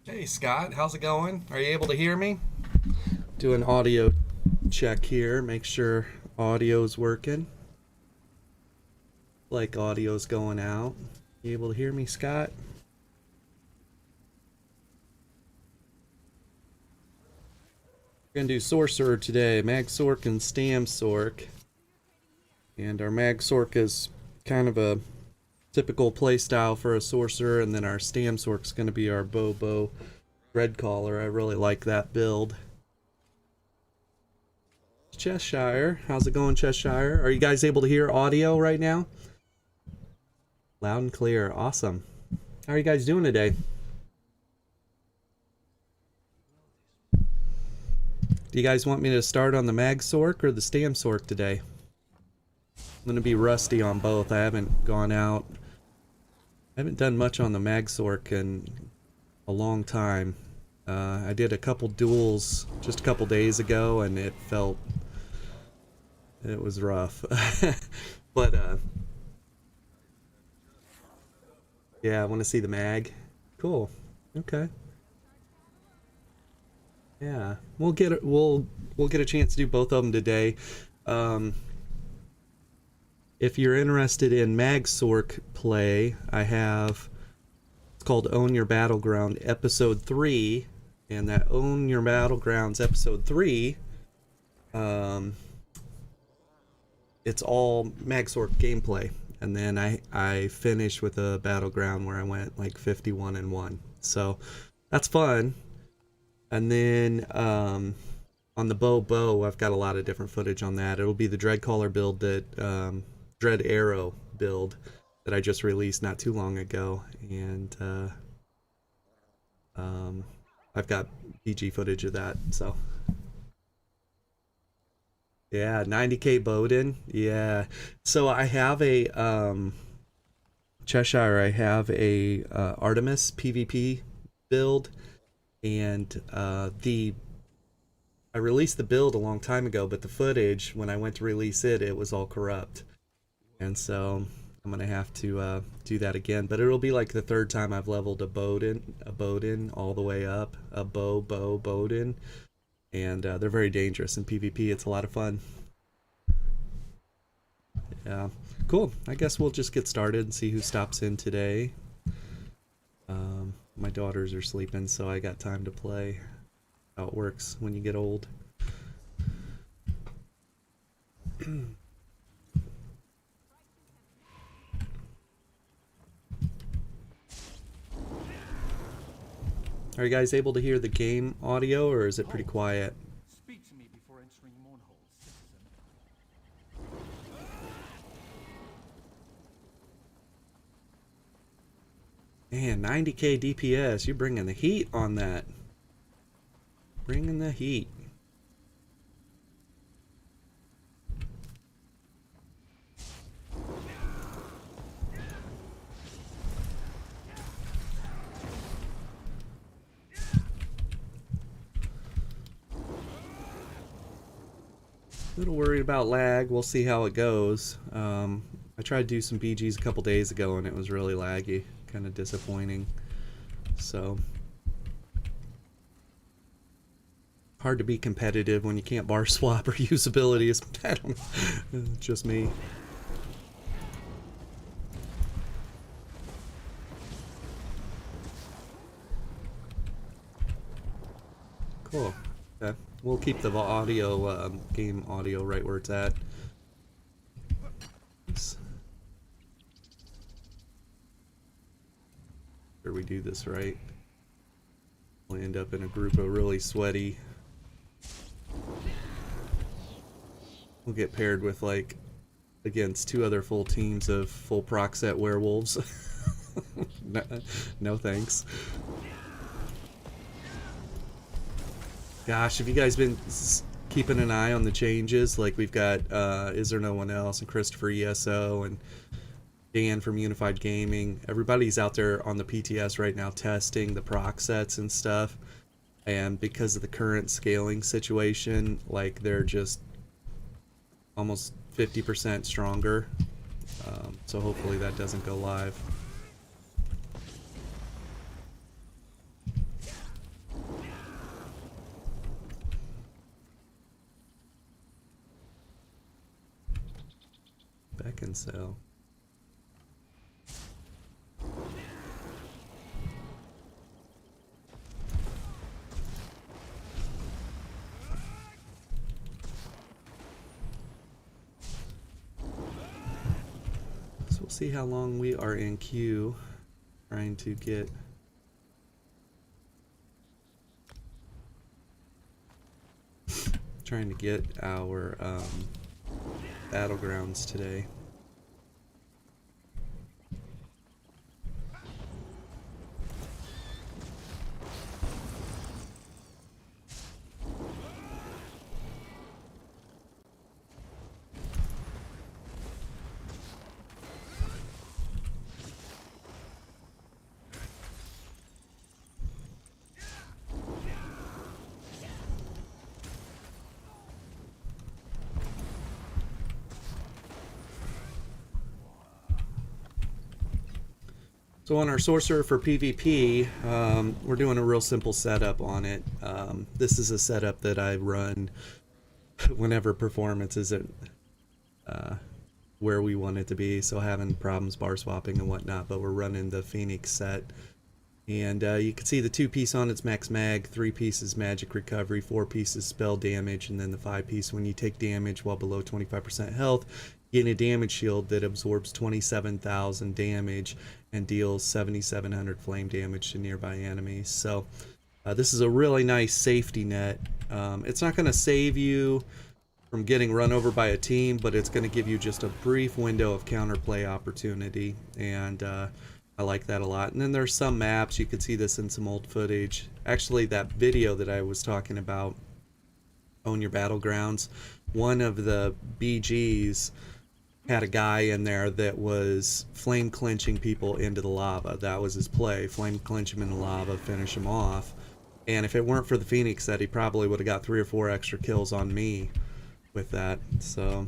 Hey Scott, how's it going? Are you able to hear me? Do an audio check here, make sure audio's working. Like audio's going out. You able to hear me, Scott? We're gonna do Sorcerer today, Mag Sorc and Stam Sorc. And our Mag Sorc is kind of a typical playstyle for a Sorcerer, and then our Stam Sorc's gonna be our Bobo Red Collar. I really like that build. Cheshire, how's it going, Cheshire? Are you guys able to hear audio right now? Loud and clear, awesome. How are you guys doing today? Do you guys want me to start on the Mag Sorc or the Stam Sorc today? I'm gonna be rusty on both. I haven't gone out. I haven't done much on the Mag Sorc in a long time. I did a couple duels just a couple days ago, and it was rough. But yeah, I want to see the mag. Cool. Okay. Yeah, we'll get a chance to do both of them today. If you're interested in Mag Sorc play, I have, it's called Own Your Battleground Episode 3, and that Own Your Battlegrounds Episode 3, it's all Mag Sorc gameplay, and then I finished with a Battleground where I went like 51-1, so that's fun. And then on the bow, I've got a lot of different footage on that. It'll be the Dreadcaller build, that Dread Arrow build that I just released not too long ago, and I've got PG footage of that. So yeah, 90k Bowden. Yeah, so I have a Cheshire. I have a Artemis PvP build. And I released the build a long time ago, but the footage, when I went to release it, it was all corrupt. And so I'm gonna have to do that again. But it'll be like the third time I've leveled a Bowden all the way up, a Bowden. And they're very dangerous in PvP. It's a lot of fun. Yeah, cool. I guess we'll just get started and see who stops in today. My daughters are sleeping, so I got time to play. How it works when you get old. Are you guys able to hear the game audio, or is it pretty quiet? Speak to me before entering Mournhold, citizen. Man, 90k DPS. You're bringing the heat on that. Bringing the heat. A little worried about lag. We'll see how it goes. I tried to do some BGs a couple days ago, and it was really laggy. Kind of disappointing. So hard to be competitive when you can't bar swap or use abilities. I don't know. It's just me. Cool. Okay. We'll keep the audio, game audio right where it's at. Oops. Sure we do this right. We'll end up in a group of really sweaty. We'll get paired with, like, against two other full teams of full proc set werewolves. No thanks. Gosh, have you guys been keeping an eye on the changes? Like, we've got Is There No One Else, and Christopher ESO, and Dan from Unified Gaming. Everybody's out there on the PTS right now testing the proc sets and stuff, and because of the current scaling situation, like, they're just almost 50% stronger. So hopefully that doesn't go live. working, so. So we'll see how long we are in queue, trying to get our Battlegrounds today. So on our Sorcerer for PvP, we're doing a real simple setup on it. This is a setup that I run whenever performance isn't where we want it to be, so having problems bar swapping and whatnot, but we're running the Phoenix set. And you can see the 2-piece on its max mag, 3 pieces magic recovery, 4 pieces spell damage, and then the 5-piece when you take damage while below 25% health, you get a damage shield that absorbs 27,000 damage and deals 7,700 flame damage to nearby enemies. So this is a really nice safety net. It's not going to save you from getting run over by a team, but it's going to give you just a brief window of counterplay opportunity, and I like that a lot. And then there's some maps, you could see this in some old footage. Actually, that video that I was talking about, Own Your Battlegrounds, one of the BGs had a guy in there that was flame clinching people into the lava. That was his play, flame clinch him in the lava, finish him off. And if it weren't for the Phoenix set, he probably would have got 3 or 4 extra kills on me with that. So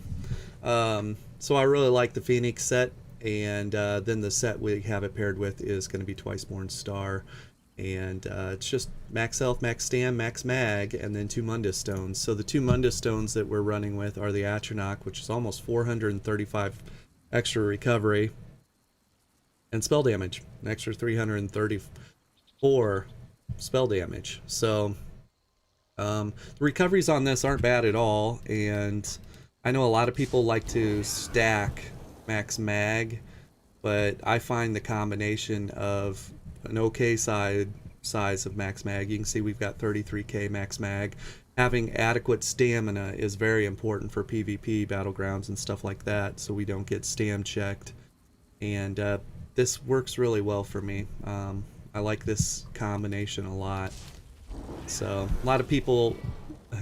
I really like the Phoenix set. And then the set we have it paired with is going to be Twiceborn Star, and it's just max health, max stam, max mag, and then 2 Mundus stones. So the 2 Mundus stones that we're running with are the Atronach, which is almost 435 extra recovery, and spell damage, an extra 334 spell damage. So the recoveries on this aren't bad at all, and I know a lot of people like to stack max mag, but I find the combination of an okay size of max mag, you can see we've got 33k max mag, having adequate stamina is very important for PvP battlegrounds and stuff like that, so we don't get stam checked. And this works really well for me. I like this combination a lot. So a lot of people,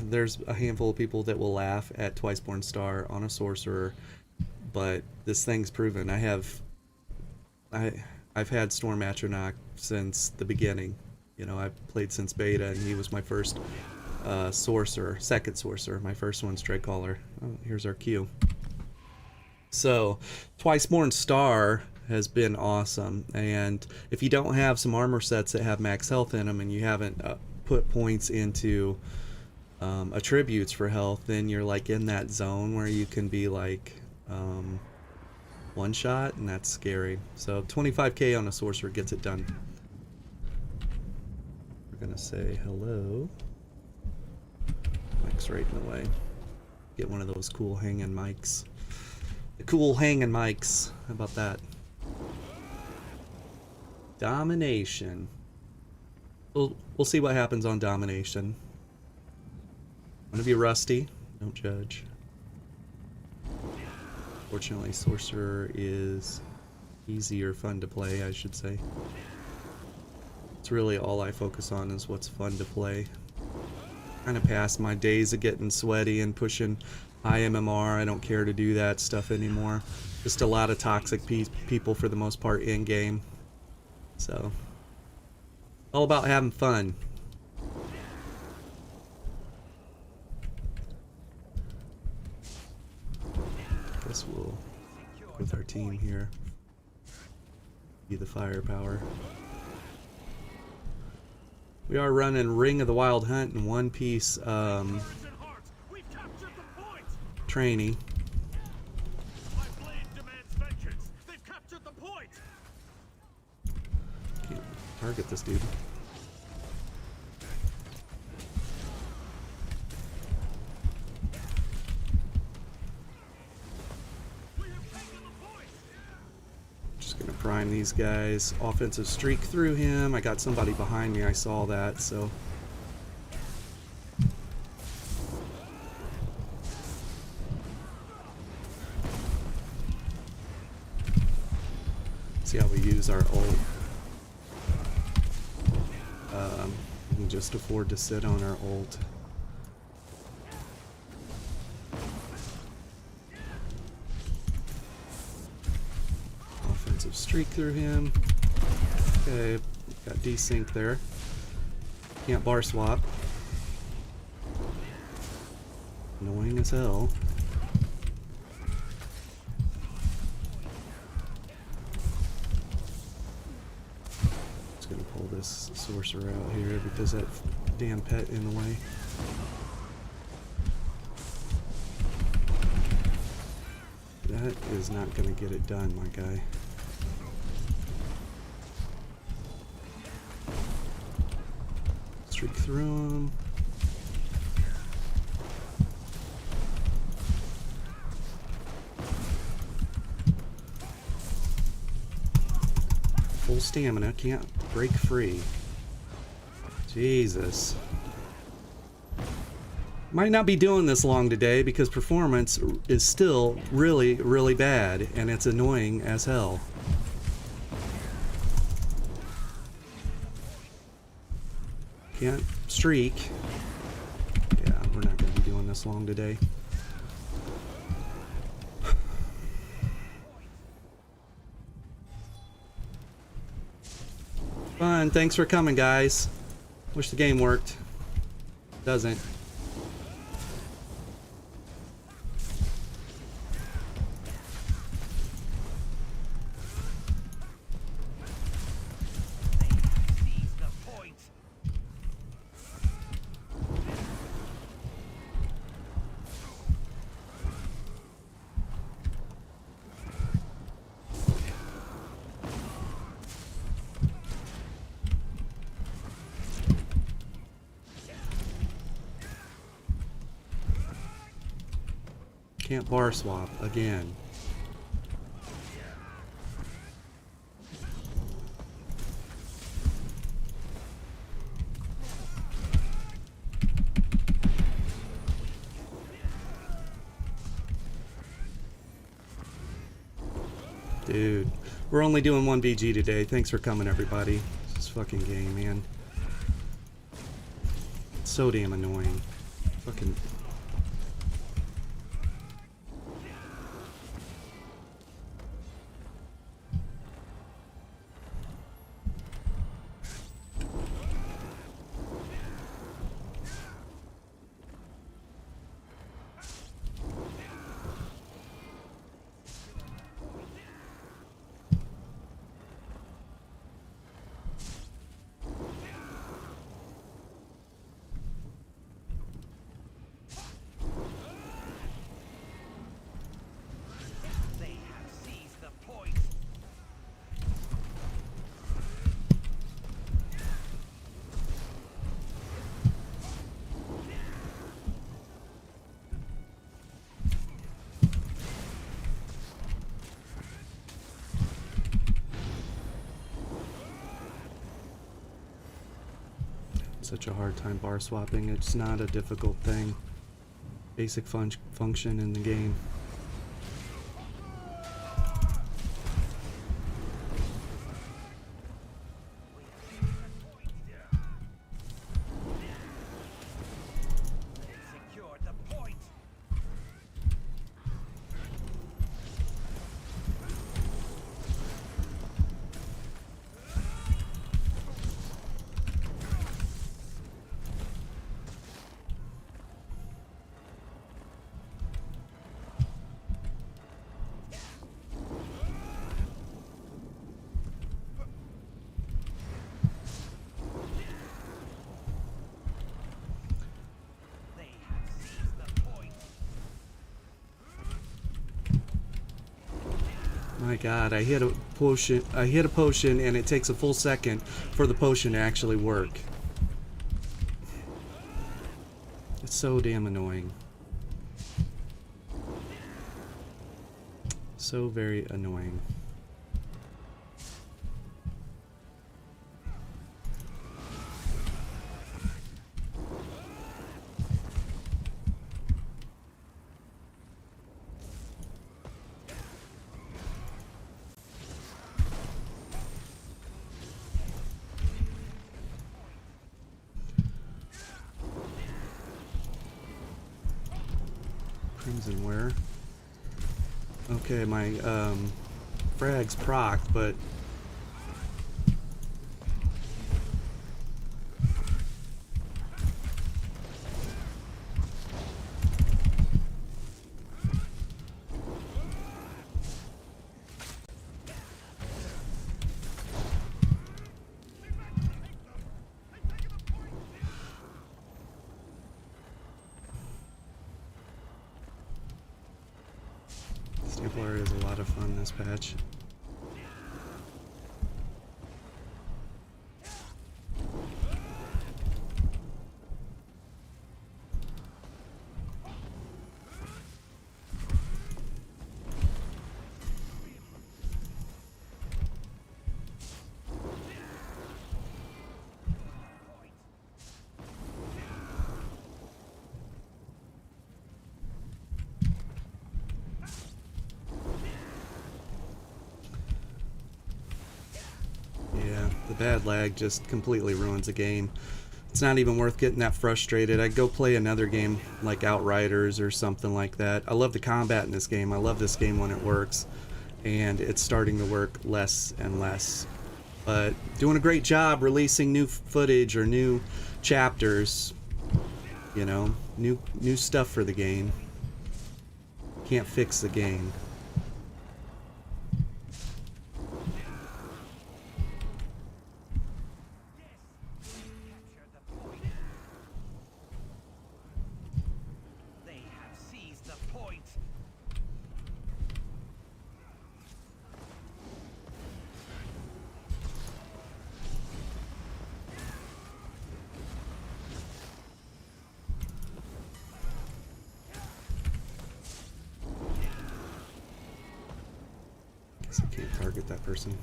there's a handful of people that will laugh at Twiceborn Star on a Sorcerer, but this thing's proven. I've had Storm Atronach since the beginning. You know, I've played since beta, and he was my first second Sorcerer. My first one's Dreadcaller. Oh, here's our queue. So Twiceborn Star has been awesome, and if you don't have some armor sets that have max health in them and you haven't put points into attributes for health, then you're like in that zone where you can be like one shot, and that's scary. So 25k on a Sorcerer gets it done. We're gonna say hello. Mic's right in the way. Get one of those cool hanging mics. The cool hanging mics. How about that? Domination. We'll see what happens on Domination. I'm gonna be rusty. Don't judge. Fortunately, Sorcerer is easier fun to play, I should say. It's really all I focus on is what's fun to play. Kind of past my days of getting sweaty and pushing high MMR. I don't care to do that stuff anymore. Just a lot of toxic people for the most part in game. So, all about having fun. Guess we'll go with our team here. Be the firepower. We are running Ring of the Wild Hunt and 1-piece trainee. Look at this dude. Just gonna prime these guys. Offensive streak through him. I got somebody behind me. I saw that, so. See how we use our ult. We can just afford to sit on our ult. Offensive streak through him. Okay, got desync there. Can't bar swap. Annoying as hell. Gonna pull this sorcerer out here because that damn pet in the way. That is not gonna get it done, my guy. Streak through him. Full stamina, can't break free. Jesus. Might not be doing this long today because performance is still really, really bad, and it's annoying as hell. Can't streak. Yeah, we're not going to be doing this long today. Fun. Thanks for coming, guys. Wish the game worked. Doesn't. Can't bar swap again. Dude, we're only doing 1VG today. Thanks for coming, everybody. This fucking game, man. It's so damn annoying. Fucking... Such a hard time bar swapping. It's not a difficult thing. Basic function in the game. My god, I hit a potion, and it takes a full second for the potion to actually work. It's so damn annoying. So very annoying. Crimson where? Okay, my frag's proc, but Templar is a lot of fun this patch. Yeah, the bad lag just completely ruins a game. It's not even worth getting that frustrated. I'd go play another game like Outriders or something like that. I love the combat in this game. I love this game when it works. And it's starting to work less and less. But doing a great job releasing new footage or new chapters. You know, new stuff for the game. Can't fix the game. Guess I can't target that person.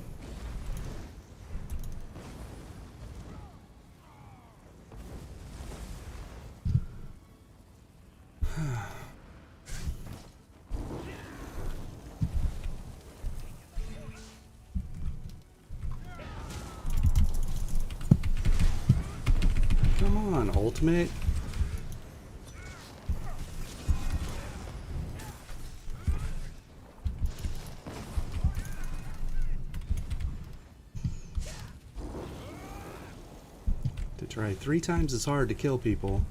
Come on, ultimate. To try 3 times as hard to kill people.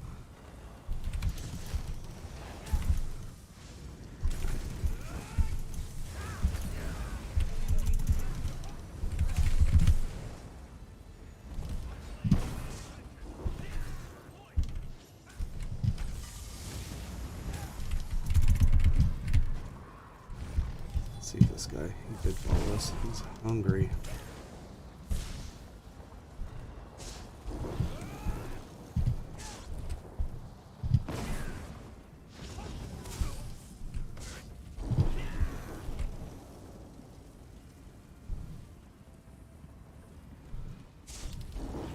Let's see this guy. He did follow us. He's hungry.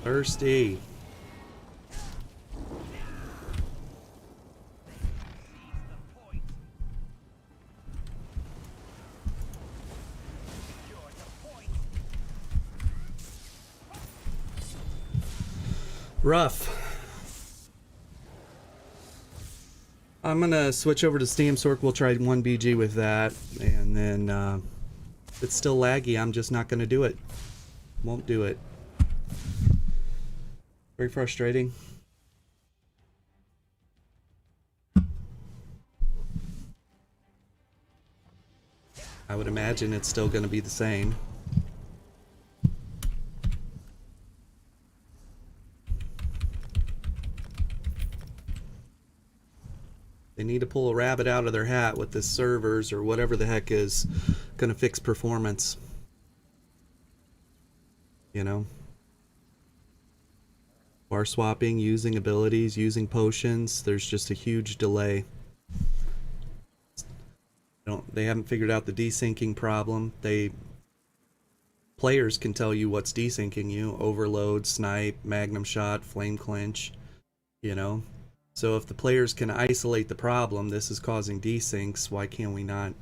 Thirsty. Rough. I'm gonna switch over to Steam Sorc. We'll try 1 BG with that, and then if it's still laggy, I'm just not gonna do it. Won't do it. Very frustrating. I would imagine it's still gonna be the same. They need to pull a rabbit out of their hat with this servers or whatever the heck is gonna fix performance. You know? Bar swapping, using abilities, using potions, there's just a huge delay. They haven't figured out the desyncing problem. Players can tell you what's desyncing you: overload, snipe, magnum shot, flame clinch, you know. So if the players can isolate the problem, this is causing desyncs, why can't we not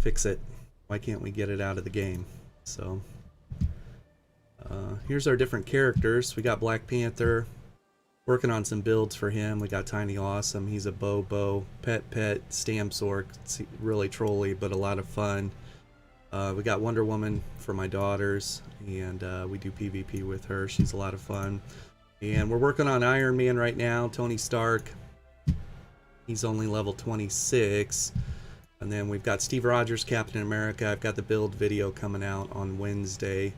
fix it? Why can't we get it out of the game? So here's our different characters. We got Black Panther, working on some builds for him. We got Tiny Awesome, he's a Bobo, Pet Stam Sorc, it's really trolly but a lot of fun. We got Wonder Woman for my daughters, and we do PvP with her. She's a lot of fun. And we're working on Iron Man right now, Tony Stark. He's only level 26. And then we've got Steve Rogers, Captain America. I've got the build video coming out on Wednesday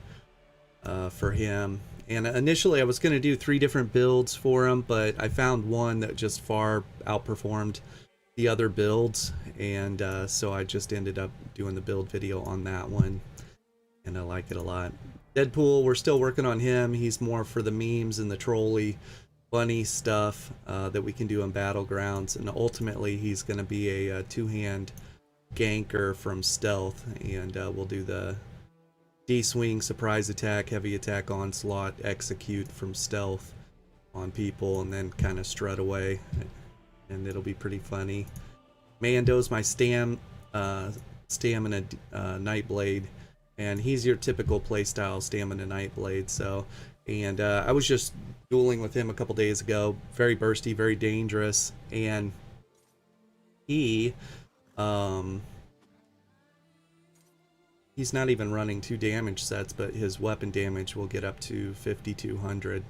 for him. And initially I was going to do 3 different builds for him, but I found one that just far outperformed the other builds, and so I just ended up doing the build video on that one, and I like it a lot. Deadpool, we're still working on him. He's more for the memes and the trolly funny stuff that we can do in Battlegrounds, and ultimately he's going to be a two-hand ganker from stealth, and we'll do the D-swing, surprise attack, heavy attack, onslaught, execute from stealth on people, and then kind of strut away, and it'll be pretty funny. Mando's my stamina Nightblade, and he's your typical playstyle stamina Nightblade. So, and I was just dueling with him a couple days ago. Very bursty, very dangerous, and he's not even running 2 damage sets, but his weapon damage will get up to 5,200.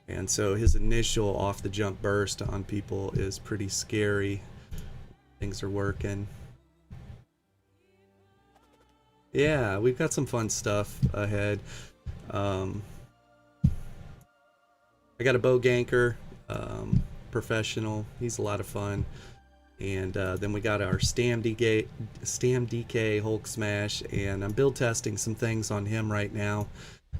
And so his initial off the jump burst on people is pretty scary. Things are working. Yeah, we've got some fun stuff ahead. I got a bow ganker, professional. He's a lot of fun. And then we got our Stam DK Hulk Smash, and I'm build testing some things on him right now.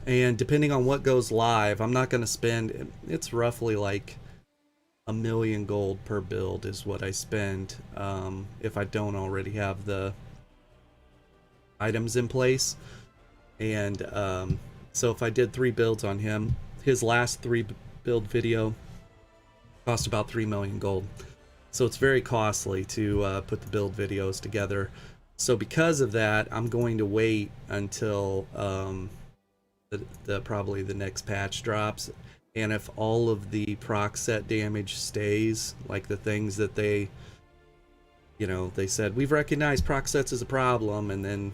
And depending on what goes live, I'm not going to spend, it's roughly like 1,000,000 gold per build is what I spend if I don't already have the items in place. And so if I did 3 builds on him, his last 3 build video cost about 3,000,000 gold. So it's very costly to put the build videos together. So because of that, I'm going to wait until probably the next patch drops, and if all of the proc set damage stays, like the things that they said, we've recognized proc sets as a problem, and then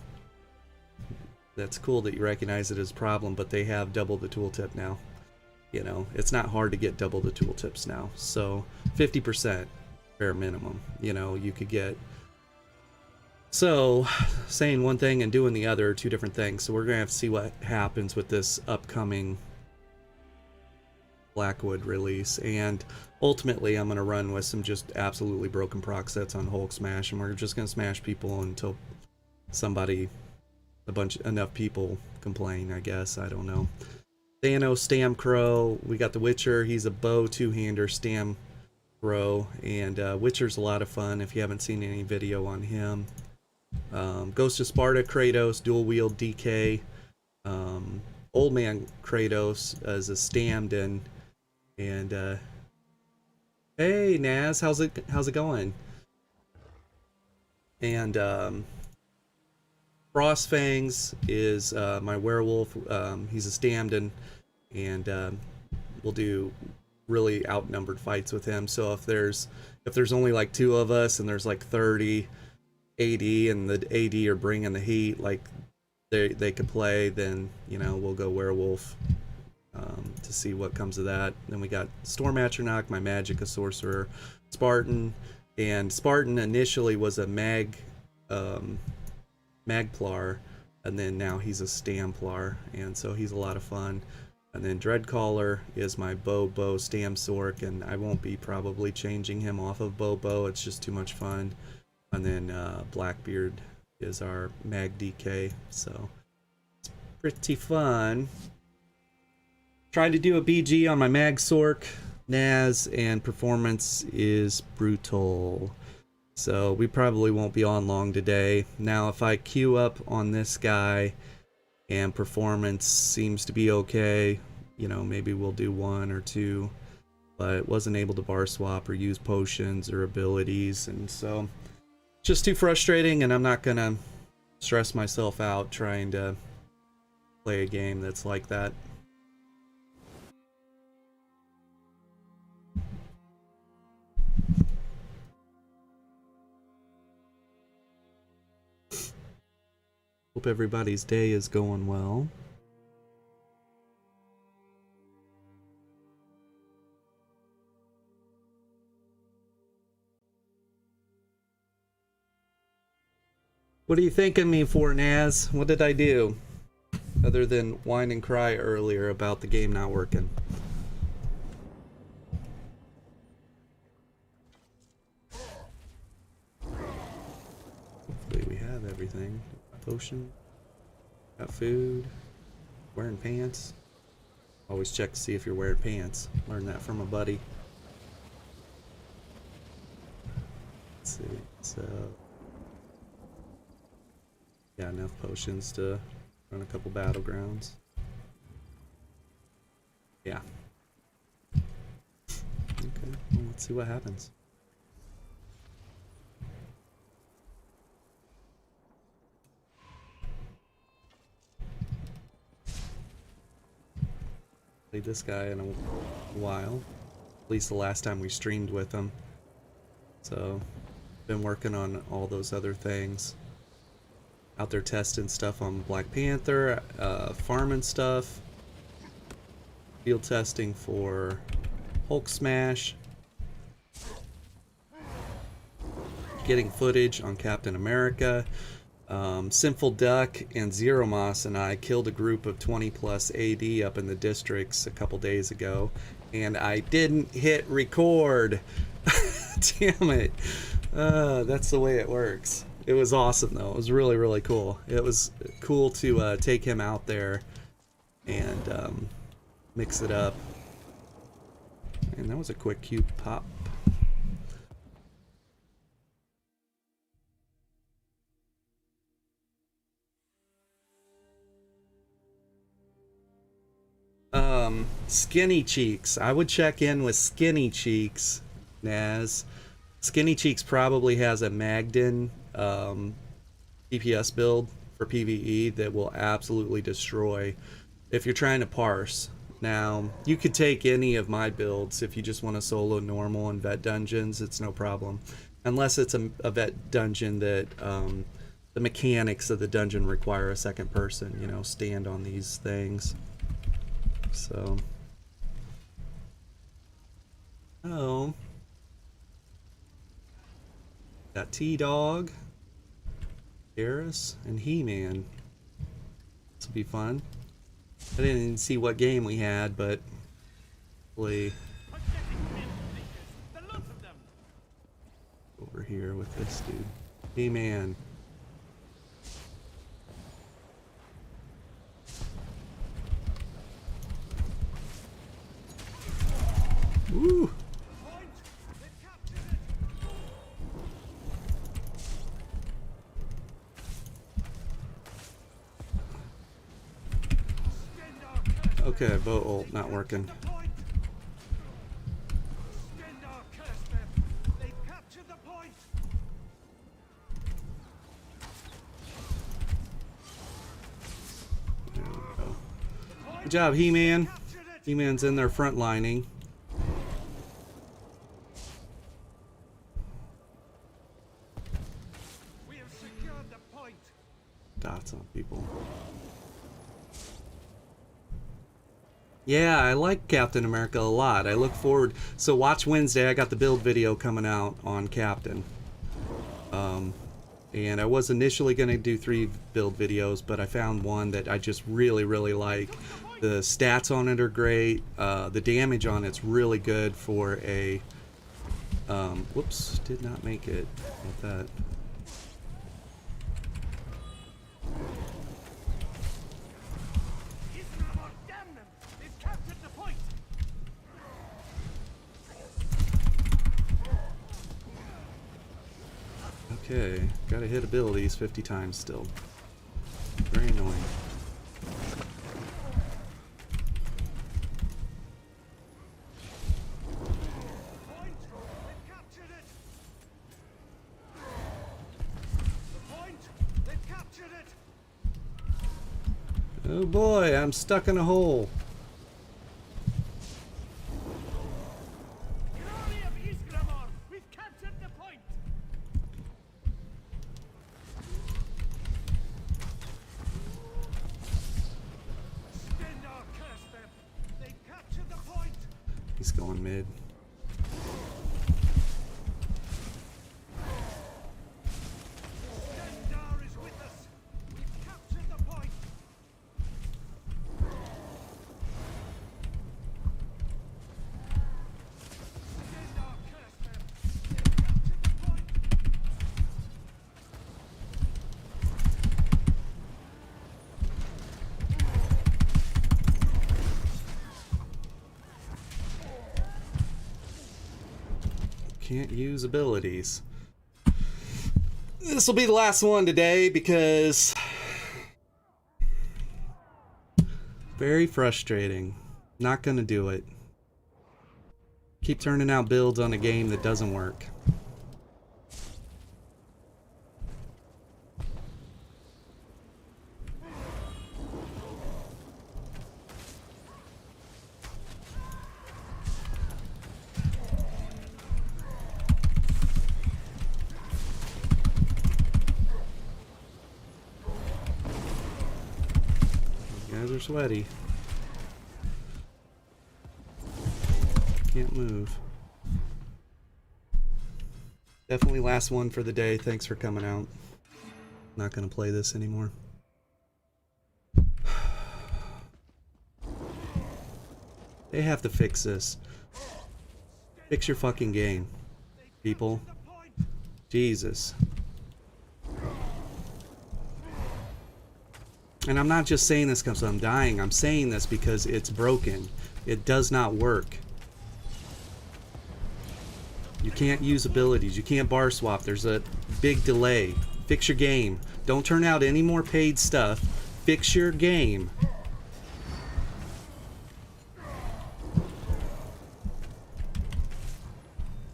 that's cool that you recognize it as a problem, but they have double the tooltip now. It's not hard to get double the tooltips now, so 50% bare minimum, you could get. So, saying one thing and doing the other are 2 different things. So we're going to have to see what happens with this upcoming Blackwood release. And ultimately, I'm going to run with some just absolutely broken proc sets on Hulk Smash. And we're just going to smash people until enough people complain, I guess. I don't know. Thanos, Stam Crow. We got the Witcher. He's a bow 2-hander Stam Crow. And Witcher's a lot of fun if you haven't seen any video on him. Ghost of Sparta Kratos, dual wield DK, Old Man Kratos as a Stamden, and hey Naz, how's it going? And Frostfangs is my werewolf. He's a Stamden, and we'll do really outnumbered fights with him. So if there's only like 2 of us and there's like 30 AD, and the AD are bringing the heat, like they could play, then we'll go werewolf to see what comes of that. Then we got Storm Atronach, my magic, a sorcerer, Spartan, and Spartan initially was a Magplar, and then now he's a Stamplar, and so he's a lot of fun. And then Dreadcaller is my Bow Stam Sorc, and I won't be probably changing him off of Bow. It's just too much fun. And then Blackbeard is our Mag DK, so it's pretty fun. Trying to do a BG on my Mag Sorc, Naz, and performance is brutal. So we probably won't be on long today. Now if I queue up on this guy and performance seems to be okay, you know, maybe we'll do 1 or 2, but wasn't able to bar swap or use potions or abilities, and so just too frustrating, and I'm not gonna stress myself out trying to play a game that's like that. Hope everybody's day is going well. What are you thanking me for, Naz? What did I do? Other than whine and cry earlier about the game not working. Hopefully we have everything. Potion. Got food. Wearing pants. Always check to see if you're wearing pants. Learned that from a buddy. Let's see. So yeah, enough potions to run a couple battlegrounds. Yeah. Okay, well, let's see what happens. Played this guy in a while. At least the last time we streamed with him. So, been working on all those other things. Out there testing stuff on Black Panther, farming stuff. Field testing for Hulk Smash. Getting footage on Captain America. Sinful Duck and Zero Moss and I killed a group of 20 plus AD up in the districts a couple days ago, and I didn't hit record. Damn it. That's the way it works. It was awesome though. It was really, really cool. It was cool to take him out there and mix it up. And that was a quick cute pop. Skinny Cheeks. I would check in with Skinny Cheeks, Naz. Skinny Cheeks probably has a Magden DPS build for PvE that will absolutely destroy if you're trying to parse. Now, you could take any of my builds if you just want to solo normal and vet dungeons, it's no problem. Unless it's a vet dungeon that the mechanics of the dungeon require a second person, you know, stand on these things. So, oh, got T-Dog, Garrus, and He-Man. This will be fun. I didn't even see what game we had, but hopefully over here with this dude. He-Man. Woo! Okay, bow ult not working. There we go. Good job, He-Man. He-Man's in there front lining. Dots on people. Yeah, I like Captain America a lot. I look forward. So watch Wednesday. I got the build video coming out on Captain. And I was initially going to do 3 build videos, but I found one that I just really, really like. The stats on it are great. The damage on it's really good for a... whoops, did not make it. Like that. Damn them! They've captured the point! Okay, gotta hit abilities 50 times still. Very annoying. Point! They've captured it! The point! They've captured it! Oh boy, I'm stuck in a hole. Glory of Isgramor! We've captured the point! Stendar curse them! They've captured the point! He's going mid. Stendar is with us! We've captured the point! Stendar curse them! They've captured the point! Can't use abilities. This will be the last one today because... very frustrating. Not gonna do it. Keep turning out builds on a game that doesn't work. You guys are sweaty. Can't move. Definitely last one for the day. Thanks for coming out. Not gonna play this anymore. They have to fix this. Fix your fucking game, people. Jesus. And I'm not just saying this because I'm dying. I'm saying this because it's broken. It does not work. You can't use abilities. You can't bar swap. There's a big delay. Fix your game. Don't turn out any more paid stuff. Fix your game.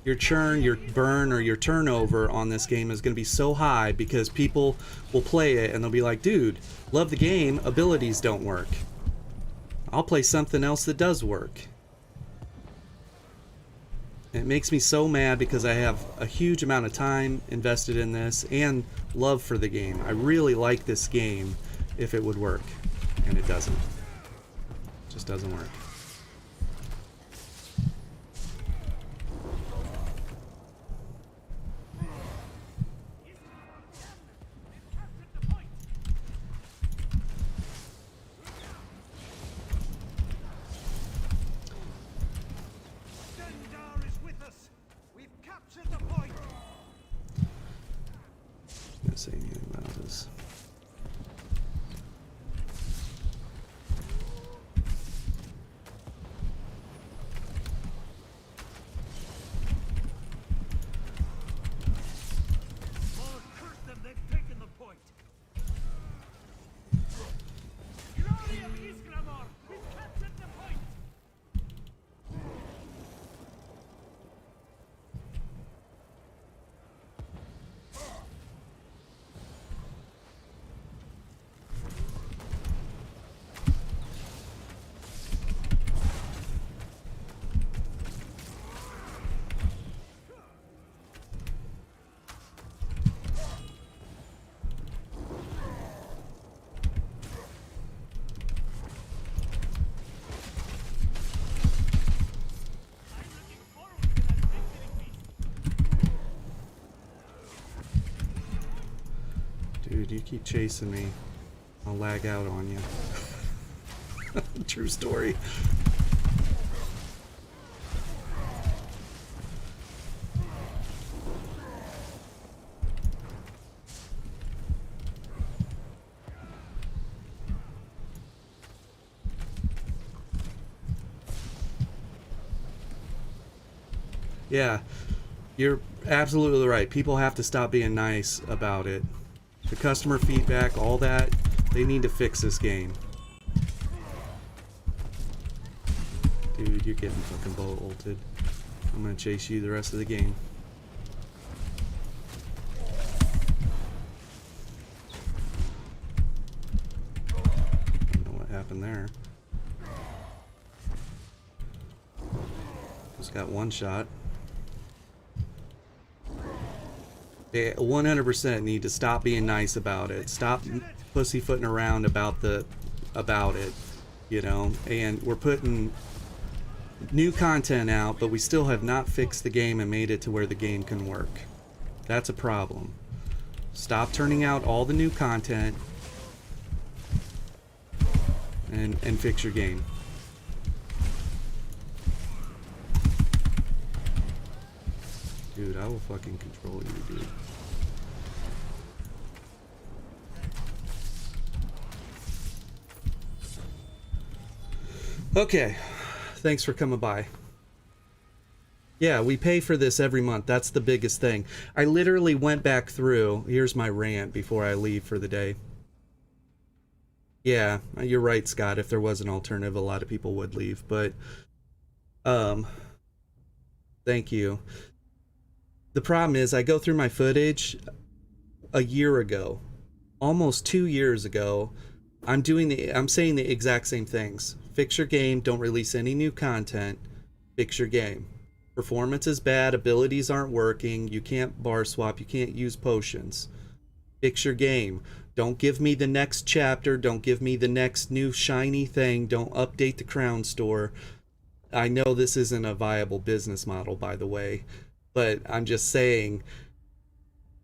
Your churn, your burn, or your turnover on this game is going to be so high because people will play it and they'll be like, dude, love the game, abilities don't work. I'll play something else that does work. It makes me so mad because I have a huge amount of time invested in this and love for the game. I really like this game if it would work, and it doesn't. It just doesn't work. Stendar is with us! We've captured the point! Can't say anything about this. Lord, curse them! They've taken the point! Glory of Isgramor! We've captured the point! I'm looking forward to that victory feast! Dude, you keep chasing me. I'll lag out on you. True story. Yeah, you're absolutely right. People have to stop being nice about it. The customer feedback, all that, they need to fix this game. Dude, you're getting fucking bullet ulted. I'm gonna chase you the rest of the game. I don't know what happened there. Just got one shot. They 100% need to stop being nice about it. Stop pussyfooting around about it, you know. And we're putting new content out, but we still have not fixed the game and made it to where the game can work. That's a problem. Stop turning out all the new content and fix your game. Dude, I will fucking control you, dude. Okay, thanks for coming by. Yeah, we pay for this every month. That's the biggest thing. I literally went back through. Here's my rant before I leave for the day. Yeah, you're right, Scott. If there was an alternative, a lot of people would leave. But, thank you. The problem is I go through my footage a year ago, almost 2 years ago. I'm saying the exact same things. Fix your game. Don't release any new content. Fix your game. Performance is bad. Abilities aren't working. You can't bar swap. You can't use potions. Fix your game. Don't give me the next chapter. Don't give me the next new shiny thing. Don't update the crown store. I know this isn't a viable business model, by the way, but I'm just saying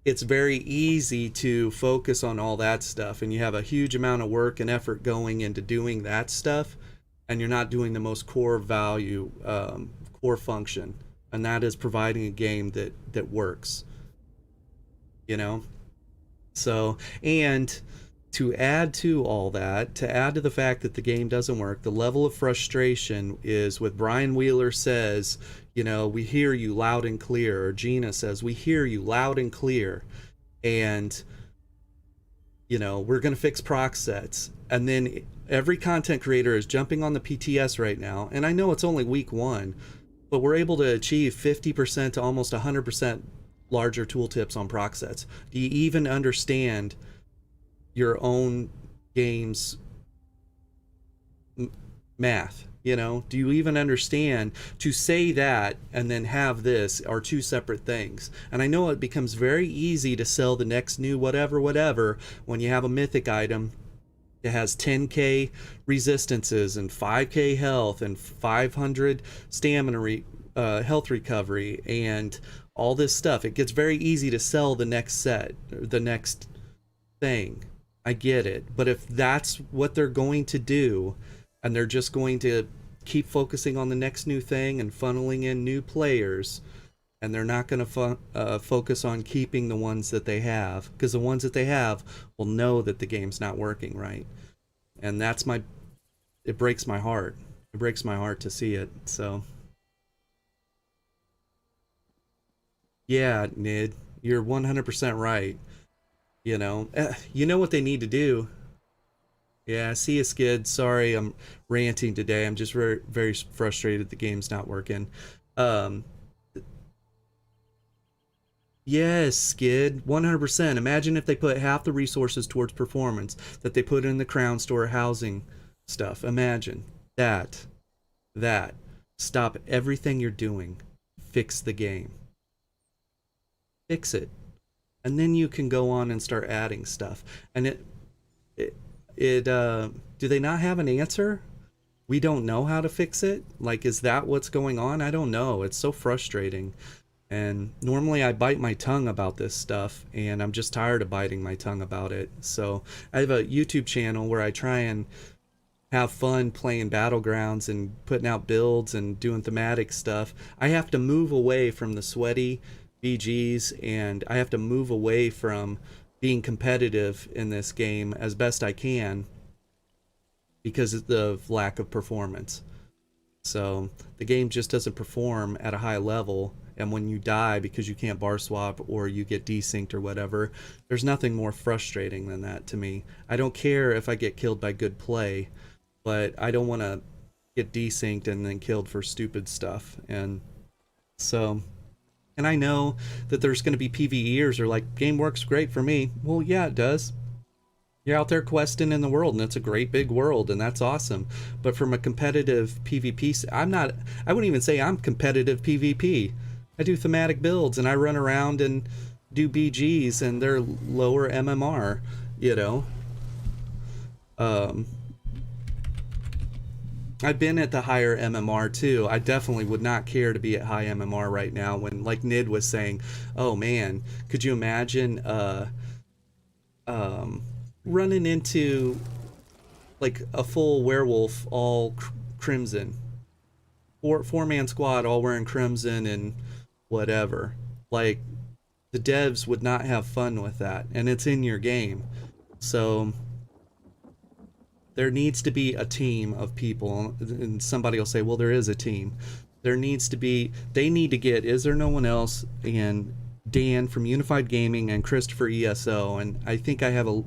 it's very easy to focus on all that stuff, and you have a huge amount of work and effort going into doing that stuff, and you're not doing the most core value, core function, and that is providing a game that works, you know. So, and to add to all that, to add to the fact that the game doesn't work, the level of frustration is what Brian Wheeler says, you know, we hear you loud and clear, or Gina says, we hear you loud and clear, and, you know, we're going to fix proc sets. And then every content creator is jumping on the PTS right now, and I know it's only week 1, but we're able to achieve 50% to almost 100% larger tooltips on proc sets. Do you even understand your own game's math? You know, do you even understand to say that and then have this are two separate things? And I know it becomes very easy to sell the next new whatever when you have a mythic item that has 10k resistances and 5k health and 500 stamina health recovery and all this stuff. It gets very easy to sell the next set, the next thing. I get it. But if that's what they're going to do, and they're just going to keep focusing on the next new thing and funneling in new players, and they're not going to focus on keeping the ones that they have, because the ones that they have will know that the game's not working right. And that's it breaks my heart. It breaks my heart to see it. So yeah, Nid, you're 100% right. You know what they need to do. Yeah, see you, Skid. Sorry, I'm ranting today. I'm just very, very frustrated the game's not working. Yes, Skid, 100%. Imagine if they put half the resources towards performance that they put in the crown store housing stuff. Imagine that. Stop everything you're doing. Fix the game. Fix it. And then you can go on and start adding stuff. And do they not have an answer? We don't know how to fix it? Like, is that what's going on? I don't know. It's so frustrating. And normally I bite my tongue about this stuff, and I'm just tired of biting my tongue about it. So I have a YouTube channel where I try and have fun playing Battlegrounds and putting out builds and doing thematic stuff, I have to move away from the sweaty BGs, and I have to move away from being competitive in this game as best I can because of the lack of performance. So the game just doesn't perform at a high level, and when you die because you can't bar swap or you get desynced or whatever, there's nothing more frustrating than that to me. I don't care if I get killed by good play, but I don't want to get desynced and then killed for stupid stuff. And so, and I know that there's going to be PvEers or like, game works great for me. Well, yeah, it does. You're out there questing in the world, and it's a great big world, and that's awesome. But from a competitive PvP, I'm not, I wouldn't even say I'm competitive PvP. I do thematic builds, and I run around and do BGs, and they're lower MMR, you know. Um, I've been at the higher MMR too. I definitely would not care to be at high MMR right now when, like Nid was saying, oh man, could you imagine um, running into like a full werewolf all crimson, four-man squad all wearing crimson and whatever. Like, the devs would not have fun with that, and it's in your game. So there needs to be a team of people, and somebody will say, well, there is a team. There needs to be, they need to get, is there no one else, and Dan from Unified Gaming and Christopher ESO, and I think I have a,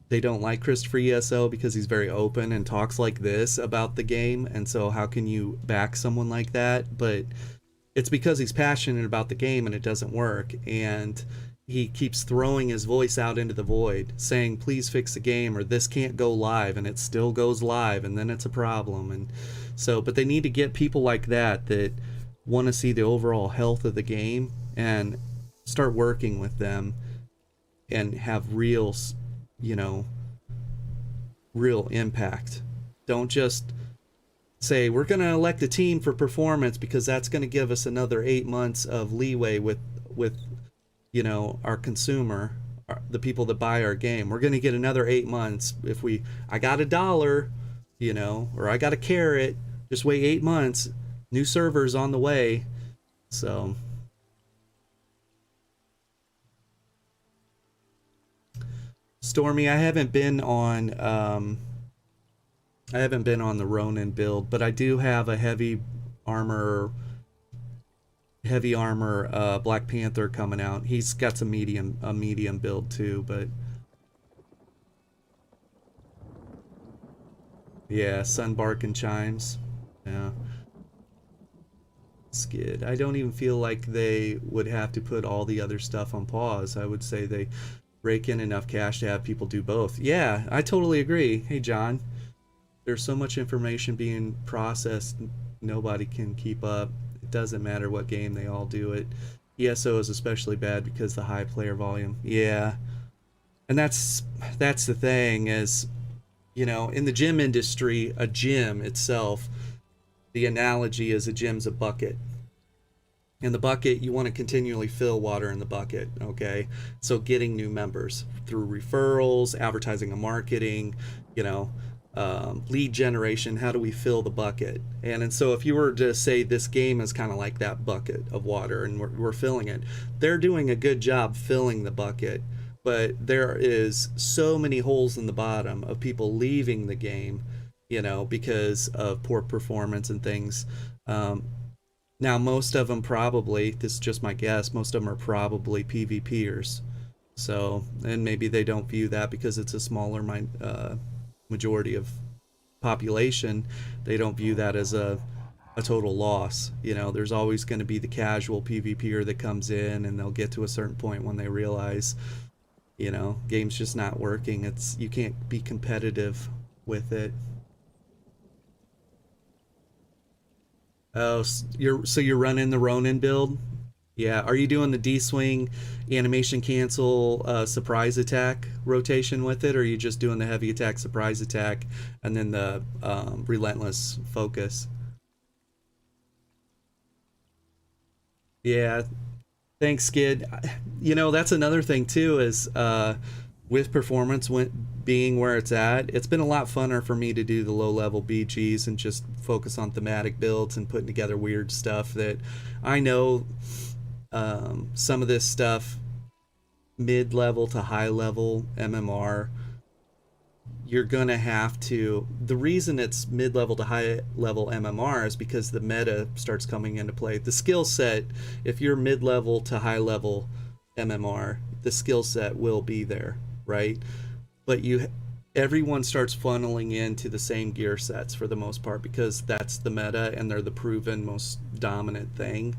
they don't like Christopher ESO because he's very open and talks like this about the game, and so how can you back someone like that? But it's because he's passionate about the game and it doesn't work, and he keeps throwing his voice out into the void saying please fix the game or this can't go live, and it still goes live, and then it's a problem. And so, but they need to get people like that that want to see the overall health of the game and start working with them and have real, you know, real impact. Don't just say we're going to elect a team for performance because that's going to give us another 8 months of leeway with you know, our consumer, the people that buy our game. We're going to get another 8 months if we, I got $1, you know, or I got a carrot, just wait 8 months, new servers on the way. So Stormy, I haven't been on the Ronin build, but I do have a armor Black Panther coming out. He's got a medium build too, but yeah, Sunbark and Chimes. Yeah. Skid. I don't even feel like they would have to put all the other stuff on pause. I would say they rake in enough cash to have people do both. Yeah, I totally agree. Hey John, there's so much information being processed, nobody can keep up. It doesn't matter what game, they all do it. ESO is especially bad because the high player volume. Yeah, and that's the thing is, you know, in the gym industry, a gym itself, the analogy is a gym's a bucket. In the bucket, you want to continually fill water in the bucket, okay? So getting new members through referrals, advertising and marketing, you know, lead generation, how do we fill the bucket? And so if you were to say this game is kind of like that bucket of water and we're filling it, they're doing a good job filling the bucket, but there is so many holes in the bottom of people leaving the game, you know, because of poor performance and things. Now, most of them probably, this is just my guess, most of them are probably PvPers. So, and maybe they don't view that because it's a smaller majority of population. They don't view that as a total loss. You know, there's always going to be the casual PvPer that comes in and they'll get to a certain point when they realize, you know, game's just not working. It's, you can't be competitive with it. Oh, you're running the Ronin build? Yeah. Are you doing the D-swing animation cancel surprise attack rotation with it, or are you just doing the heavy attack surprise attack and then the relentless focus? Yeah. Thanks, Skid. You know, that's another thing too is with performance being where it's at, it's been a lot funner for me to do the low level BGs and just focus on thematic builds and putting together weird stuff that I know some of this stuff, mid level to high level MMR, you're gonna have to. The reason it's mid level to high level MMR is because the meta starts coming into play. The skill set, if you're mid level to high level MMR, the skill set will be there, right? But everyone starts funneling into the same gear sets for the most part because that's the meta and they're the proven most dominant thing.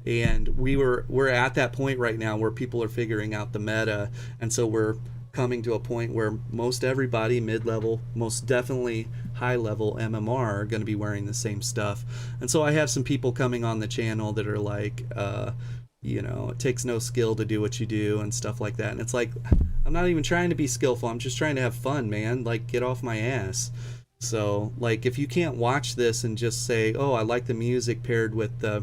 And we're at that point right now where people are figuring out the meta, and so we're coming to a point where most everybody mid-level, most definitely high-level MMR are going to be wearing the same stuff. And so I have some people coming on the channel that are like, it takes no skill to do what you do and stuff like that. And it's like, I'm not even trying to be skillful. I'm just trying to have fun, man. Like, get off my ass. So, like, if you can't watch this and just say, oh, I like the music paired with the,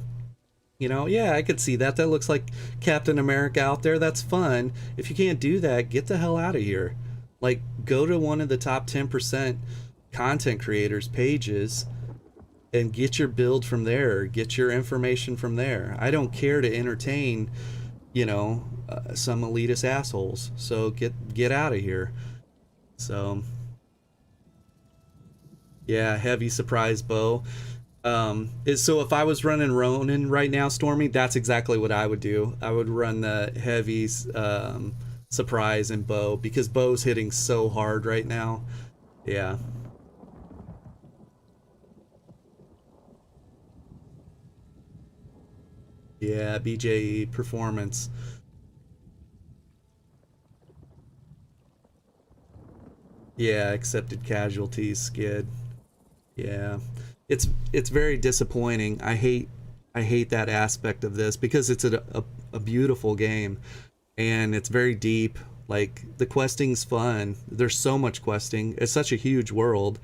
yeah, I could see that. That looks like Captain America out there. That's fun. If you can't do that, get the hell out of here. Like, go to one of the top 10% content creators' pages and get your build from there. Get your information from there. I don't care to entertain, some elitist assholes. So get out of here. So, yeah, heavy surprise bow. So if I was running Ronin right now, Stormy, that's exactly what I would do. I would run the heavy surprise and bow because bow's hitting so hard right now. Yeah. Yeah, BJE performance. Yeah, accepted casualties, skid. Yeah. It's very disappointing. I hate that aspect of this because it's a beautiful game and it's very deep. Like, the questing's fun. There's so much questing. It's such a huge world.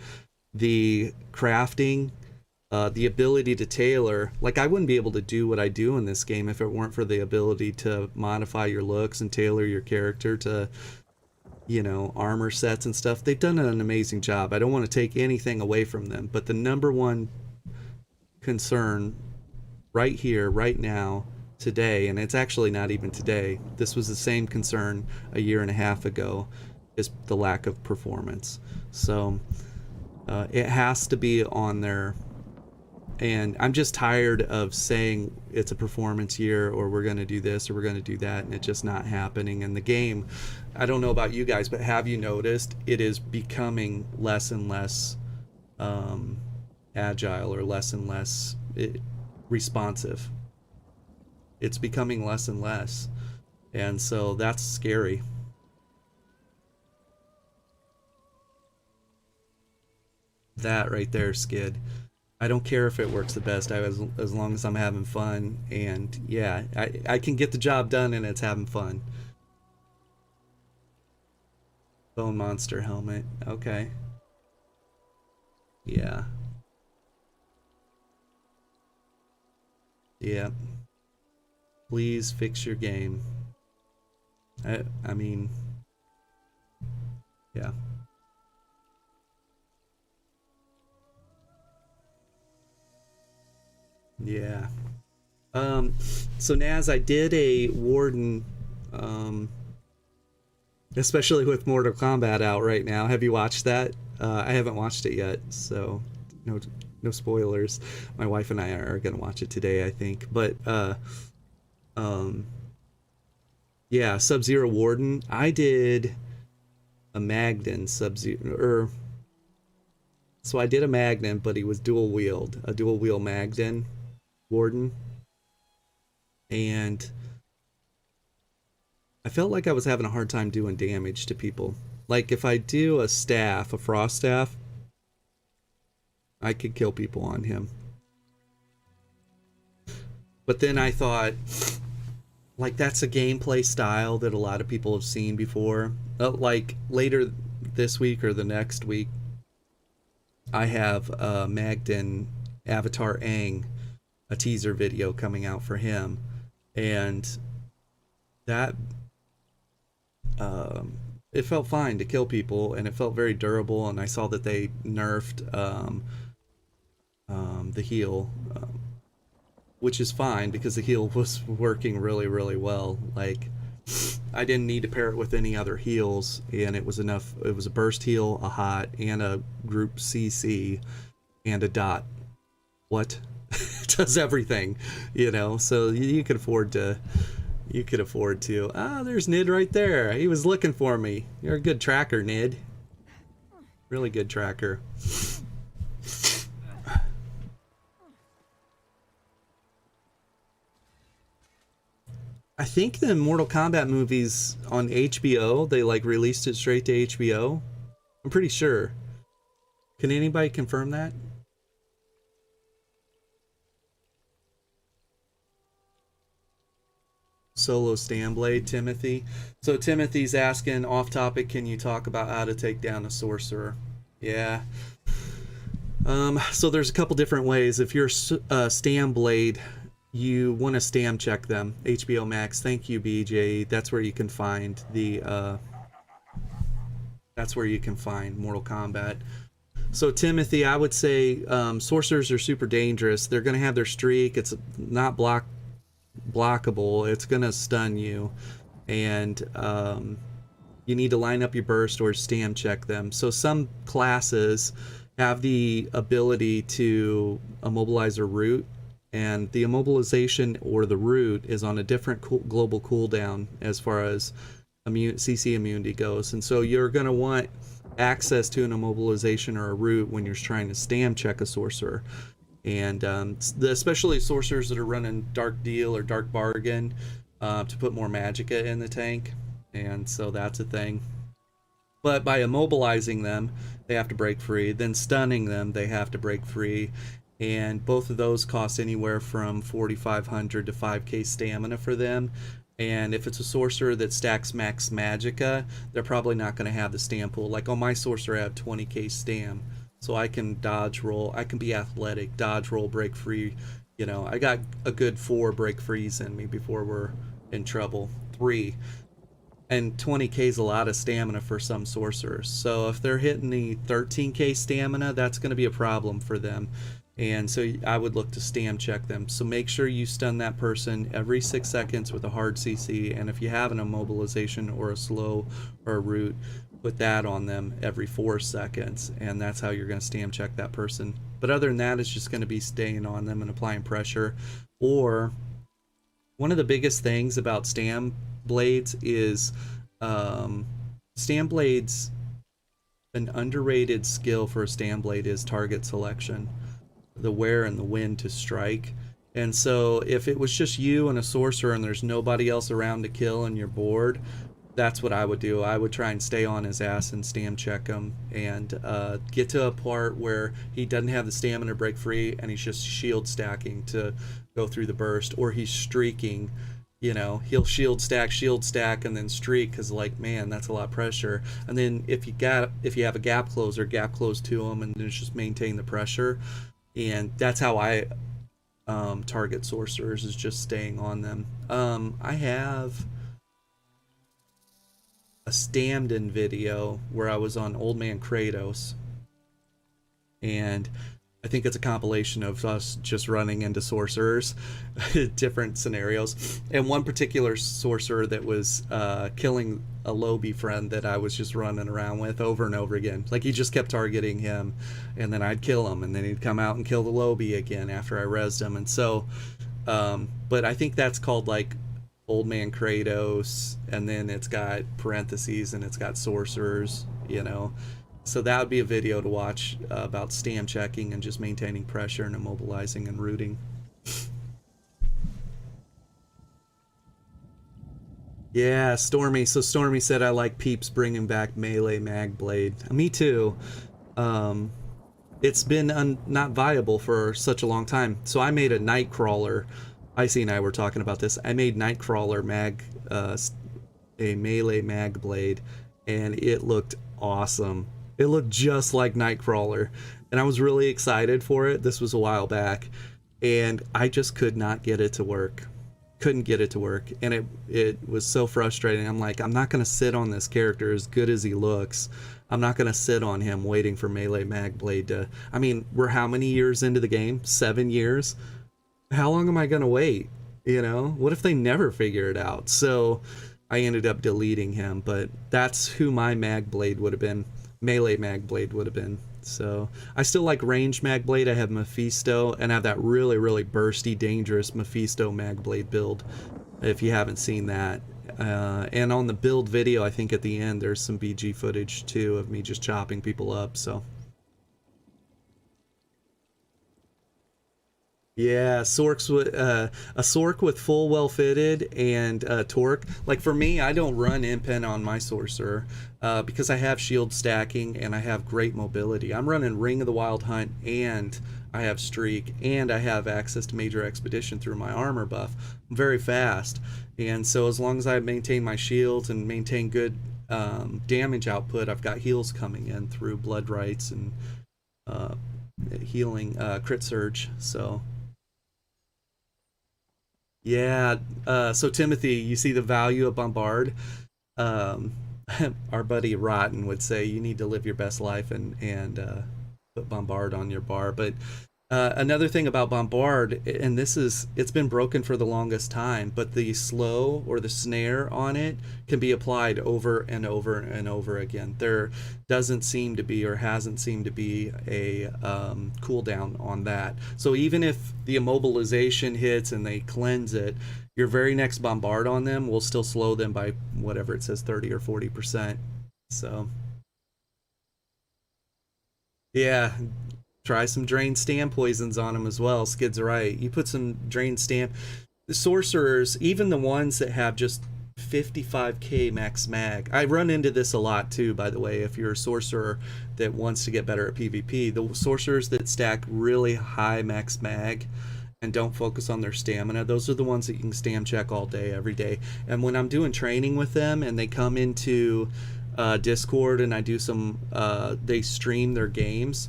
The crafting, the ability to tailor. Like, I wouldn't be able to do what I do in this game if it weren't for the ability to modify your looks and tailor your character to, armor sets and stuff. They've done an amazing job. I don't want to take anything away from them, but the number one concern right here, right now, today, and it's actually not even today, this was the same concern a year and a half ago, is the lack of performance. So it has to be on there. And I'm just tired of saying it's a performance year or we're going to do this or we're going to do that and it's just not happening. And the game, I don't know about you guys, but have you noticed it is becoming less and less agile or less and less responsive? It's becoming less and less. And so that's scary. That right there, Skid. I don't care if it works the best as long as I'm having fun, and yeah, I can get the job done and it's having fun. Bone monster helmet. Okay. Yeah. Yeah. Please fix your game. I mean, yeah. Yeah. So Naz, I did a Warden, especially with Mortal Kombat out right now. Have you watched that? I haven't watched it yet, so no spoilers. My wife and I are gonna watch it today, I think. But yeah, Sub-Zero Warden. I did a Magden Sub-Zero, so I did a Magden, but he was a dual wield Magden Warden, and I felt like I was having a hard time doing damage to people. Like, if I do a frost staff, I could kill people on him. But then I thought, like, that's a gameplay style that a lot of people have seen before. Like, later this week or the next week, I have Magden Avatar Aang, a teaser video coming out for him, and that it felt fine to kill people, and it felt very durable. And I saw that they nerfed the heal, which is fine because the heal was working really, really well. Like, I didn't need to pair it with any other heals, and it was enough. It was a burst heal, a hot, and a group CC, and a dot. What? It does everything, you know. So you could afford to. You could afford to. Ah, there's Nid right there. He was looking for me. You're a good tracker, Nid. Really good tracker. I think the Mortal Kombat movies on HBO, they like released it straight to HBO. I'm pretty sure. Can anybody confirm that? Solo Stam Blade, Timothy. So Timothy's asking, off topic, can you talk about how to take down a sorcerer? Yeah. So there's a couple different ways. If you're Stam Blade, you want to Stam check them. HBO Max, thank you, BJ. That's where you can find the that's where you can find Mortal Kombat. So Timothy, I would say sorcerers are super dangerous. They're going to have their streak. It's not blockable. It's going to stun you, and you need to line up your burst or Stam check them. So some classes have the ability to immobilize a root, and the immobilization or the root is on a different global cooldown as far as CC immunity goes. And so you're going to want access to an immobilization or a root when you're trying to Stam check a sorcerer. And especially sorcerers that are running Dark Deal or Dark Bargain to put more magicka in the tank. And so that's a thing. But by immobilizing them, they have to break free. Then stunning them, they have to break free. And both of those cost anywhere from 4,500 to 5k stamina for them. And if it's a sorcerer that stacks max magicka, they're probably not going to have the stam pool. Like on my sorcerer, I have 20k stam. So I can dodge roll, I can be athletic, dodge roll, break free. You know, I got a good 4 break frees in me before we're in trouble. 3. And 20k is a lot of stamina for some sorcerers. So if they're hitting the 13k stamina, that's going to be a problem for them. And so I would look to Stam check them. So make sure you stun that person every 6 seconds with a hard CC. And if you have an immobilization or a slow or a root, put that on them every 4 seconds. And that's how you're going to Stam check that person. But other than that, it's just going to be staying on them and applying pressure. Or one of the biggest things about Stam blades is Stam blades, an underrated skill for a Stam blade is target selection. The where and the when to strike. And so if it was just you and a sorcerer and there's nobody else around to kill and you're bored, that's what I would do. I would try and stay on his ass and Stam check him and get to a part where he doesn't have the stamina to break free and he's just shield stacking to go through the burst, or he's streaking. You know, he'll shield stack and then streak because, like, man, that's a lot of pressure. And then if you have a gap close to him and then just maintain the pressure. And that's how I target sorcerers, is just staying on them. I have a Stamden video where I was on Old Man Kratos, and I think it's a compilation of us just running into sorcerers, different scenarios. And one particular sorcerer that was killing a Lobby friend that I was just running around with over and over again. Like, he just kept targeting him, and then I'd kill him, and then he'd come out and kill the Lobby again after I rezzed him. And so, but I think that's called, like, Old Man Kratos, and then it's got parentheses, and it's got sorcerers, you know. So that would be a video to watch about Stam checking and just maintaining pressure and immobilizing and rooting. Yeah, Stormy. So Stormy said, I like Peeps bringing back melee mag blade. Me too. It's been not viable for such a long time. So I made a Nightcrawler. Icy and I were talking about this. I made Nightcrawler mag, a melee mag blade, and it looked awesome. It looked just like Nightcrawler, and I was really excited for it. This was a while back, and I just could not get it to work. couldn't get it to work, and it was so frustrating. I'm like, I'm not gonna sit on this character as good as he looks. I'm not gonna sit on him waiting for melee mag blade to. I mean, we're how many years into the game? 7 years. How long am I gonna wait? You know, what if they never figure it out? So I ended up deleting him, but that's who my mag blade would have been. Melee mag blade would have been. So I still like range mag blade. I have Mephisto, and I have that really, really bursty, dangerous Mephisto mag blade build, if you haven't seen that. And on the build video, I think at the end there's some BG footage too of me just chopping people up. So yeah, Sorcs with a Sorc with full well fitted and torque. Like for me, I don't run impen on my sorcerer because I have shield stacking and I have great mobility. I'm running Ring of the Wild Hunt, and I have streak, and I have access to major expedition through my armor buff. I'm very fast, and so as long as I maintain my shields and maintain good damage output, I've got heals coming in through blood rights and healing crit surge. So yeah, so Timothy, you see the value of Bombard. Um, our buddy Rotten would say you need to live your best life and put Bombard on your bar. But another thing about Bombard, and it's been broken for the longest time, but the slow or the snare on it can be applied over and over and over again. There doesn't seem to be, or hasn't seemed to be, a cooldown on that. So even if the immobilization hits and they cleanse it, your very next Bombard on them will still slow them by whatever it says, 30 or 40%. So yeah, try some drain stam poisons on them as well. Skid's right. You put some drain stam. The sorcerers, even the ones that have just 55k max mag. I run into this a lot too, by the way. If you're a sorcerer that wants to get better at PvP, the sorcerers that stack really high max mag and don't focus on their stamina, those are the ones that you can stam check all day, every day. And when I'm doing training with them and they come into Discord and I do some, they stream their games,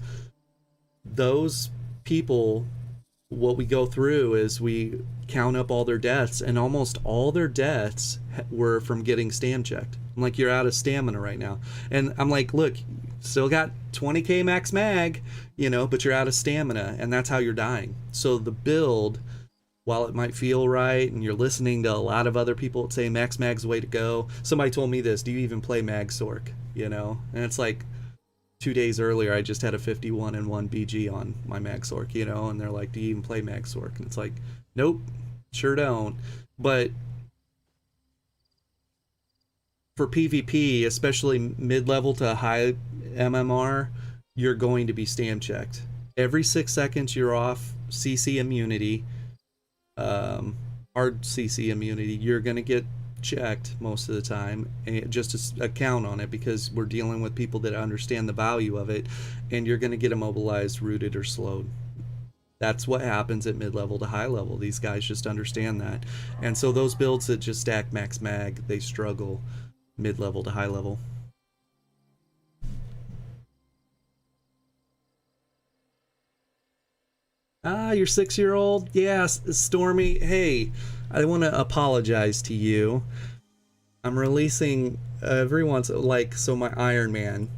those people, what we go through is we count up all their deaths, and almost all their deaths were from getting stam checked. I'm like, you're out of stamina right now. And I'm like, look, still got 20k max mag, you know, but you're out of stamina, and that's how you're dying. So the build, while it might feel right and you're listening to a lot of other people that say max mag's the way to go, somebody told me this, do you even play mag sorc, you know? And it's like, 2 days earlier I just had a 51 and 1 BG on my mag sorc, you know, and they're like, do you even play mag sorc? And it's like, nope, sure don't. But for PvP, especially mid-level to high MMR, you're going to be stam checked every 6 seconds. You're off CC immunity, hard CC immunity. You're going to get checked most of the time, and just a count on it, because we're dealing with people that understand the value of it, and you're going to get immobilized, rooted, or slowed. That's what happens at mid-level to high level. These guys just understand that, and so those builds that just stack max mag, they struggle mid-level to high level. Ah, your 6-year-old? Yes, Stormy. Hey, I want to apologize to you. I'm releasing every once, like, so my Iron Man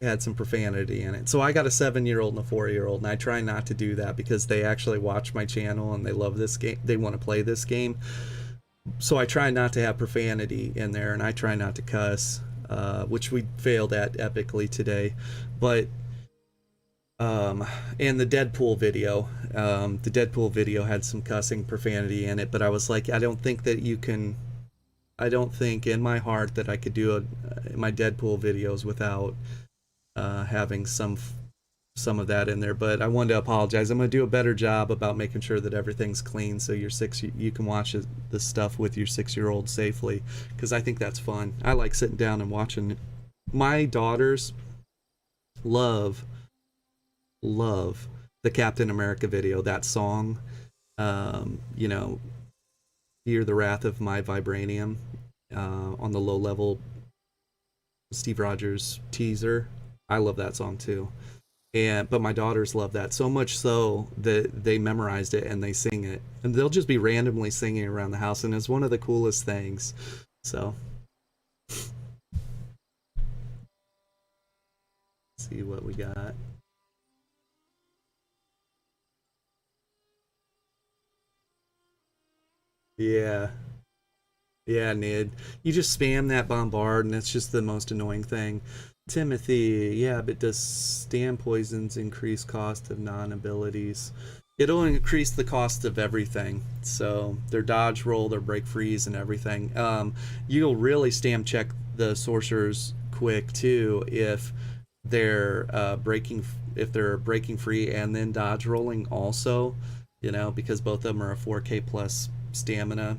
had some profanity in it. So I got a 7-year-old and a 4-year-old, and I try not to do that because they actually watch my channel and they love this game. They want to play this game. So I try not to have profanity in there, and I try not to cuss, which we failed at epically today. But and the Deadpool video had some cussing, profanity in it, but I was like, I don't think in my heart that I could do my Deadpool videos without having some of that in there. But I wanted to apologize. I'm going to do a better job about making sure that everything's clean, so you can watch this stuff with your 6-year-old safely, because I think that's fun. I like sitting down and watching it. My daughters love the Captain America video, that song, you know, Hear the Wrath of My Vibranium, on the low level Steve Rogers teaser. I love that song too. And but my daughters love that so much so that they memorized it and they sing it, and they'll just be randomly singing around the house, and it's one of the coolest things. So let's see what we got. Yeah. Yeah, Nid. You just spam that bombard, and it's just the most annoying thing. Timothy, yeah, but does Stam poisons increase cost of non-abilities? It'll increase the cost of everything. So their dodge roll, their break freeze, and everything. You'll really Stam check the sorcerers quick too they're if they're breaking free and then dodge rolling also. You know, because both of them are a 4K plus stamina.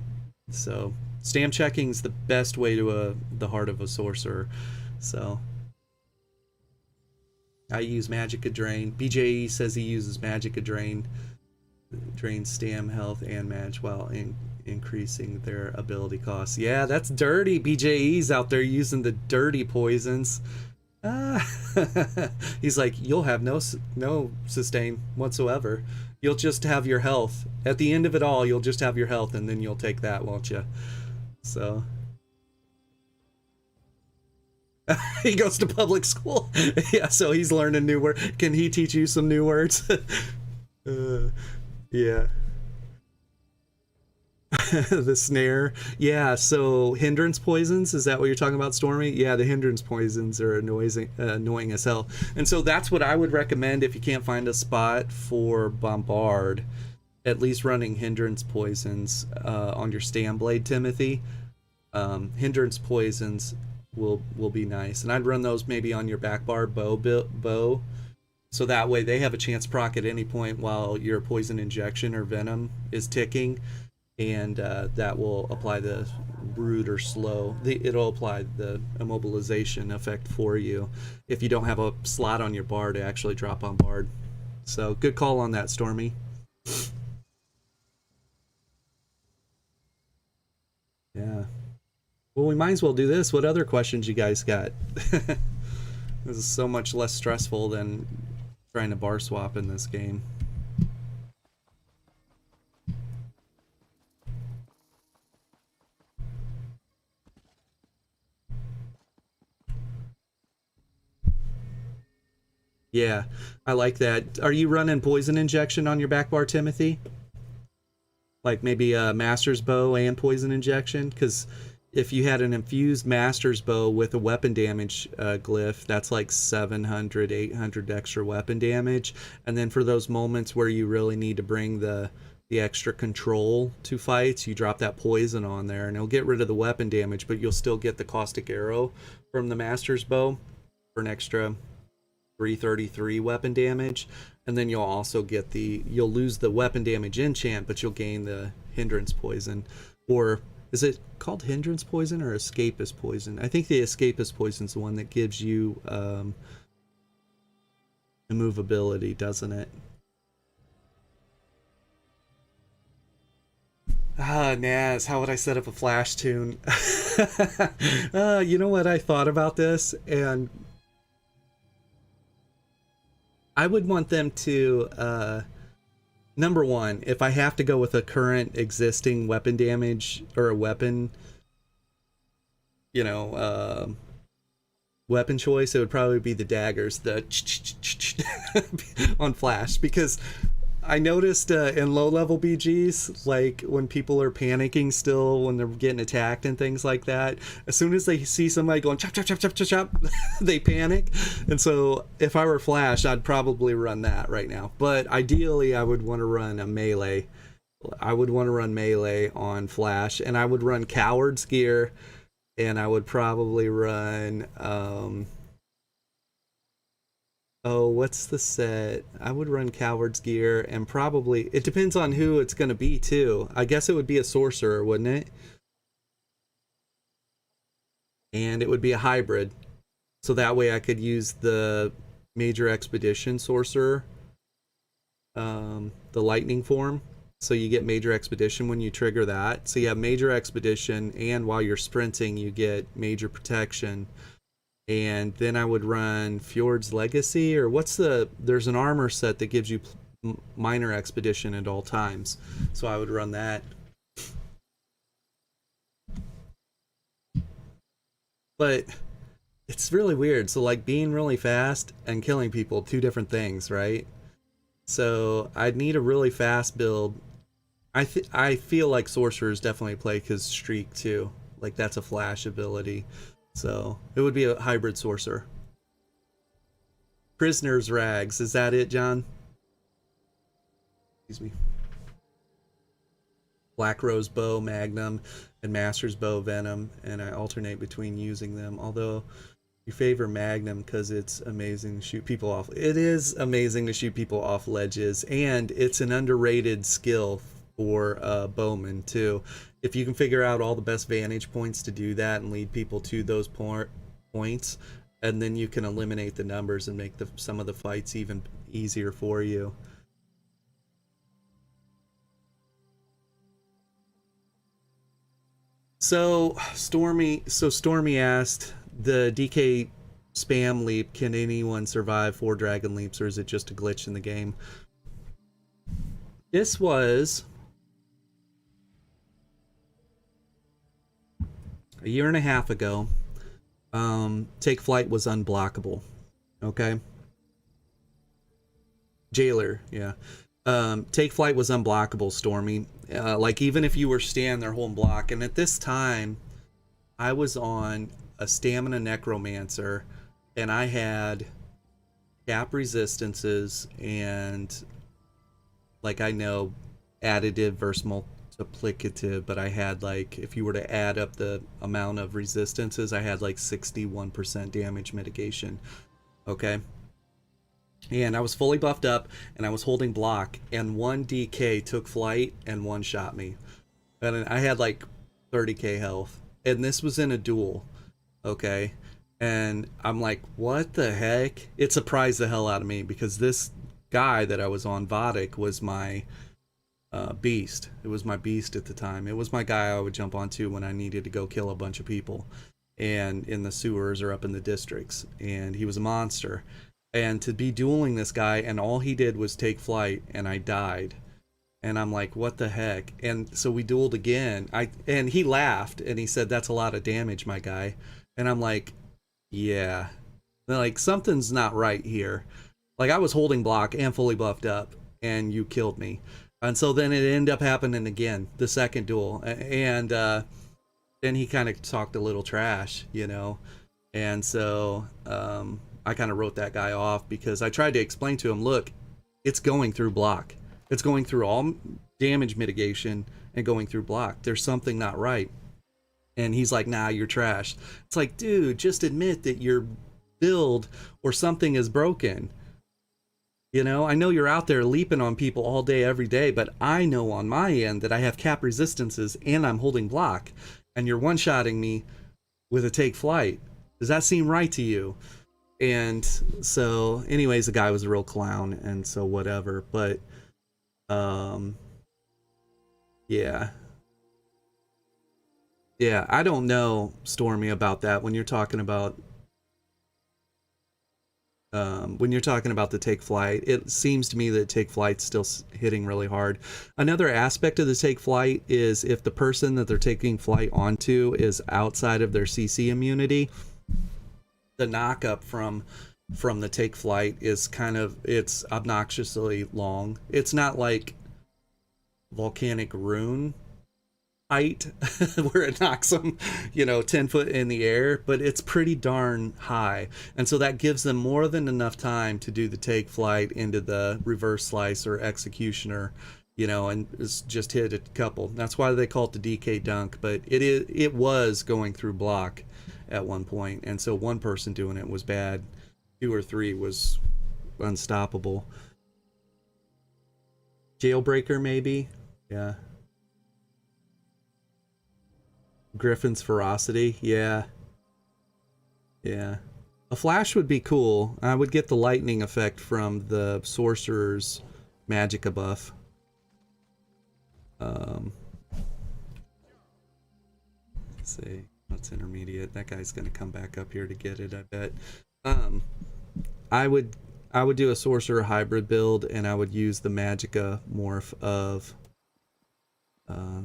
So stam checking is the best way to the heart of a sorcerer. So I use Magicka Drain. BJE says he uses Magicka Drain, drains stam health and mag while increasing their ability costs. Yeah, that's dirty. BJE's out there using the dirty poisons. Ah. He's like, you'll have no sustain whatsoever. You'll just have your health. At the end of it all, you'll just have your health, and then you'll take that, won't you? So he goes to public school. Yeah, so he's learning new words. Can he teach you some new words? Yeah. The snare. Yeah, so hindrance poisons, is that what you're talking about, Stormy? Yeah, the hindrance poisons are annoying as hell. And so that's what I would recommend if you can't find a spot for bombard, at least running hindrance poisons on your Stam Blade, Timothy. Hindrance poisons will be nice. And I'd run those maybe on your back bar bow. So that way they have a chance proc at any point while your poison injection or venom is ticking, and that will apply the root or slow. It'll apply the immobilization effect for you if you don't have a slot on your bar to actually drop on bombard. So good call on that, Stormy. Yeah. Well, we might as well do this. What other questions you guys got? This is so much less stressful than trying to bar swap in this game. Yeah, I like that. Are you running poison injection on your back bar, Timothy? Like maybe a master's bow and poison injection? Because if you had an infused master's bow with a weapon damage glyph, that's like 700, 800 extra weapon damage. And then for those moments where you really need to bring the extra control to fights, you drop that poison on there, and it'll get rid of the weapon damage, but you'll still get the caustic arrow from the master's bow for an extra 333 weapon damage. And then you'll also get you'll lose the weapon damage enchant, but you'll gain the hindrance poison. Or is it called hindrance poison or escapist poison? I think the escapist poison is the one that gives you immovability, doesn't it? Naz, how would I set up a flash tune? You know what, I thought about this, and I would want them to, number one, if I have to go with a current existing weapon damage or a weapon, weapon choice, it would probably be the daggers, the on flash, because I noticed in low-level BGs, like when people are panicking still when they're getting attacked and things like that, as soon as they see somebody going chop, chop, chop, chop, chop, chop, they panic. And so if I were Flash, I'd probably run that right now. But ideally, I would want to run a melee. I would want to run melee on Flash, and I would run Coward's Gear, and I would probably run... what's the set? I would run Coward's Gear, and probably... It depends on who it's going to be, too. I guess it would be a Sorcerer, wouldn't it? And it would be a hybrid. So that way I could use the Major Expedition Sorcerer. The Lightning form. So you get Major Expedition when you trigger that. So you have Major Expedition, and while you're sprinting, you get Major Protection. And then I would run Fjord's Legacy, or there's an armor set that gives you minor expedition at all times. So I would run that. But it's really weird. So like being really fast and killing people, two different things, right? So I'd need a really fast build. I feel like sorcerers definitely play because streak too. Like that's a flash ability. So it would be a hybrid sorcerer. Prisoner's rags, is that it, John? Excuse me. Black Rose Bow, Magnum, and Master's Bow, Venom, and I alternate between using them. Although you favor Magnum because it's amazing to shoot people off. It is amazing to shoot people off ledges, and it's an underrated skill for bowmen too. If you can figure out all the best vantage points to do that and lead people to those points, and then you can eliminate the numbers and make some of the fights even easier for you. So Stormy asked, the DK spam leap, can anyone survive 4 dragon leaps, or is it just a glitch in the game? This was a year and a half ago. Take flight was unblockable. Okay. Jailer, yeah. Take flight was unblockable, Stormy. Like even if you were standing there holding block, and at this time, I was on a stamina necromancer, and I had cap resistances and like I know additive versus multiplicative, but I had like if you were to add up the amount of resistances, I had like 61% damage mitigation. Okay. And I was fully buffed up, and I was holding block, and one DK took flight and one shot me. And I had like 30k health. And this was in a duel. Okay. And I'm like, what the heck? It surprised the hell out of me because this guy that I was on, Vodic, was my beast. It was my beast at the time. It was my guy I would jump onto when I needed to go kill a bunch of people and in the sewers or up in the districts. And he was a monster. And to be dueling this guy, and all he did was take flight, and I died. And I'm like, what the heck? And so we dueled again. And he laughed, and he said, that's a lot of damage, my guy. And I'm like, yeah. Like, something's not right here. Like, I was holding block and fully buffed up, and you killed me. And so then it ended up happening again, the second duel. And then he kind of talked a little trash, you know? And so I kind of wrote that guy off because I tried to explain to him, look, it's going through block. It's going through all damage mitigation and going through block. There's something not right. And he's like, nah, you're trash. It's like, dude, just admit that your build or something is broken. You know, I know you're out there leaping on people all day, every day, but I know on my end that I have cap resistances and I'm holding block. And you're one-shotting me with a take flight. Does that seem right to you? And so anyways, the guy was a real clown, and so whatever. But yeah, I don't know, Stormy, about that when you're talking about the take flight. It seems to me that take flight's still hitting really hard. Another aspect of the take flight is if the person that they're taking flight onto is outside of their CC immunity, the knock up from the take flight is it's obnoxiously long. It's not like volcanic rune height where it knocks them 10 foot in the air, but it's pretty darn high, and so that gives them more than enough time to do the take flight into the reverse slice or executioner, and it's just hit a couple. That's why they call it the DK dunk, but it was going through block at one point, and so one person doing it was bad. 2 or 3 was unstoppable. Jailbreaker, maybe. Yeah. Griffin's ferocity. Yeah. A flash would be cool. I would get the lightning effect from the sorcerer's magicka buff. Let's see. That's intermediate. That guy's gonna come back up here to get it, I bet. Um, I would do a sorcerer hybrid build, and I would use the magicka morph of.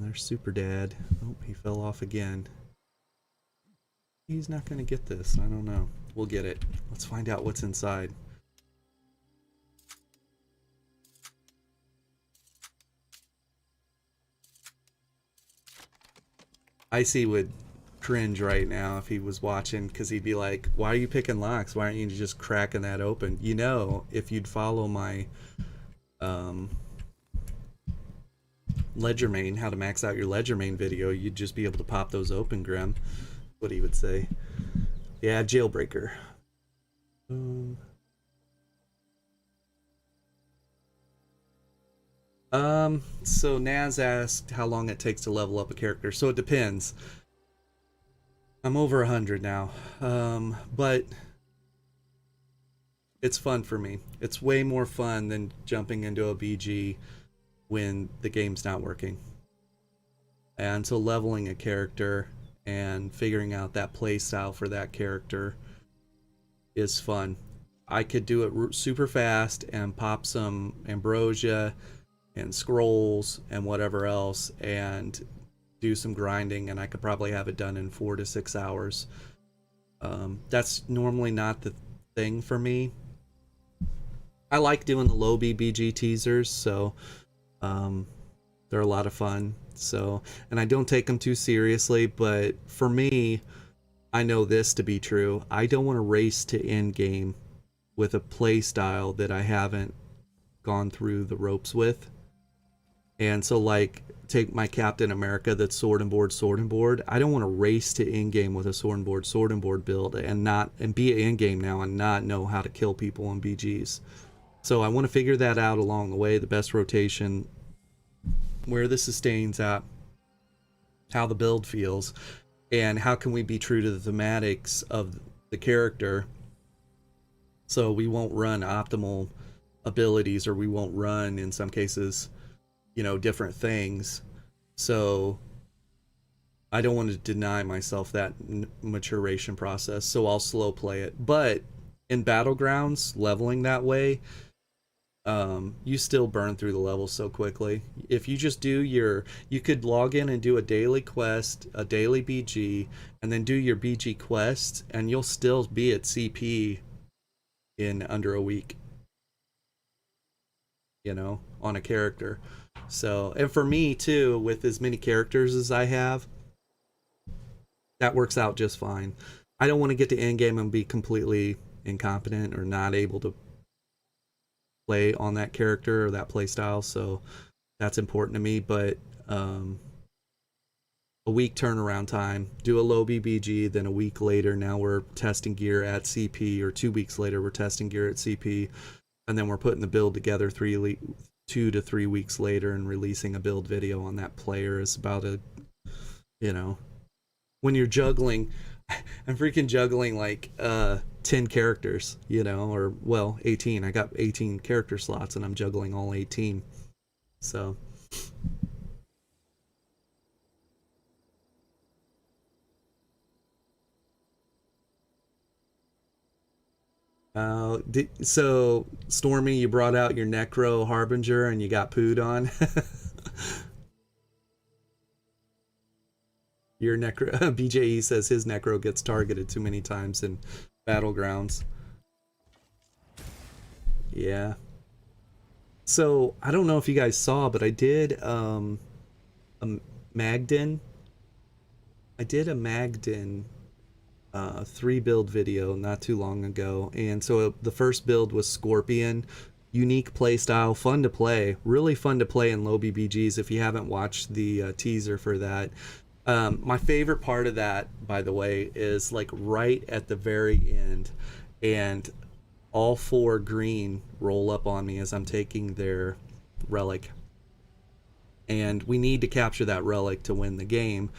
There's Super Dad. Oh, he fell off again. He's not gonna get this. I don't know. We'll get it. Let's find out what's inside. Icy would cringe right now if he was watching, because he'd be like, why are you picking locks? Why aren't you just cracking that open? You know, if you'd follow my ledger main, how to max out your ledger main video, you'd just be able to pop those open, Grim. What he would say. Yeah, jailbreaker. So Naz asked how long it takes to level up a character. So it depends. I'm over 100 now. But it's fun for me. It's way more fun than jumping into a BG when the game's not working. And so leveling a character and figuring out that play style for that character is fun. I could do it super fast and pop some ambrosia and scrolls and whatever else and do some grinding, and I could probably have it done in 4 to 6 hours. That's normally not the thing for me. I like doing the low BBG teasers, so they're a lot of fun. So, and I don't take them too seriously, but for me, I know this to be true. I don't want to race to end game with a play style that I haven't gone through the ropes with. And so, like, take my Captain America that's sword and board. I don't want to race to end game with a sword and board build and be in game now and not know how to kill people on BGs. So I want to figure that out along the way, the best rotation, where the sustain's at, how the build feels, and how can we be true to the thematics of the character so we won't run optimal abilities, or we won't run, in some cases, you know, different things. So I don't want to deny myself that maturation process, so I'll slow play it. But in Battlegrounds, leveling that way, you still burn through the levels so quickly. If you just do you could log in and do a daily quest, a daily BG, and then do your BG quest, and you'll still be at CP in under a week, you know, on a character. So, and for me too, with as many characters as I have, that works out just fine. I don't want to get to end game and be completely incompetent or not able to play on that character or that play style, so that's important to me. But a week turnaround time, do a low BBG, then a week later now we're testing gear at CP, or 2 weeks later we're testing gear at CP, and then we're putting the build together 2 to 3 weeks later and releasing a build video on that player. Is about a, you know, when you're juggling, I'm freaking juggling like 10 characters, you know, or well, 18. I got 18 character slots and I'm juggling all 18. So so Stormy, you brought out your Necro Harbinger and you got pooed on. Your Necro BJE says his Necro gets targeted too many times in Battlegrounds. Yeah. So I don't know if you guys saw, but I did a Magden. I did a Magden 3 build video not too long ago, and so the first build was Scorpion. Unique playstyle, fun to play, really fun to play in low BBGs. If you haven't watched the teaser for that, my favorite part of that, by the way, is like right at the very end, and all 4 green roll up on me as I'm taking their relic, and we need to capture that relic to win the game.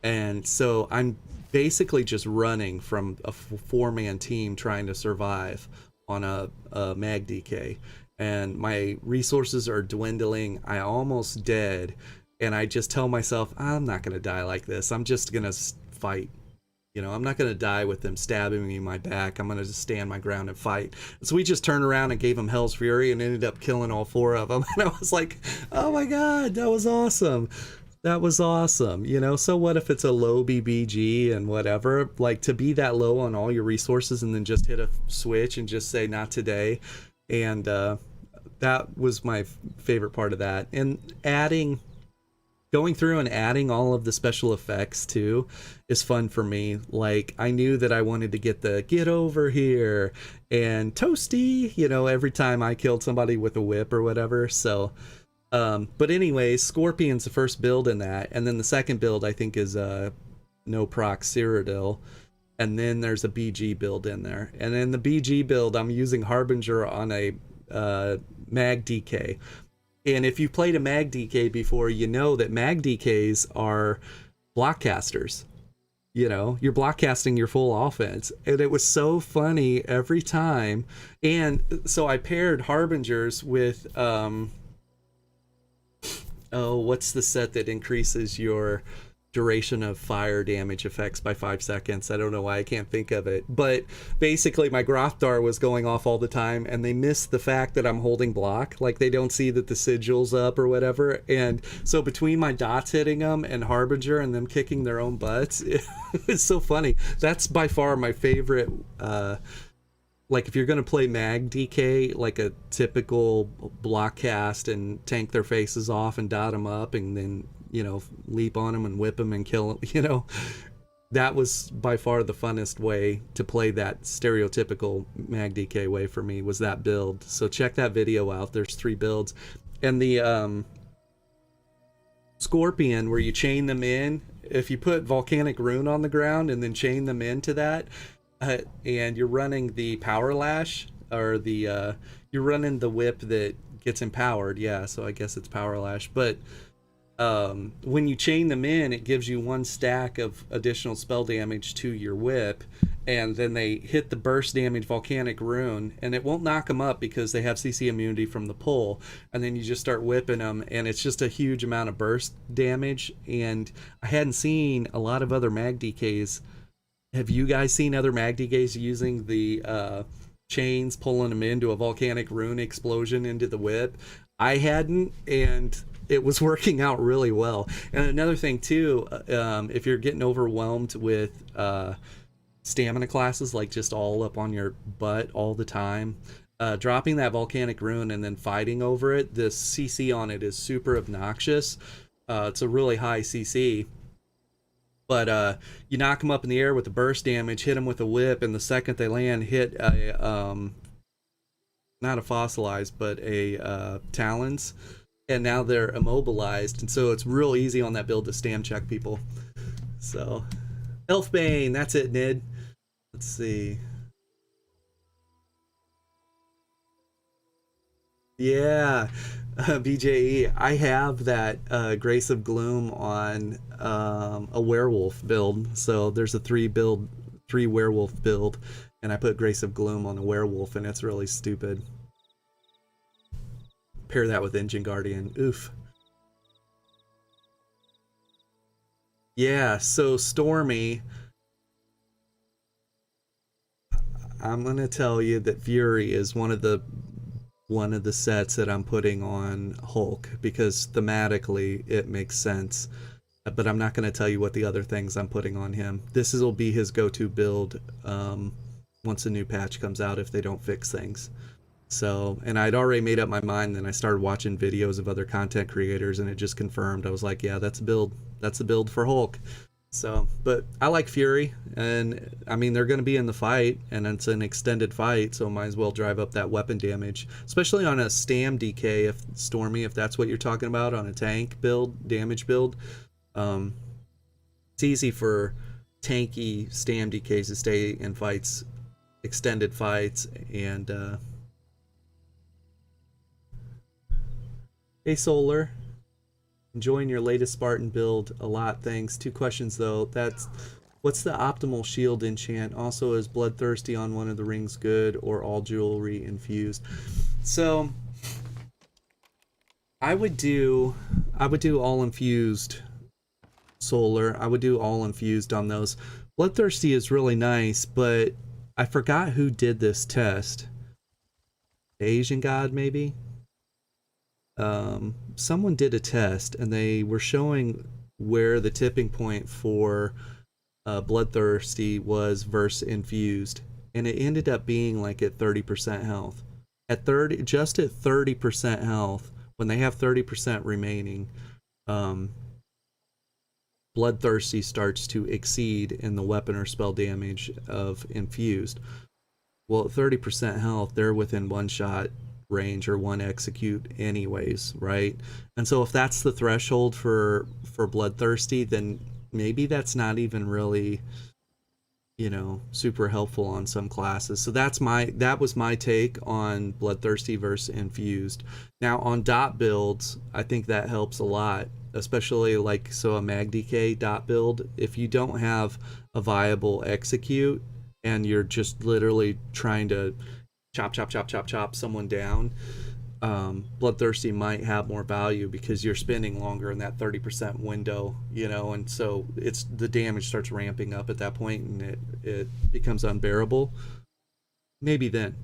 And so I'm basically just running from a 4-man team trying to survive on a mag DK, and my resources are dwindling. I almost dead, and I just tell myself, I'm not gonna die like this, I'm just gonna fight, You know, I'm not going to die with them stabbing me in my back. I'm going to just stand my ground and fight. So we just turned around and gave them Hell's Fury and ended up killing all 4 of them. And I was like, oh my God, that was awesome. That was awesome. You know, so what if it's a low BBG and whatever? Like, to be that low on all your resources and then just hit a switch and just say, not today. And that was my favorite part of that. And going through and adding all of the special effects too is fun for me. Like, I knew that I wanted to get over here and toasty, you know, every time I killed somebody with a whip or whatever. So, but anyways, Scorpion's the first build in that. And then the second build I think is no proc Cyrodiil. And then there's a BG build in there. And in the BG build, I'm using Harbinger on a Mag DK. And if you've played a Mag DK before, you know that Mag DKs are block casters. You know, you're block casting your full offense. And it was so funny every time. And so I paired Harbingers with, what's the set that increases your duration of fire damage effects by 5 seconds? I don't know why I can't think of it, but basically my Grothdar was going off all the time, and they miss the fact that I'm holding block. Like, they don't see that the sigil's up or whatever, and so between my dots hitting them and Harbinger and them kicking their own butts, it's so funny. That's by far my favorite. Like, if you're gonna play Mag DK, like a typical block cast and tank their faces off and dot them up and then, you know, leap on them and whip them and kill them, you know, that was by far the funnest way to play that stereotypical Mag DK way for me, was that build. So check that video out. There's 3 builds. And the Scorpion, where you chain them in, if you put Volcanic Rune on the ground and then chain them into that, and you're running the Power Lash, or the you're running the whip that gets empowered, yeah, so I guess it's Power Lash, but when you chain them in, it gives you 1 stack of additional spell damage to your whip, and then they hit the burst damage Volcanic Rune, and it won't knock them up because they have CC immunity from the pull, and then you just start whipping them, and it's just a huge amount of burst damage. And I hadn't seen a lot of other Mag DKs. Have you guys seen other Mag DKs using the chains, pulling them into a Volcanic Rune explosion into the whip? I hadn't, and it was working out really well. And another thing too, if you're getting overwhelmed with stamina classes, like just all up on your butt all the time, dropping that Volcanic Rune and then fighting over it, the CC on it is super obnoxious. It's a really high CC, but you knock them up in the air with the burst damage, hit them with a whip, and the second they land, hit a not a fossilized, but a talons, and now they're immobilized, and so it's real easy on that build to stam check people. So Elfbane, that's it, Nid. Let's see. Yeah, BJE, I have that Grace of Gloom on a werewolf build. So there's a 3 werewolf build, and I put Grace of Gloom on a werewolf, and it's really stupid. Pair that with Engine Guardian. Oof. Yeah, so Stormy, I'm gonna tell you that Fury is one of the sets that I'm putting on Hulk, because thematically it makes sense. But I'm not gonna tell you what the other things I'm putting on him. This will be his go-to build once a new patch comes out, if they don't fix things. So, and I'd already made up my mind, then I started watching videos of other content creators, and it just confirmed. I was like, yeah, that's a build. That's a build for Hulk. So, but I like Fury, and I mean, they're going to be in the fight, and it's an extended fight, so might as well drive up that weapon damage, especially on a Stam DK, if Stormy, if that's what you're talking about, on a tank build, damage build. It's easy for tanky Stam DKs to stay in fights, extended fights, and hey Solar, enjoying your latest Spartan build a lot, thanks. 2 questions though. That's, what's the optimal shield enchant? Also, is Bloodthirsty on one of the rings good, or all jewelry infused? So I would do all infused, Solar. I would do all infused on those. Bloodthirsty is really nice, but I forgot who did this test. The Asian god, maybe? Someone did a test, and they were showing where the tipping point for Bloodthirsty was versus Infused, and it ended up being like at 30% health. At 30, just at 30% health, when they have 30% remaining, um, Bloodthirsty starts to exceed in the weapon or spell damage of Infused. Well, at 30% health, they're within one shot range or one execute anyways, right? And so if that's the threshold for Bloodthirsty, then maybe that's not even really, you know, super helpful on some classes. So that was my take on Bloodthirsty versus Infused. Now on dot builds, I think that helps a lot, especially like so a mag DK dot build. If you don't have a viable execute and you're just literally trying to chop someone down, Bloodthirsty might have more value because you're spending longer in that 30% window, you know, and so it's the damage starts ramping up at that point and it becomes unbearable. Maybe then.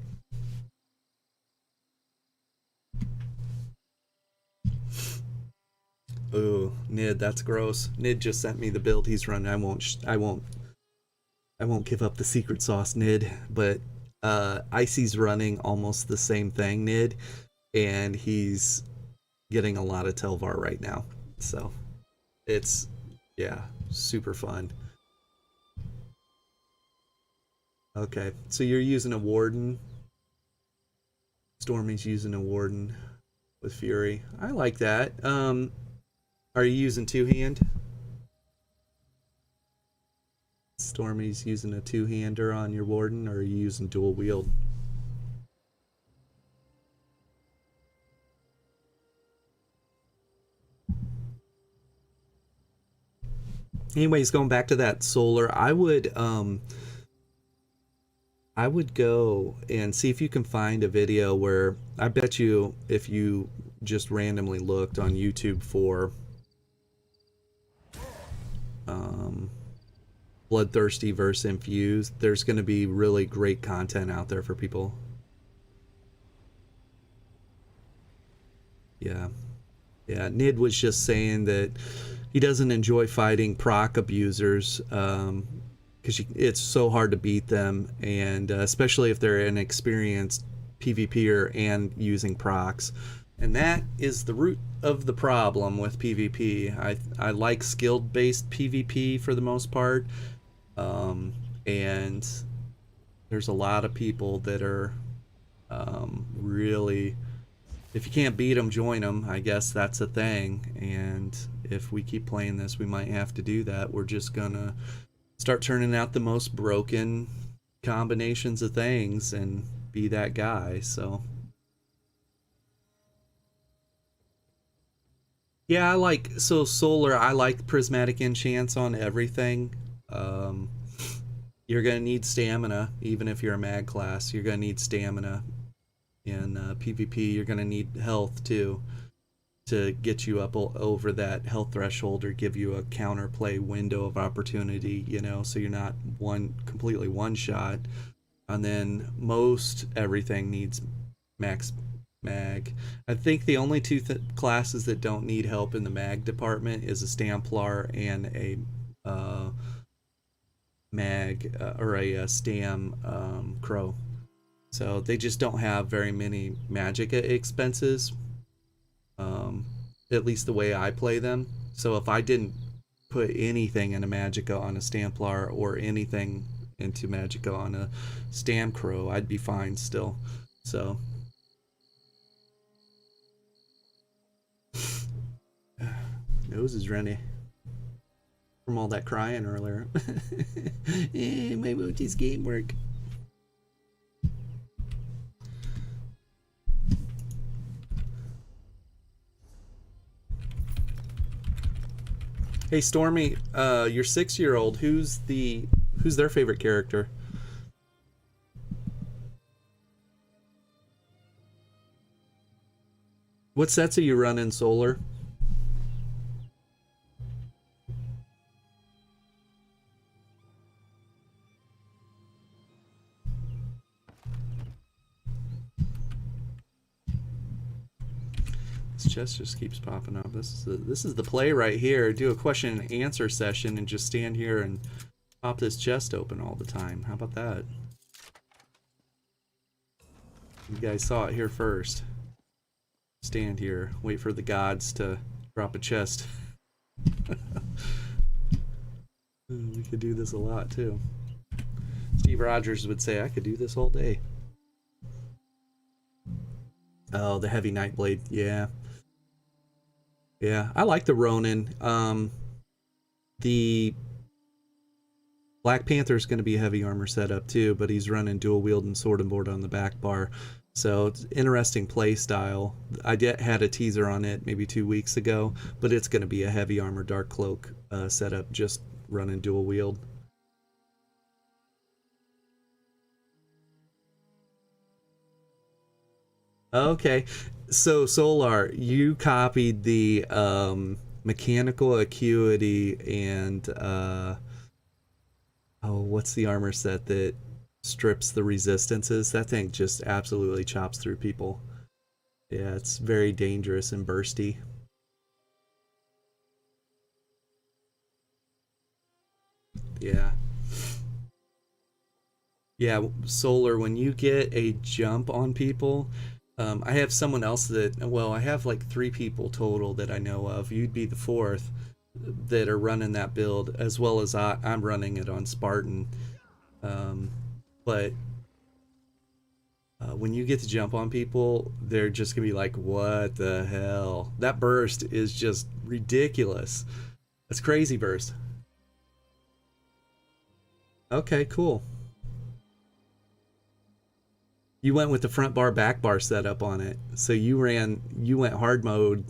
Oh, Nid, that's gross. Nid just sent me the build he's running. I won't give up the secret sauce, Nid, but Icy's running almost the same thing, Nid, and he's getting a lot of Telvar right now. So it's, yeah, super fun. Okay, so you're using a Warden. Stormy's using a Warden with Fury. I like that. Are you using two-hand? Stormy's using a two-hander on your Warden, or are you using dual wield? Anyways, going back to that solar, I would go and see if you can find a video where, I bet you if you just randomly looked on YouTube for Bloodthirsty versus Infused, there's going to be really great content out there for people. Yeah. Yeah, Nid was just saying that he doesn't enjoy fighting proc abusers because it's so hard to beat them, and especially if they're an experienced PvPer and using procs. And that is the root of the problem with PvP. I like skilled-based PvP for the most part, and there's a lot of people that are really, if you can't beat them, join them. I guess that's a thing. And if we keep playing this, we might have to do that. We're just gonna start turning out the most broken combinations of things and be that guy. So yeah, I like, so solar, I like prismatic enchants on everything. Um, you're gonna need stamina, even if you're a mag class. You're gonna need stamina in PvP. You're gonna need health too, to get you up over that health threshold or give you a counterplay window of opportunity, you know, so you're not completely one shot. And then most everything needs max mag. I think the only two classes that don't need help in the mag department is a Stamplar and a mag or a Stam Crow. So they just don't have very many magic expenses, at least the way I play them. So if I didn't put anything into Magicka on a Stamplar or anything into Magicka on a Stam Crow, I'd be fine still. So nose is runny from all that crying earlier. My Mochi's game work. Hey Stormy, your 6-year-old, who's their favorite character? What sets are you running, Solar? This chest just keeps popping up. This is the play right here. Do a question and answer session and just stand here and pop this chest open all the time. How about that? You guys saw it here first. Stand here, wait for the gods to drop a chest. We could do this a lot too. Steve Rogers would say, I could do this all day. Oh, the heavy Nightblade. Yeah. Yeah, I like the Ronin. The Black Panther's going to be a heavy armor setup too, but he's running dual wield and sword and board on the back bar. So it's interesting play style. I had a teaser on it maybe 2 weeks ago, but it's going to be a heavy armor dark cloak setup, just running dual wield. Okay, so Solar, you copied the mechanical acuity and oh, what's the armor set that strips the resistances? That thing just absolutely chops through people. Yeah, it's very dangerous and bursty. Yeah. Yeah, Solar, when you get a jump on people, I have someone else that, well, I have like 3 people total that I know of. You'd be the 4th that are running that build, as well as I'm running it on Spartan. But when you get to jump on people, they're just gonna be like, what the hell? That burst is just ridiculous. That's crazy burst. Okay, cool. You went with the front bar, back bar setup on it. So you went hard mode.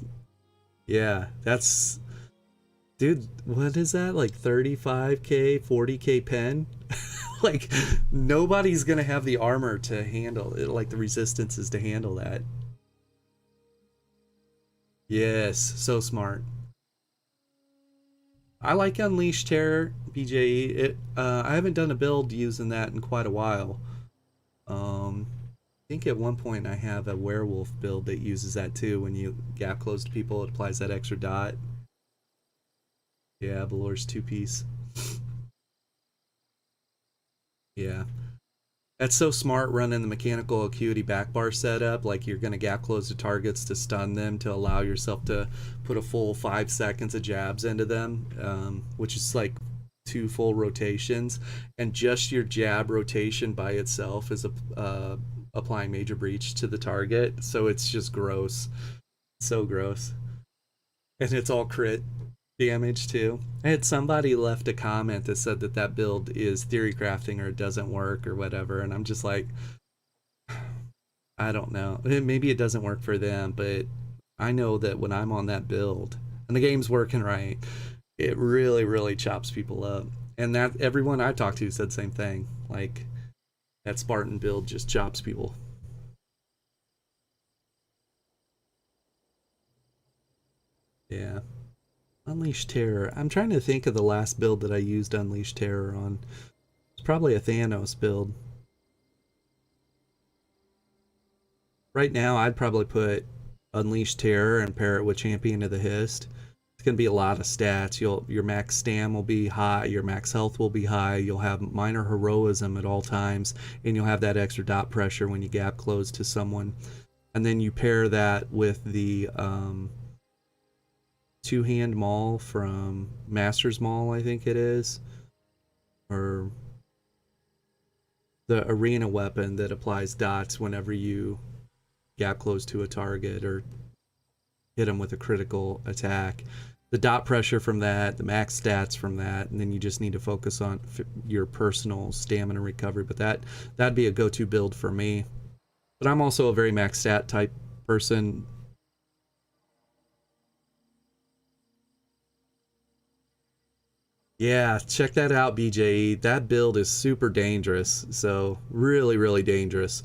Yeah, that's, dude, what is that? Like 35k, 40k pen? Like, nobody's gonna have the armor to handle it, like the resistances to handle that. Yes, so smart. I like Unleash Terror, BJE. I haven't done a build using that in quite a while. I think at one point I have a werewolf build that uses that too. When you gap close to people, it applies that extra dot. Yeah, Valor's 2-piece. Yeah. That's so smart running the mechanical acuity back bar setup. Like, you're going to gap close to targets to stun them, to allow yourself to put a full 5 seconds of jabs into them, which is like 2 full rotations. And just your jab rotation by itself is applying major breach to the target. So it's just gross. So gross. And it's all crit damage too. I had somebody left a comment that said that build is theory crafting or it doesn't work or whatever, and I'm just like, I don't know. Maybe it doesn't work for them, but I know that when I'm on that build and the game's working right, it really, really chops people up. And that everyone I talked to said the same thing. Like, that Spartan build just chops people. Yeah. Unleash Terror. I'm trying to think of the last build that I used Unleash Terror on. It's probably a Thanos build. Right now, I'd probably put Unleash Terror and pair it with Champion of the Hist. It's going to be a lot of stats. Your max stam will be high, your max health will be high, you'll have minor heroism at all times, and you'll have that extra dot pressure when you gap close to someone. And then you pair that with the two-hand maul from Master's Maul, I think it is, or the arena weapon that applies dots whenever you gap close to a target or hit them with a critical attack. The dot pressure from that, the max stats from that, and then you just need to focus on your personal stamina recovery. But that'd be a go-to build for me. But I'm also a very max stat type person. Yeah, check that out, BJE. That build is super dangerous. So really, really dangerous.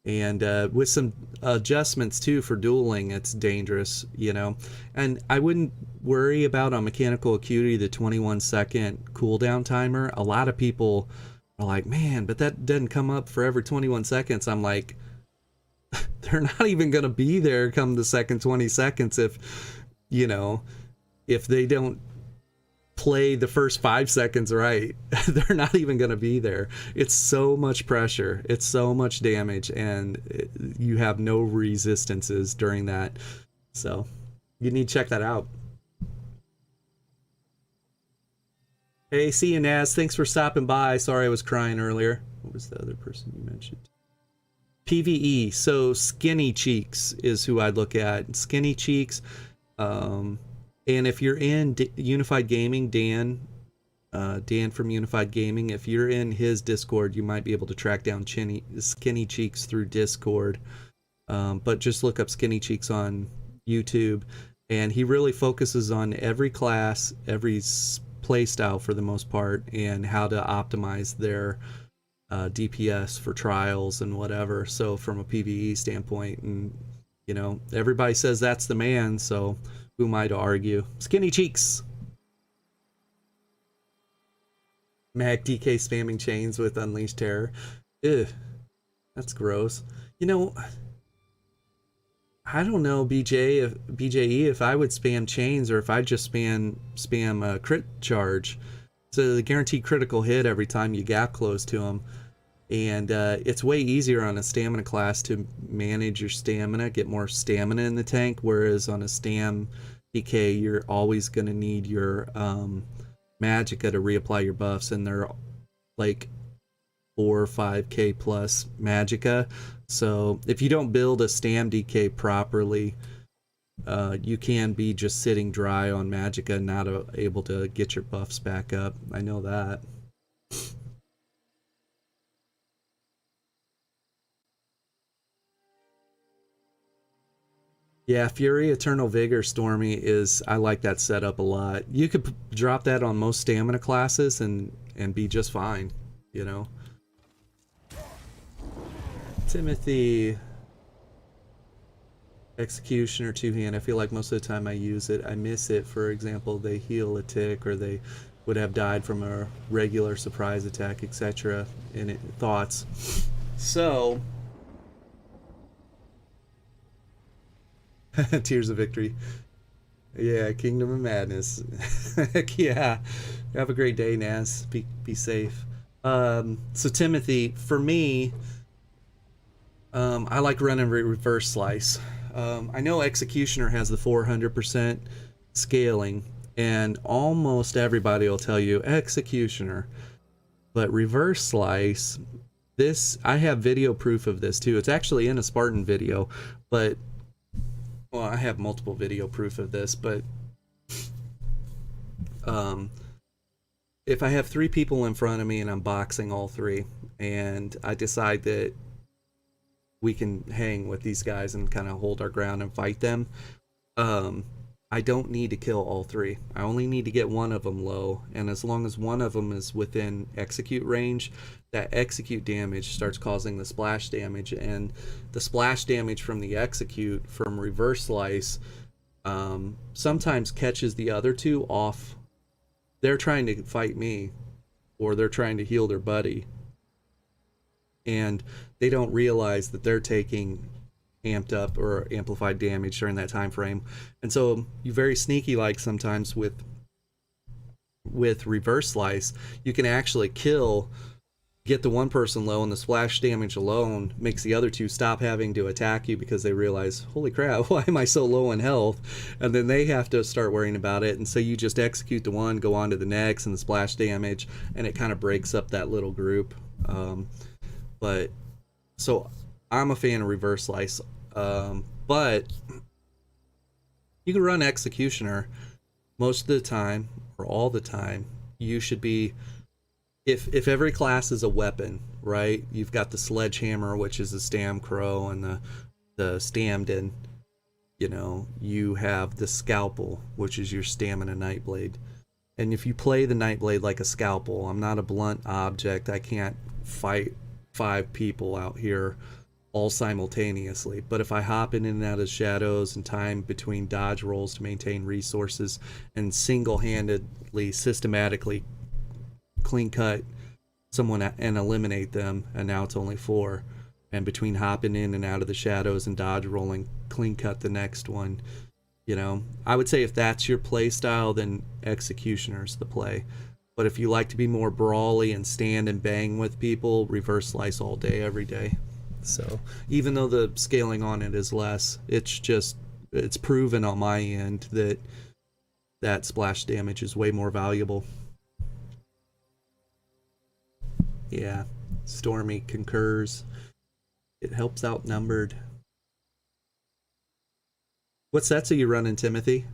And with some adjustments too for dueling, it's dangerous, you know. And I wouldn't worry about on mechanical acuity the 21-second cooldown timer. A lot of people are like, man, but that doesn't come up for every 21 seconds. I'm like, they're not even going to be there come the second 20 seconds if, you know, if they don't play the first 5 seconds right. They're not even going to be there. It's so much pressure, it's so much damage, and you have no resistances during that. So you need to check that out. Hey, see you, Naz. Thanks for stopping by. Sorry I was crying earlier. What was the other person you mentioned? PvE. So Skinny Cheeks is who I'd look at. Skinny Cheeks. And if you're in Unified Gaming, Dan from Unified Gaming, if you're in his Discord, you might be able to track down Skinny Cheeks through Discord. But just look up Skinny Cheeks on YouTube. And he really focuses on every class, every playstyle for the most part, and how to optimize their DPS for trials and whatever. So from a PvE standpoint, and you know, everybody says that's the man, so who am I to argue? Skinny Cheeks. Mag DK spamming chains with Unleashed Terror. Ugh, that's gross. You know, I don't know, BJE, if I would spam chains or if I just spam crit charge. So the guaranteed critical hit every time you gap close to them. And it's way easier on a stamina class to manage your stamina, get more stamina in the tank, whereas on a Stam DK, you're always going to need your Magicka to reapply your buffs, and they're like 4 or 5k plus Magicka. So if you don't build a Stam DK properly, you can be just sitting dry on Magicka and not able to get your buffs back up. I know that. Yeah, Fury, Eternal Vigor, Stormy is, I like that setup a lot. You could drop that on most stamina classes and be just fine, you know. Timothy, Executioner, two-hand. I feel like most of the time I use it, I miss it. For example, they heal a tick, or they would have died from a regular surprise attack, etc. And thoughts. So, Tears of Victory. Yeah, Kingdom of Madness. Heck yeah. Have a great day, Naz. Be safe. So Timothy, for me, I like running reverse slice. I know Executioner has the 400% scaling, and almost everybody will tell you Executioner. But reverse slice, this, I have video proof of this too. It's actually in a Spartan video, but well, I have multiple video proof of this, but if I have 3 people in front of me and I'm boxing all 3, and I decide that we can hang with these guys and kind of hold our ground and fight them, I don't need to kill all 3. I only need to get one of them low, and as long as one of them is within execute range, that execute damage starts causing the splash damage, and the splash damage from the execute from reverse slice sometimes catches the other 2 off. They're trying to fight me, or they're trying to heal their buddy, and they don't realize that they're taking amped up or amplified damage during that time frame. And so you very sneaky like sometimes with reverse slice, you can actually get the one person low, and the splash damage alone makes the other 2 stop having to attack you because they realize, holy crap, why am I so low in health? And then they have to start worrying about it, and so you just execute the one, go on to the next, and the splash damage, and it kind of breaks up that little group. But so I'm a fan of reverse slice, but you can run Executioner most of the time, or all the time. You should be, if every class is a weapon, right? You've got the Sledgehammer, which is the Stam Crow, and the Stamden. You know, you have the Scalpel, which is your Stamina Nightblade. And if you play the Nightblade like a Scalpel, I'm not a blunt object. I can't fight 5 people out here all simultaneously, but if I hop in and out of shadows and time between dodge rolls to maintain resources and single-handedly, systematically clean cut someone and eliminate them, and now it's only 4, and between hopping in and out of the shadows and dodge rolling, clean cut the next one. You know, I would say if that's your play style, then Executioner's the play. But if you like to be more brawly and stand and bang with people, Reverse Slice all day, every day. So even though the scaling on it is less, it's proven on my end that that splash damage is way more valuable. Yeah, Stormy concurs. It helps outnumbered. What sets are you running, Timothy?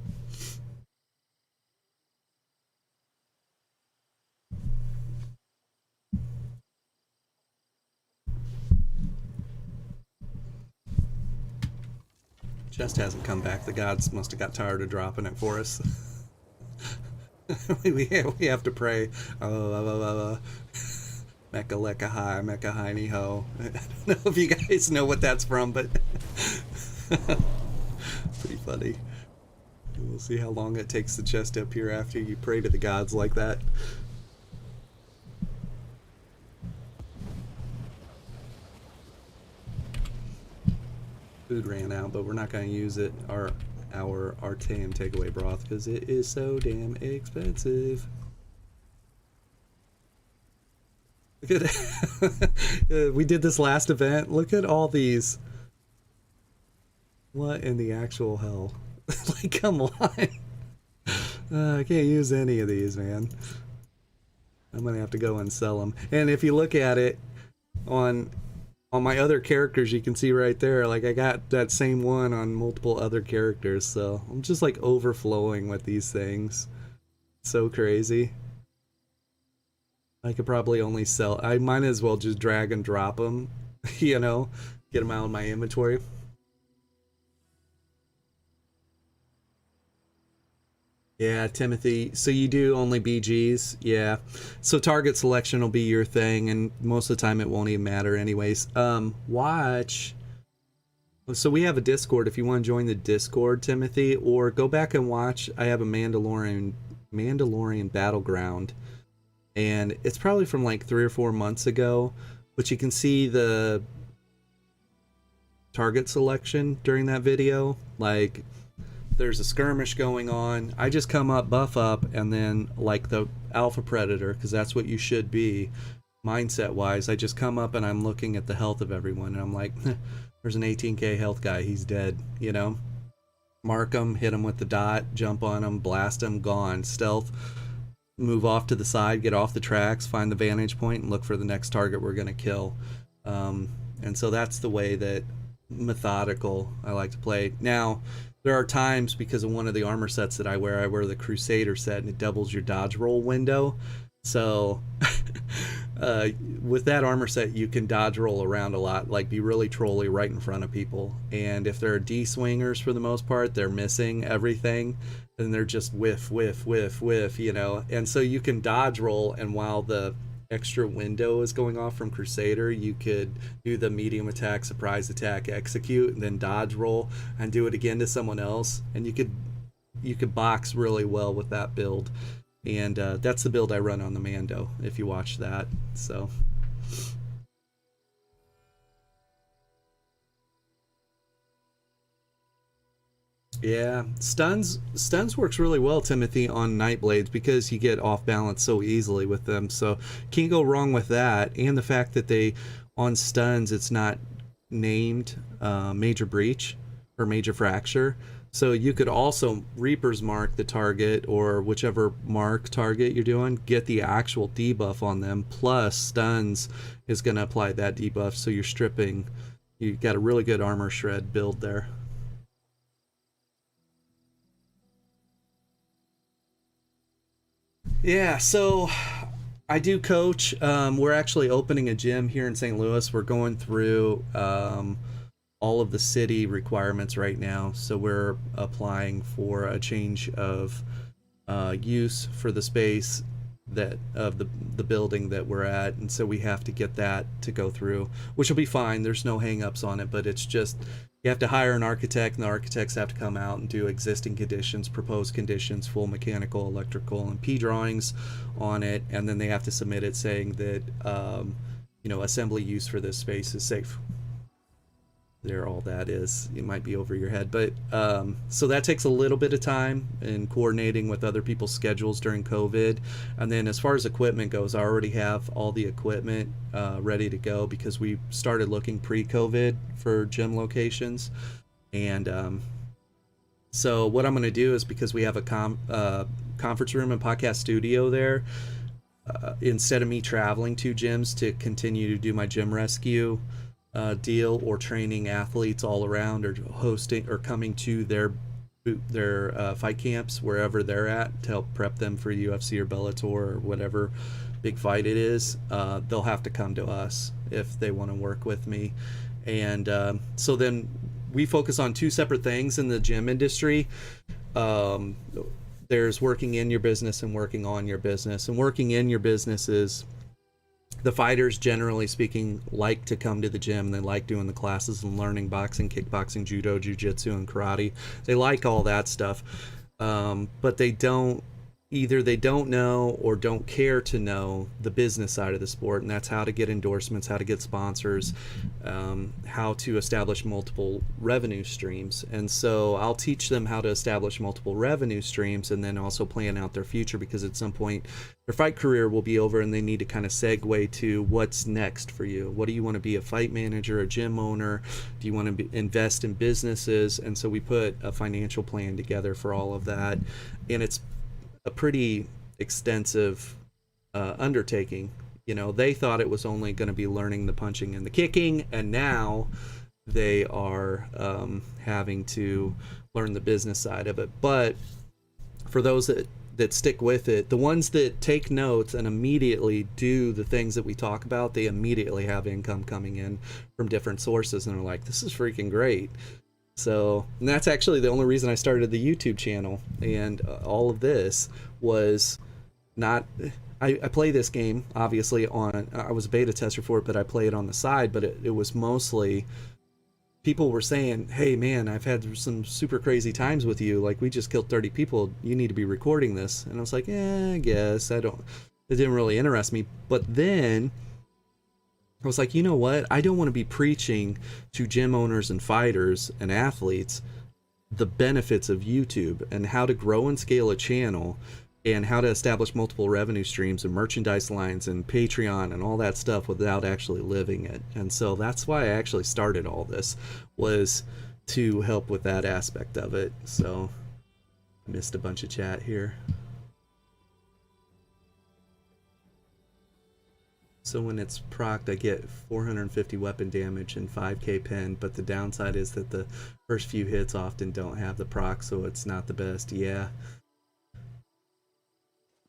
Just hasn't come back. The gods must have got tired of dropping it for us. we have to pray. Mecca lecca hi, Mecca hiney ho. I don't know if you guys know what that's from, but pretty funny. We'll see how long it takes the chest up here after you pray to the gods like that. Food ran out, but we're not going to use it, our Artean takeaway broth, because it is so damn expensive. Look at we did this last event. Look at all these. What in the actual hell? Like, come on. I can't use any of these, man. I'm gonna have to go and sell them. And if you look at it on my other characters, you can see right there, like, I got that same one on multiple other characters, so I'm just like overflowing with these things. So crazy. I could probably only sell, I might as well just drag and drop them, you know, get them out of my inventory. Yeah, Timothy. So you do only BGs? Yeah. So target selection will be your thing, and most of the time it won't even matter anyways. Watch. So we have a Discord if you want to join the Discord, Timothy, or go back and watch. I have a Mandalorian Battleground, and it's probably from like 3 or 4 months ago, but you can see the target selection during that video. Like, there's a skirmish going on. I just come up, buff up, and then, like the alpha predator, because that's what you should be mindset wise, I just come up and I'm looking at the health of everyone, and I'm like, there's an 18k health guy, he's dead, you know? Mark him, hit him with the dot, jump on him, blast him, gone. Stealth, move off to the side, get off the tracks, find the vantage point, and look for the next target we're gonna kill. And so that's the way that methodical I like to play. Now, there are times, because of one of the armor sets that I wear the Crusader set, and it doubles your dodge roll window. So with that armor set, you can dodge roll around a lot, like be really trolly right in front of people. And if they're D-swingers, for the most part, they're missing everything, and they're just whiff, whiff, whiff, whiff, you know. And so you can dodge roll, and while the extra window is going off from Crusader, you could do the medium attack, surprise attack, execute, and then dodge roll and do it again to someone else, and you could box really well with that build. And that's the build I run on the Mando, if you watch that. So yeah, stuns works really well, Timothy, on Nightblades, because you get off balance so easily with them. So can't go wrong with that. And the fact that they, on stuns, it's not named Major Breach or Major Fracture. So you could also Reaper's Mark the target, or whichever mark target you're doing, get the actual debuff on them, plus stuns is going to apply that debuff, so you're stripping. You got a really good armor shred build there. Yeah, so I do coach. We're actually opening a gym here in St. Louis. We're going through all of the city requirements right now. So we're applying for a change of use for the space that of the building that we're at, and so we have to get that to go through, which will be fine. There's no hang-ups on it, but it's just you have to hire an architect, and the architects have to come out and do existing conditions, proposed conditions, full mechanical, electrical, and P drawings on it, and then they have to submit it saying that you know, assembly use for this space is safe. there all that is. It might be over your head, but so that takes a little bit of time in coordinating with other people's schedules during COVID. And then as far as equipment goes, I already have all the equipment ready to go because we started looking pre-COVID for gym locations. And so what I'm going to do is, because we have a conference room and podcast studio there, instead of me traveling to gyms to continue to do my gym rescue deal or training athletes all around or hosting or coming to their fight camps wherever they're at to help prep them for UFC or Bellator or whatever big fight it is, they'll have to come to us if they want to work with me. And so then we focus on two separate things in the gym industry. There's working in your business and working on your business. And working in your business is, the fighters, generally speaking, like to come to the gym. They like doing the classes and learning boxing, kickboxing, judo, jiu-jitsu, and karate. They like all that stuff. But they don't know or don't care to know the business side of the sport, and that's how to get endorsements, how to get sponsors, how to establish multiple revenue streams. And so I'll teach them how to establish multiple revenue streams and then also plan out their future, because at some point their fight career will be over and they need to kind of segue to what's next for you. What do you want to be? A fight manager, a gym owner? Do you want to invest in businesses? And so we put a financial plan together for all of that, and it's a pretty extensive undertaking. You know, they thought it was only going to be learning the punching and the kicking, and now they are having to learn the business side of it. But for those that stick with it, the ones that take notes and immediately do the things that we talk about, they immediately have income coming in from different sources, and they're like, this is freaking great. So, and that's actually the only reason I started the YouTube channel, and all of this was not, I play this game obviously on, I was a beta tester for it, but I play it on the side, but it was mostly people were saying, hey man, I've had some super crazy times with you, like we just killed 30 people, you need to be recording this. And I was like, I guess it didn't really interest me. But then I was like, you know what? I don't want to be preaching to gym owners and fighters and athletes the benefits of YouTube and how to grow and scale a channel and how to establish multiple revenue streams and merchandise lines and Patreon and all that stuff without actually living it. And so that's why I actually started all this, was to help with that aspect of it. So I missed a bunch of chat here. So when it's procced, I get 450 weapon damage and 5k pen, but the downside is that the first few hits often don't have the proc, so it's not the best. Yeah.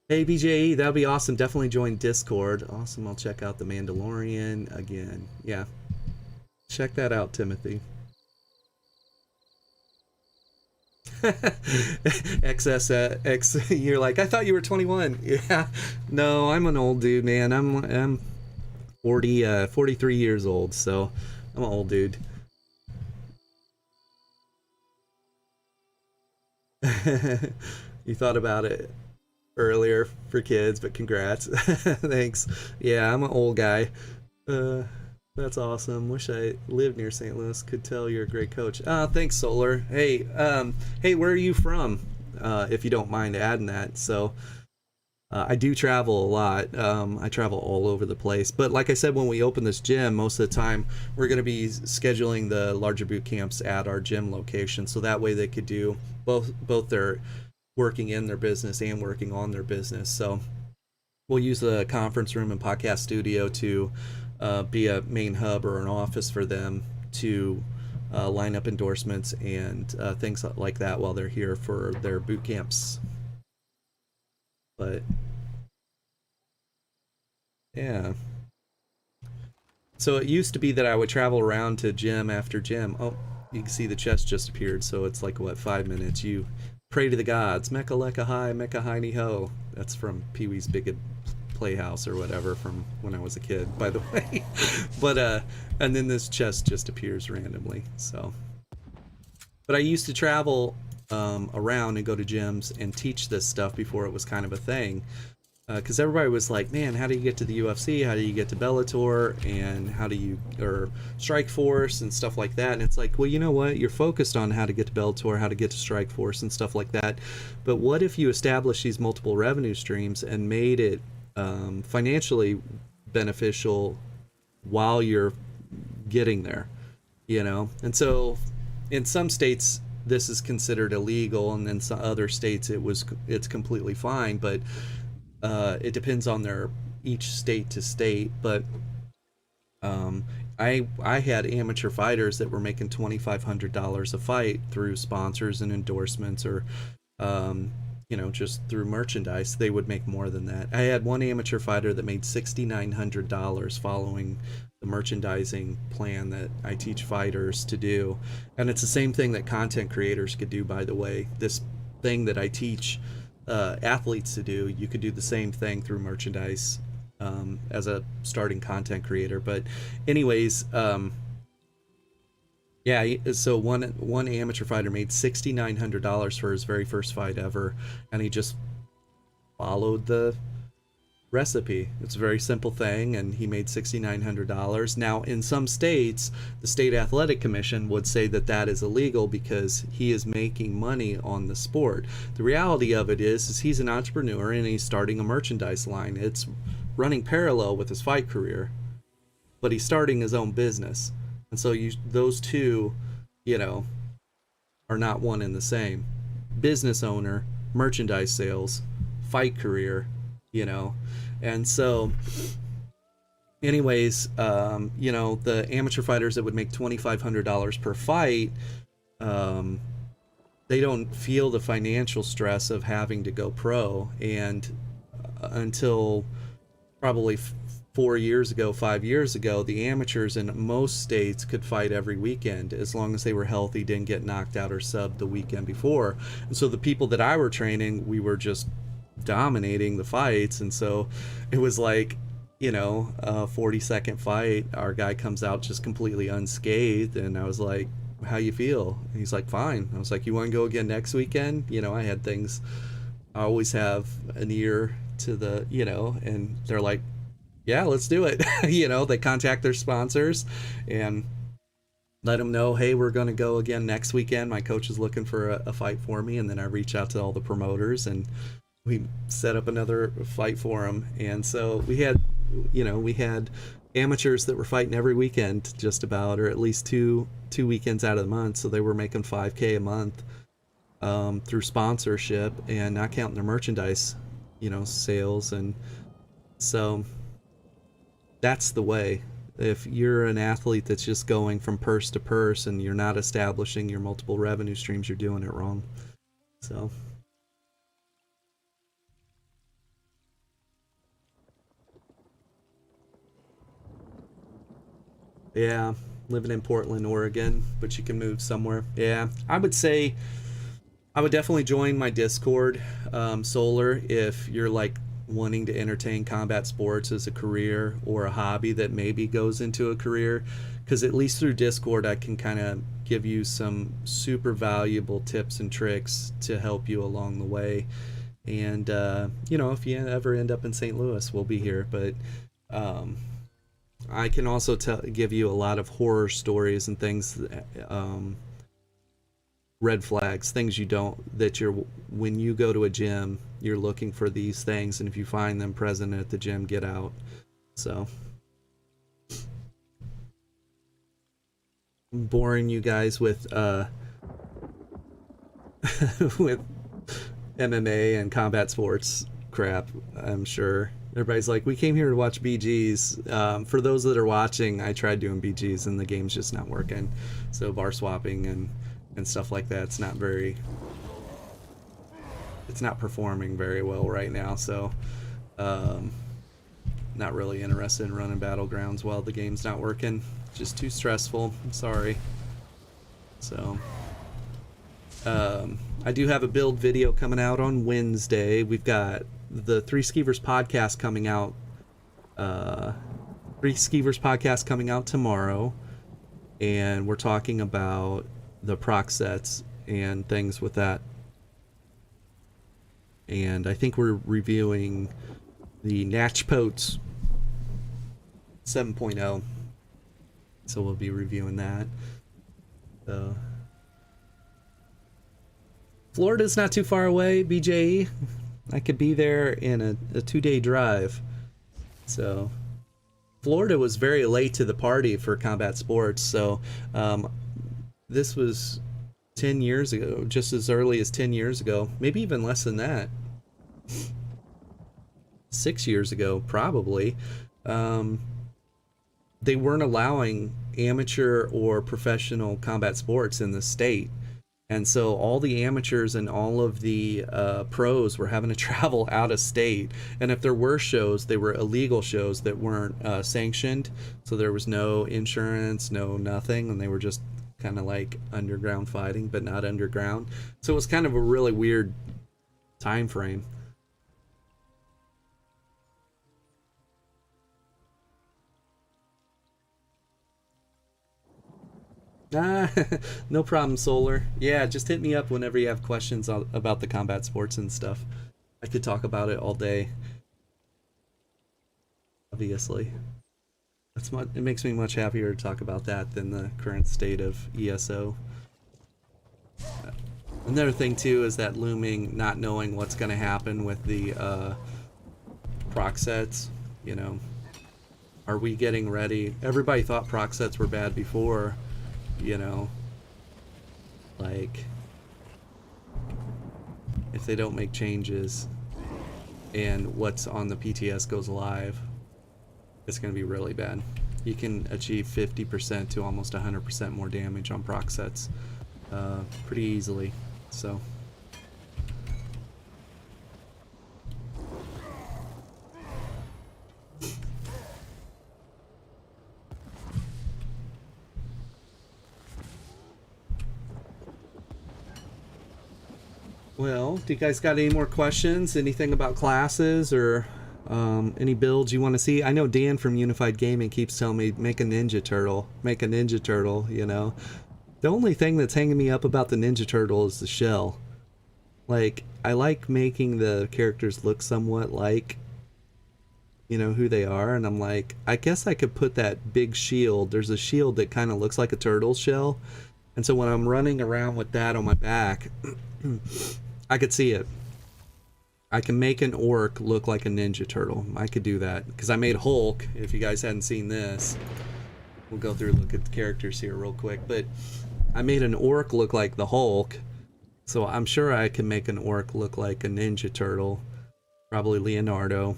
Hey BJE, that'd be awesome. Definitely join Discord. Awesome. I'll check out The Mandalorian again. Yeah. Check that out, Timothy. XSX, you're like, I thought you were 21. Yeah, no, I'm an old dude, man. I'm 43 years old, so I'm an old dude. You thought about it earlier for kids, but congrats. Thanks. Yeah, I'm an old guy. That's awesome. Wish I lived near St. Louis. Could tell you're a great coach. Thanks, Solar. Hey, where are you from? If you don't mind adding that. So, I do travel a lot. I travel all over the place. But like I said, when we open this gym, most of the time we're going to be scheduling the larger boot camps at our gym location, so that way they could do both their working in their business and working on their business. So we'll use the conference room and podcast studio to be a main hub or an office for them to line up endorsements and things like that while they're here for their boot camps. But yeah, so it used to be that I would travel around to gym after gym. Oh, you can see the chest just appeared, so it's like, what, 5 minutes? You pray to the gods. Mecca lecca hi, mecca hi ni ho. That's from Pee-wee's Big Playhouse or whatever from when I was a kid, by the way. But and then this chest just appears randomly. So, but I used to travel around and go to gyms and teach this stuff before it was kind of a thing. because everybody was like, man, how do you get to the UFC? How do you get to Bellator? And how do you, or Strike Force and stuff like that? And it's like, well, you know what? You're focused on how to get to Bellator, how to get to Strike Force and stuff like that. But what if you establish these multiple revenue streams and made it financially beneficial while you're getting there, you know? And so in some states, this is considered illegal, and in some other states it's completely fine, but it depends on their each state to state. But um, I had amateur fighters that were making $2,500 a fight through sponsors and endorsements, or um, you know, just through merchandise. They would make more than that. I had one amateur fighter that made $6,900 following the merchandising plan that I teach fighters to do. And it's the same thing that content creators could do, by the way. This thing that I teach athletes to do, you could do the same thing through merchandise as a starting content creator. But anyways, yeah, so one amateur fighter made $6,900 for his very first fight ever, and he just followed the recipe. It's a very simple thing, and he made $6,900. Now, in some states, the state athletic commission would say that that is illegal because he is making money on the sport. The reality of it is he's an entrepreneur and he's starting a merchandise line. It's running parallel with his fight career, but he's starting his own business. And so those two, you know, are not one and the same. Business owner, merchandise sales, fight career, you know. And so anyways, you know, the amateur fighters that would make $2,500 per fight, they don't feel the financial stress of having to go pro. And until probably 4 years ago, 5 years ago, the amateurs in most states could fight every weekend as long as they were healthy, didn't get knocked out or subbed the weekend before. And so the people that I were training, we were just dominating the fights. And so it was like, you know, a 40-second fight, our guy comes out just completely unscathed, and I was like, how you feel? And he's like, fine. I was like, you want to go again next weekend? You know, I had things, I always have an ear to the, you know, and they're like, yeah, let's do it. You know, they contact their sponsors and let them know, hey, we're going to go again next weekend. My coach is looking for a fight for me. And then I reach out to all the promoters and we set up another fight for them. And so we had, you know, we had amateurs that were fighting every weekend just about, or at least two weekends out of the month. So they were making $5,000 a month through sponsorship, and not counting their merchandise, you know, sales. And so that's the way. If you're an athlete that's just going from purse to purse and you're not establishing your multiple revenue streams, you're doing it wrong. So yeah, living in Portland, Oregon, but you can move somewhere. Yeah, I would say I would definitely join my Discord, Solar, if you're like wanting to entertain combat sports as a career or a hobby that maybe goes into a career. Because at least through Discord, I can kind of give you some super valuable tips and tricks to help you along the way. And, you know, if you ever end up in St. Louis, we'll be here. But I can also give you a lot of horror stories and things, red flags, things you don't, that you're, when you go to a gym, you're looking for these things, and if you find them present at the gym, get out. So I'm boring you guys with with MMA and combat sports crap, I'm sure. Everybody's like, we came here to watch BGs. For those that are watching, I tried doing BGs and the game's just not working. So bar swapping and stuff like that, it's not performing very well right now. So not really interested in running Battlegrounds while the game's not working. Just too stressful. I'm sorry. So I do have a build video coming out on Wednesday. We've got the Three Skeevers podcast coming out. Three Skeevers podcast coming out tomorrow, and we're talking about the proc sets and things with that. And I think we're reviewing the Natchpotes 7.0. So we'll be reviewing that. So Florida's not too far away, BJE. I could be there in a 2-day drive. So Florida was very late to the party for combat sports. So this was 10 years ago, just as early as 10 years ago, maybe even less than that. 6 years ago, probably. They weren't allowing amateur or professional combat sports in the state. And so all the amateurs and all of the pros were having to travel out of state. And if there were shows, they were illegal shows that weren't sanctioned. So there was no insurance, no nothing. And they were just kind of like underground fighting, but not underground. So it was kind of a really weird time frame. No problem, Solar. Yeah, just hit me up whenever you have questions about the combat sports and stuff. I could talk about it all day. Obviously. It makes me much happier to talk about that than the current state of ESO. Another thing too is that looming not knowing what's going to happen with the proc sets, you know. Are we getting ready? Everybody thought proc sets were bad before. You know, like if they don't make changes and what's on the PTS goes live, it's going to be really bad. You can achieve 50% to almost 100% more damage on proc sets pretty easily. So well, do you guys got any more questions? Anything about classes or any builds you want to see? I know Dan from Unified Gaming keeps telling me make a Ninja Turtle. Make a Ninja Turtle, you know. The only thing that's hanging me up about the Ninja Turtle is the shell. Like, I like making the characters look somewhat like, you know, who they are. And I'm like, I guess I could put that big shield. There's a shield that kind of looks like a turtle shell. And so when I'm running around with that on my back, I could see it. I can make an orc look like a Ninja Turtle. I could do that. Because I made Hulk, if you guys hadn't seen this. We'll go through and look at the characters here real quick. But I made an orc look like the Hulk. So I'm sure I can make an orc look like a Ninja Turtle. Probably Leonardo.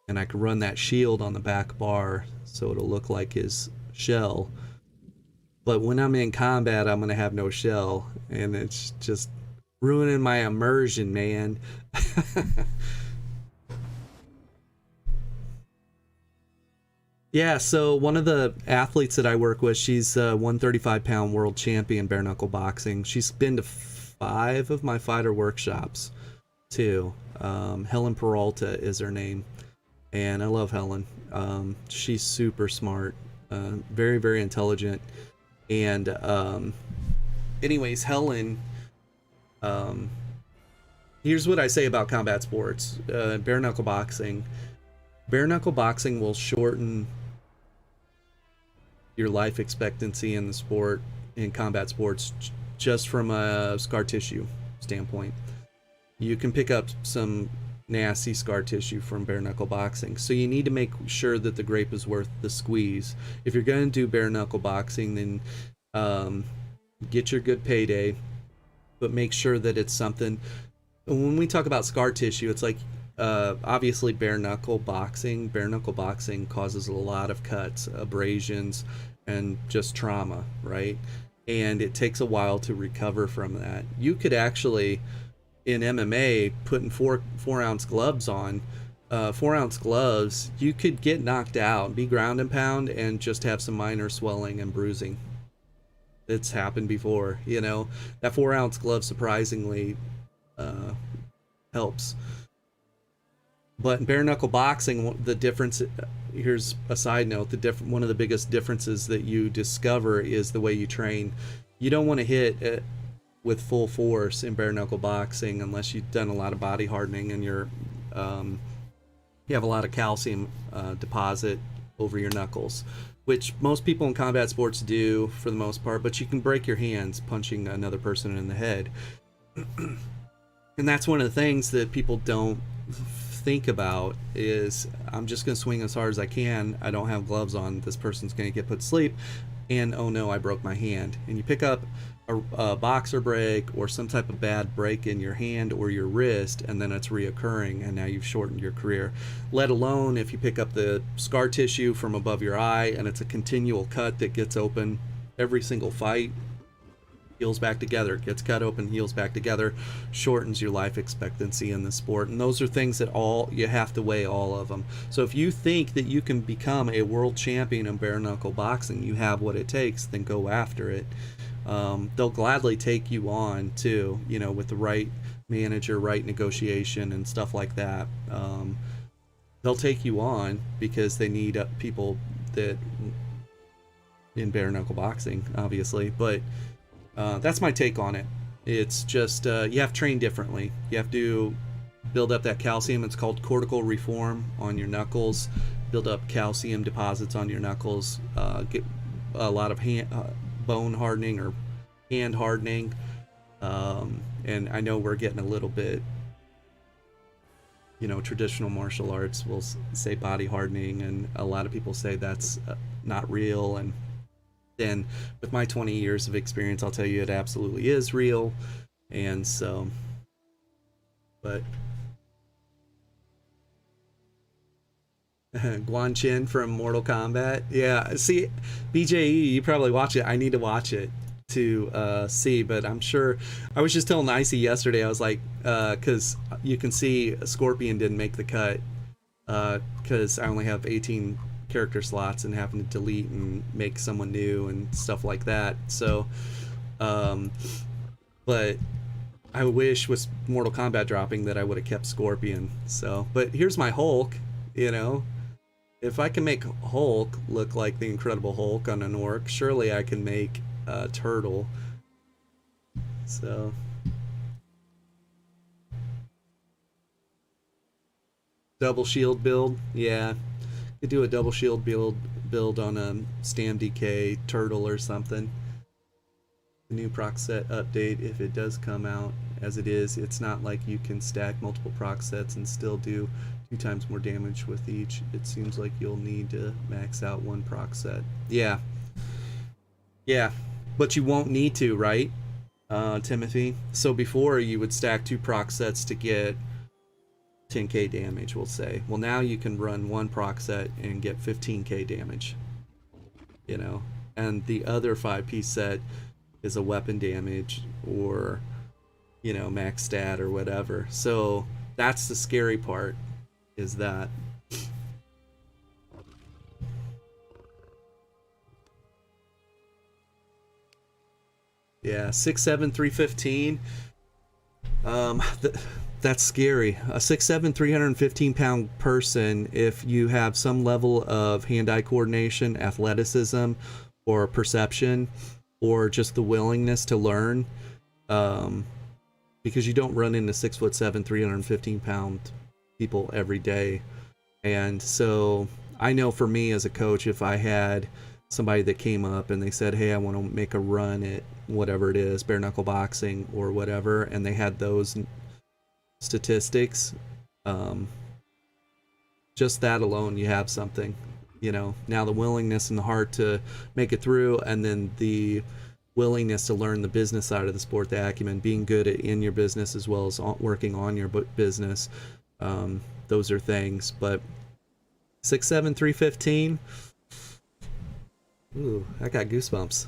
And I could run that shield on the back bar so it'll look like his shell. But when I'm in combat, I'm going to have no shell. And it's just ruining my immersion, man. Yeah, so one of the athletes that I work with, she's a 135-pound world champion bare knuckle boxing. She's been to 5 of my fighter workshops, too. Helen Peralta is her name. And I love Helen. She's super smart. Very, very intelligent. And anyways, Helen... here's what I say about combat sports. Bare knuckle boxing. Bare knuckle boxing will shorten your life expectancy in the sport, in combat sports, just from a scar tissue standpoint. You can pick up some nasty scar tissue from bare knuckle boxing. So you need to make sure that the grape is worth the squeeze. If you're going to do bare knuckle boxing, then get your good payday, but make sure that it's something. When we talk about scar tissue, it's like obviously bare knuckle boxing causes a lot of cuts, abrasions, and just trauma, right? And it takes a while to recover from that. You could actually, in MMA, putting 4-ounce gloves on, 4-ounce gloves, you could get knocked out, be ground and pound, and just have some minor swelling and bruising. It's happened before, you know. That 4-ounce glove surprisingly helps. But in bare knuckle boxing, the difference, here's a side note, one of the biggest differences that you discover is the way you train. You don't want to hit it with full force in bare knuckle boxing unless you've done a lot of body hardening and you're you have a lot of calcium deposit over your knuckles, which most people in combat sports do for the most part, but you can break your hands punching another person in the head. And that's one of the things that people don't think about is, I'm just going to swing as hard as I can. I don't have gloves on. This person's going to get put to sleep. And oh no, I broke my hand. And you pick up a boxer break or some type of bad break in your hand or your wrist, and then it's reoccurring, and now you've shortened your career. Let alone if you pick up the scar tissue from above your eye and it's a continual cut that gets open every single fight, heals back together, gets cut open, heals back together, shortens your life expectancy in the sport. And those are things that all you have to weigh all of them. So if you think that you can become a world champion in bare knuckle boxing, you have what it takes, then go after it. They'll gladly take you on too, you know, with the right manager, right negotiation and stuff like that. They'll take you on because they need people that in bare knuckle boxing, obviously, but that's my take on it. It's just you have to train differently. You have to build up that calcium. It's called cortical reform on your knuckles. Build up calcium deposits on your knuckles. Get a lot of bone hardening or hand hardening. And I know we're getting a little bit, you know, traditional martial arts will say body hardening, and a lot of people say that's not real. And then with my 20 years of experience, I'll tell you it absolutely is real. And so, but Guan Chin from Mortal Kombat. Yeah, see, BJE, you probably watch it. I need to watch it to see, but I'm sure. I was just telling Icy yesterday, I was like, because you can see Scorpion didn't make the cut because I only have 18 character slots and having to delete and make someone new and stuff like that. So, but I wish with Mortal Kombat dropping that I would have kept Scorpion. So, but here's my Hulk, you know. If I can make Hulk look like the Incredible Hulk on an orc, surely I can make Turtle. So, double shield build, yeah. Could do a double shield build on a Stam DK Turtle or something. The new proc set update, if it does come out as it is, it's not like you can stack multiple proc sets and still do 2 times more damage with each. It seems like you'll need to max out 1 proc set. Yeah. Yeah. But you won't need to, right, Timothy? So before you would stack 2 proc sets to get 10k damage, we'll say. Well, now you can run 1 proc set and get 15k damage, you know, and the other 5-piece set is a weapon damage or, you know, max stat or whatever. So that's the scary part, is that yeah, 6'7", 315. That's scary. A 6'7", 315-pound person, if you have some level of hand-eye coordination, athleticism, or perception, or just the willingness to learn, because you don't run into 6'7", 315-pound people every day. And so I know for me as a coach, if I had somebody that came up and they said, hey, I want to make a run at whatever it is, bare knuckle boxing or whatever, and they had those statistics, just that alone, you have something, you know. Now the willingness and the heart to make it through, and then the willingness to learn the business side of the sport, the acumen, being good in your business as well as working on your business, those are things. But 6'7", 315, ooh, I got goosebumps.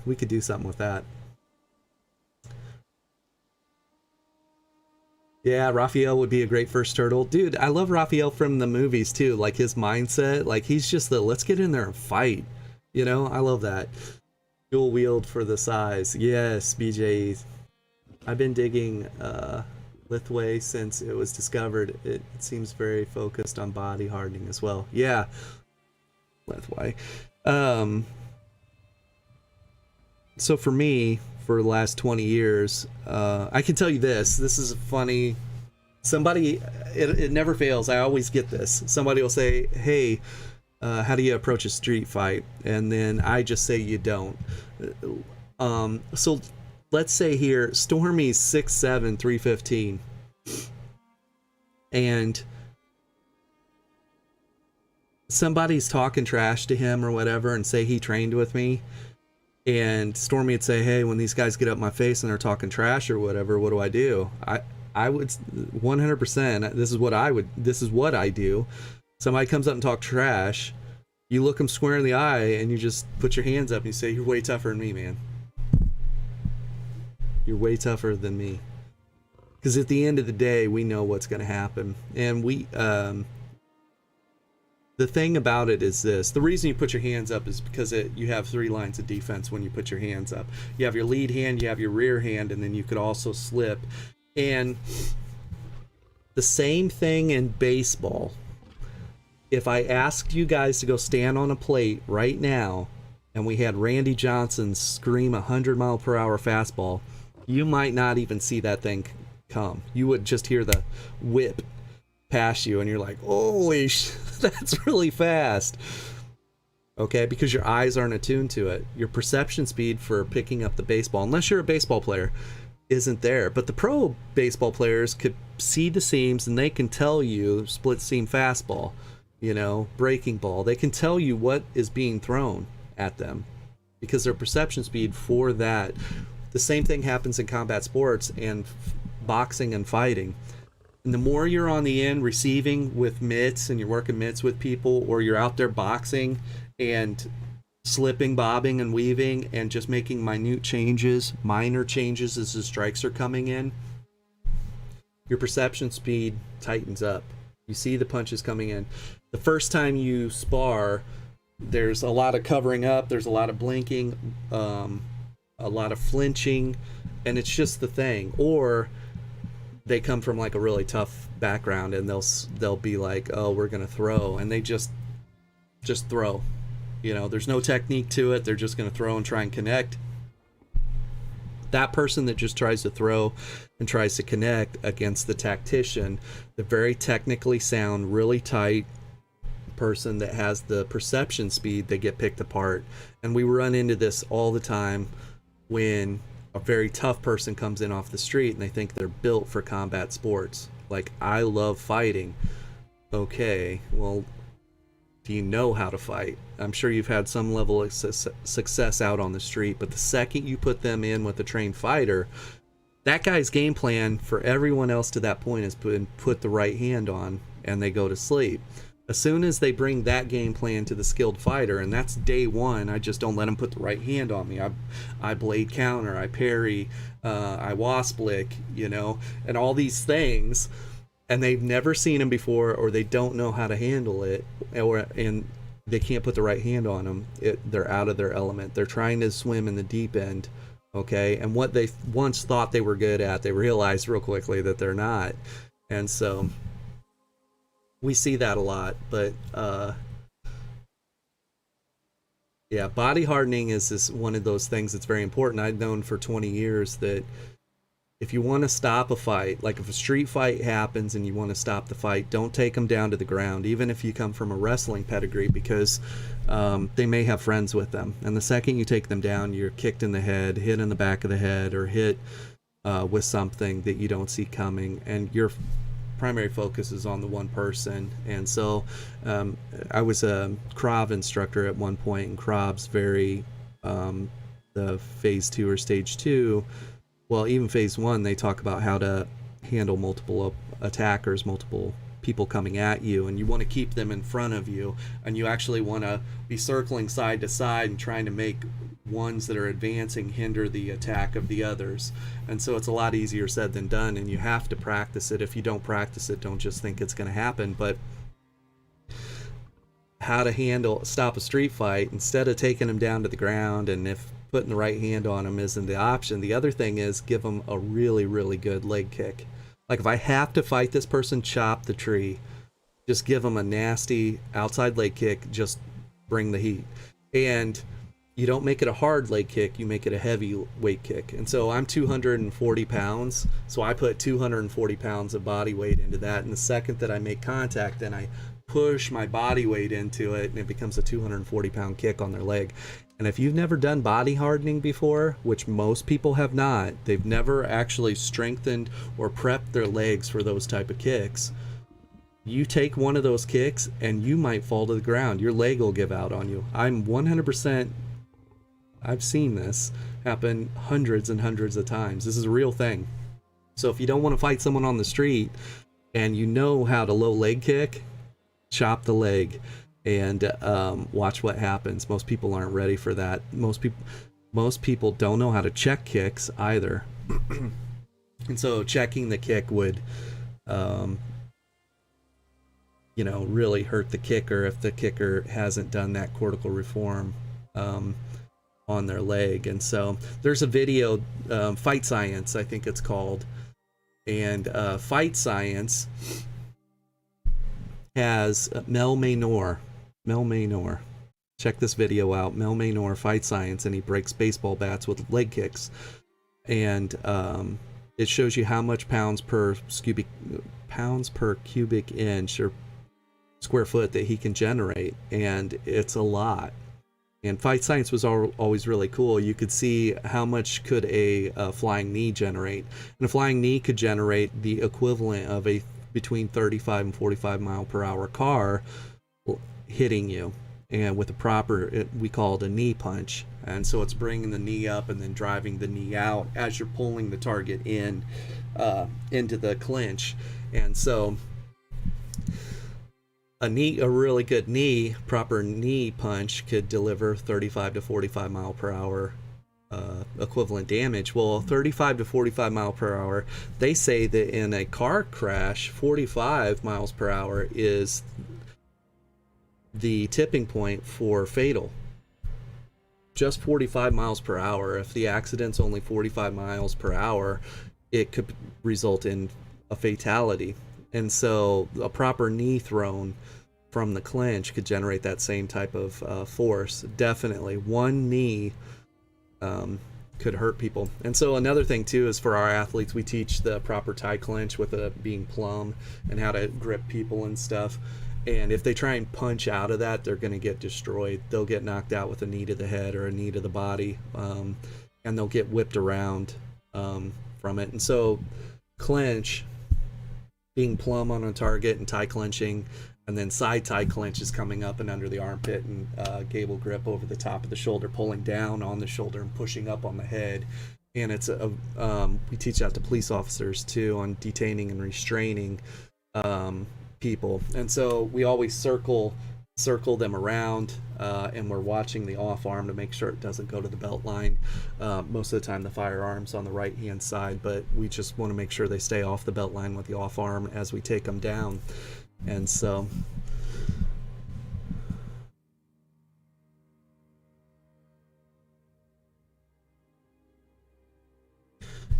We could do something with that. Yeah, Raphael would be a great first turtle. Dude, I love Raphael from the movies too. Like his mindset, like he's just let's get in there and fight. You know, I love that. Dual wield for the size. Yes, BJ. I've been digging Lithway since it was discovered. It seems very focused on body hardening as well. Yeah. Lithway. So for me, for the last 20 years, I can tell you this is a funny somebody, it never fails. I always get this. Somebody will say, hey, how do you approach a street fight? And then I just say you don't. So let's say here, Stormy's 6'7", 315. And somebody's talking trash to him or whatever and say he trained with me. And Stormy would say, hey, when these guys get up my face and they're talking trash or whatever, what do I do? I would 100%. This is what I do. Somebody comes up and talk trash. You look them square in the eye and you just put your hands up and you say, you're way tougher than me, man. You're way tougher than me. Because at the end of the day, we know what's going to happen. And the thing about it is this. The reason you put your hands up is because you have 3 lines of defense when you put your hands up. You have your lead hand, you have your rear hand, and then you could also slip. And the same thing in baseball. If I asked you guys to go stand on a plate right now, and we had Randy Johnson scream 100-mile-per-hour fastball, you might not even see that thing come. You would just hear the whip past you and you're like, holy that's really fast. Okay, because your eyes aren't attuned to it. Your perception speed for picking up the baseball, unless you're a baseball player, isn't there. But the pro baseball players could see the seams and they can tell you split seam fastball, breaking ball. They can tell you what is being thrown at them because their perception speed for that. The same thing happens in combat sports and boxing and fighting. And the more you're on the end receiving with mitts and you're working mitts with people, or you're out there boxing and slipping, bobbing, and weaving and just making minor changes as the strikes are coming in, your perception speed tightens up. You see the punches coming in. The first time you spar, there's a lot of covering up, there's a lot of blinking, a lot of flinching, and it's just the thing. Or they come from like a really tough background and they'll be like, oh, we're gonna throw, and they just throw. There's no technique to it. They're just gonna throw and try and connect. That person that just tries to throw and tries to connect against the tactician, the very technically sound, really tight person that has the perception speed, they get picked apart. And we run into this all the time when a very tough person comes in off the street and they think they're built for combat sports. Like, I love fighting. Okay, well, do you know how to fight? I'm sure you've had some level of success out on the street, but the second you put them in with a trained fighter, that guy's game plan for everyone else to that point is put the right hand on and they go to sleep. As soon as they bring that game plan to the skilled fighter, and that's day one, I just don't let them put the right hand on me. I blade counter, I parry, I wasp lick, and all these things, and they've never seen them before, or they don't know how to handle it, and they can't put the right hand on them. They're out of their element. They're trying to swim in the deep end, okay? And what they once thought they were good at, they realized real quickly that they're not. And so we see that a lot, but yeah, body hardening is one of those things that's very important. I've known for 20 years that if you want to stop a fight, like if a street fight happens and you want to stop the fight, don't take them down to the ground, even if you come from a wrestling pedigree, because they may have friends with them. And the second you take them down, you're kicked in the head, hit in the back of the head, or hit with something that you don't see coming, and your primary focus is on the one person. And so I was a Krav instructor at one point, and Krav's very the phase 2 or stage 2, well, even phase 1, they talk about how to handle multiple attackers, multiple people coming at you, and you want to keep them in front of you, and you actually want to be circling side to side and trying to make ones that are advancing hinder the attack of the others. And so it's a lot easier said than done, and you have to practice it. If you don't practice it, don't just think it's going to happen. But how to stop a street fight, instead of taking them down to the ground, and if putting the right hand on them isn't the option, the other thing is give them a really, really good leg kick. Like, if I have to fight this person, chop the tree, just give them a nasty outside leg kick, just bring the heat. And you don't make it a hard leg kick, you make it a heavy weight kick. And so I'm 240 pounds, so I put 240 pounds of body weight into that. And the second that I make contact, then I push my body weight into it, and it becomes a 240 pound kick on their leg. And if you've never done body hardening before, which most people have not, they've never actually strengthened or prepped their legs for those type of kicks, you take one of those kicks and you might fall to the ground. Your leg will give out on you. I'm 100%, I've seen this happen hundreds and hundreds of times. This is a real thing. So if you don't want to fight someone on the street and you know how to low leg kick, chop the leg and watch what happens. Most people aren't ready for that. Most people don't know how to check kicks either. And so checking the kick would really hurt the kicker if the kicker hasn't done that cortical reform on their leg. And so there's a video, Fight Science, I think it's called, and Fight Science has Mel Maynor. Check this video out. Mel Maynor, Fight Science, and he breaks baseball bats with leg kicks. And it shows you how much pounds per cubic inch or square foot that he can generate, and it's a lot. And Fight Science was always really cool. You could see how much could a flying knee generate, and a flying knee could generate the equivalent of a between 35 and 45 mile per hour car hitting you, and with a proper, we call it a knee punch. And so it's bringing the knee up and then driving the knee out as you're pulling the target in into the clinch. And so a really good proper knee punch could deliver 35 to 45 mile per hour equivalent damage. Well, 35 to 45 mile per hour, they say that in a car crash, 45 miles per hour is the tipping point for fatal. Just 45 miles per hour. If the accident's only 45 miles per hour, it could result in a fatality. And so a proper knee thrown from the clinch could generate that same type of force. Definitely one knee could hurt people. And so another thing too is for our athletes, we teach the proper tie clinch with it being plumb and how to grip people and stuff. And if they try and punch out of that, they're going to get destroyed. They'll get knocked out with a knee to the head or a knee to the body, and they'll get whipped around from it. And so clinch, being plumb on a target, and tie clinching, and then side tie clinch is coming up and under the armpit, and gable grip over the top of the shoulder, pulling down on the shoulder and pushing up on the head. And it's we teach that to police officers too, on detaining and restraining people. And so we always circle them around, and we're watching the off arm to make sure it doesn't go to the belt line. Most of the time the firearm's on the right hand side, but we just want to make sure they stay off the belt line with the off arm as we take them down. And so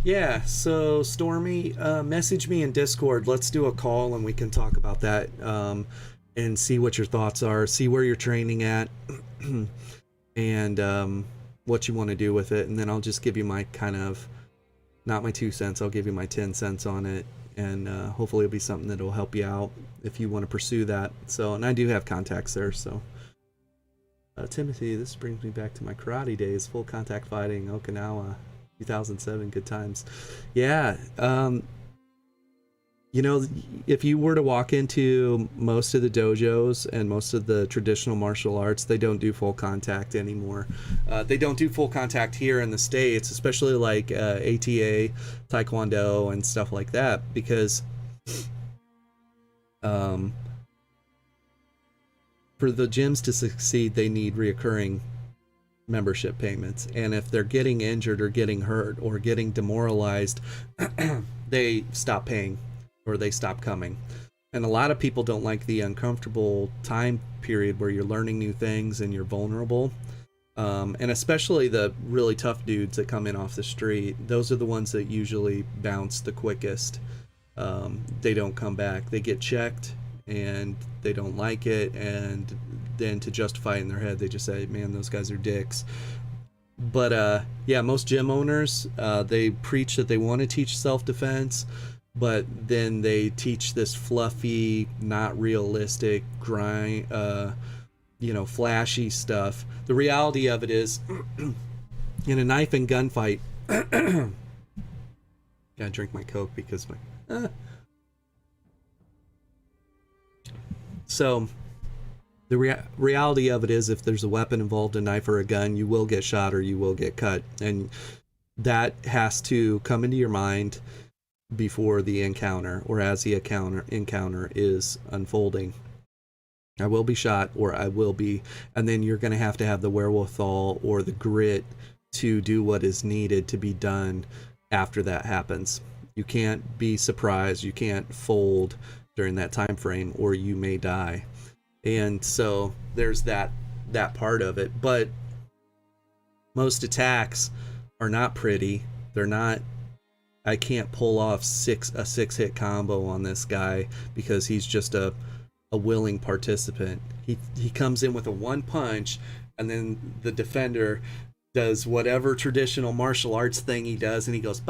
yeah, so Stormy, message me in Discord. Let's do a call and we can talk about that, and see what your thoughts are, see where you're training at, and what you want to do with it. And then I'll just give you my not my 2 cents, I'll give you my 10 cents on it. And hopefully it'll be something that will help you out if you want to pursue that. So, and I do have contacts there. So Timothy, this brings me back to my karate days, full contact fighting, Okinawa, 2007, good times. Yeah. If you were to walk into most of the dojos and most of the traditional martial arts, they don't do full contact anymore. They don't do full contact here in the States, especially like ATA, Taekwondo, and stuff like that, because for the gyms to succeed, they need reoccurring membership payments. And if they're getting injured or getting hurt or getting demoralized, they stop paying, or they stop coming. And a lot of people don't like the uncomfortable time period where you're learning new things and you're vulnerable. And especially the really tough dudes that come in off the street, those are the ones that usually bounce the quickest. They don't come back. They get checked and they don't like it, and than to justify it in their head. They just say, man, those guys are dicks. But yeah, most gym owners, they preach that they want to teach self-defense, but then they teach this fluffy, not realistic, grind, flashy stuff. The reality of it is, in a knife and gunfight, gotta drink my Coke because my... So, the reality of it is, if there's a weapon involved, a knife or a gun, you will get shot or you will get cut. And that has to come into your mind before the encounter, or as the encounter is unfolding. I will be shot, or I will be... And then you're going to have the wherewithal or the grit to do what is needed to be done after that happens. You can't be surprised. You can't fold during that time frame, or you may die. And so there's that part of it. But most attacks are not pretty. They're not... I can't pull off a 6-hit combo on this guy because he's just a willing participant. He comes in with a one punch, and then the defender does whatever traditional martial arts thing he does, and he goes...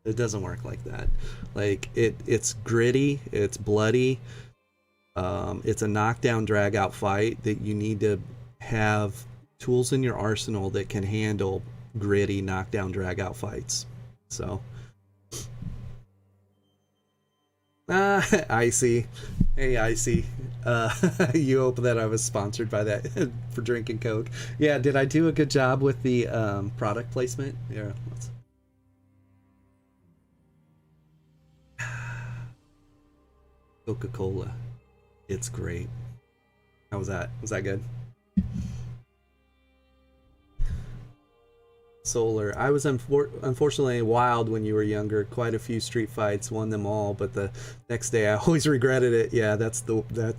It doesn't work like that. Like, it's gritty, it's bloody, it's a knockdown, drag out fight that you need to have tools in your arsenal that can handle gritty knockdown, drag out fights. So, Icy, hey Icy, you hope that I was sponsored by that for drinking Coke. Yeah, did I do a good job with the product placement? Yeah. Coca-Cola. It's great. How was that? Was that good? Solar. I was unfortunately wild when you were younger. Quite a few street fights, won them all, but the next day I always regretted it. Yeah, that's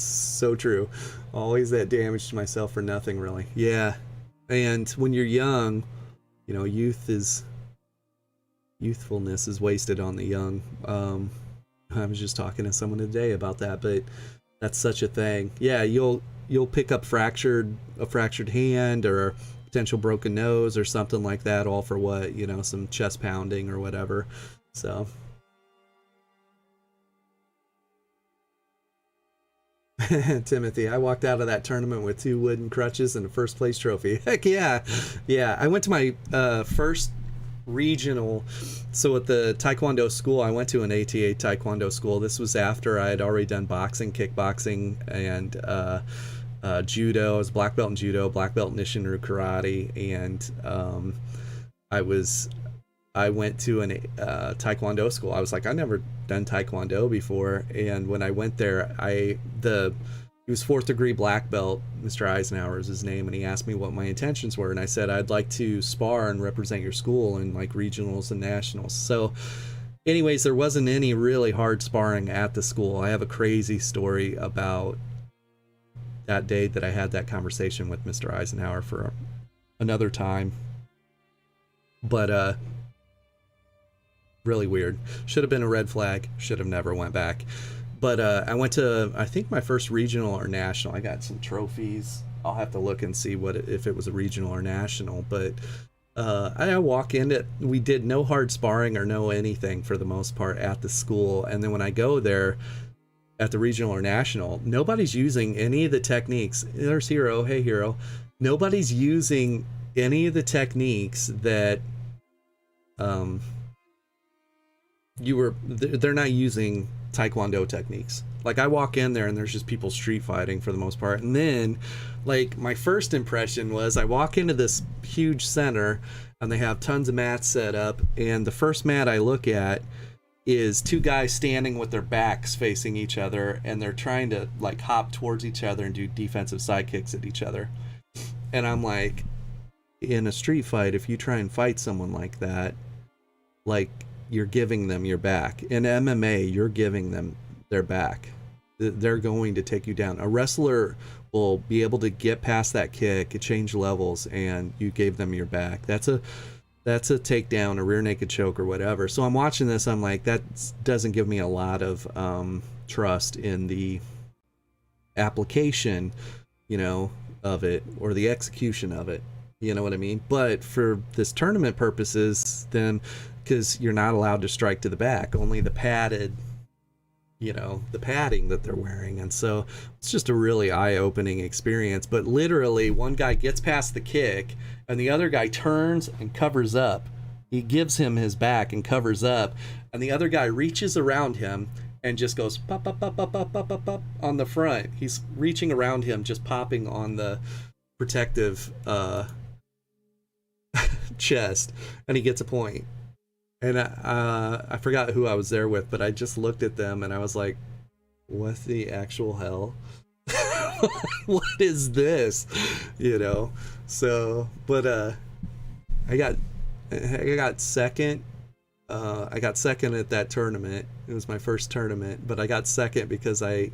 so true. Always that damage to myself for nothing, really. Yeah. And when you're young, youthfulness is wasted on the young. I was just talking to someone today about that, but that's such a thing. Yeah, you'll pick up a fractured hand or a potential broken nose or something like that, all for what? Some chest pounding or whatever. So Timothy, I walked out of that tournament with 2 wooden crutches and a first place trophy. Heck yeah. Yeah, I went to my first regional. So at the Taekwondo school, I went to an ATA Taekwondo school. This was after I had already done boxing, kickboxing, and judo. I was black belt in judo, black belt in Nishinryu karate, and I went to an Taekwondo school. I was like, I've never done Taekwondo before, and when I went there, he was 4th degree black belt. Mr. Eisenhower is his name, and he asked me what my intentions were, and I said I'd like to spar and represent your school in like regionals and nationals. So anyways, there wasn't any really hard sparring at the school. I have a crazy story about that day that I had that conversation with Mr. Eisenhower for another time. But really weird. Should have been a red flag. Should have never went back. But I went to, I think, my first regional or national. I got some trophies. I'll have to look and see if it was a regional or national. But I walk in it. We did no hard sparring or no anything for the most part at the school. And then when I go there at the regional or national, nobody's using any of the techniques. There's Hero. Hey, Hero. Nobody's using any of the techniques that they're not using Taekwondo techniques. Like, I walk in there and there's just people street fighting for the most part. And then, like, my first impression was I walk into this huge center and they have tons of mats set up, and the first mat I look at is 2 guys standing with their backs facing each other, and they're trying to like hop towards each other and do defensive side kicks at each other. And I'm like, in a street fight, if you try and fight someone like that, like, you're giving them your back. In MMA, you're giving them their back. They're going to take you down. A wrestler will be able to get past that kick, change levels, and you gave them your back. That's a takedown, a rear naked choke, or whatever. So I'm watching this, I'm like, that doesn't give me a lot of trust in the application, you know, of it, or the execution of it. You know what I mean? But for this tournament purposes, then, because you're not allowed to strike to the back, only the padded, you know, the padding that they're wearing. And so it's just a really eye-opening experience. But literally, one guy gets past the kick, and the other guy turns and covers up. He gives him his back and covers up, and the other guy reaches around him and just goes pop, pop, pop, pop, pop, pop, pop, pop on the front. He's reaching around him, just popping on the protective chest, and he gets a point. And I forgot who I was there with, but I just looked at them and I was like, what the actual hell? What is this? You know? So, but I got second. I got second at that tournament. It was my first tournament, but I got second because I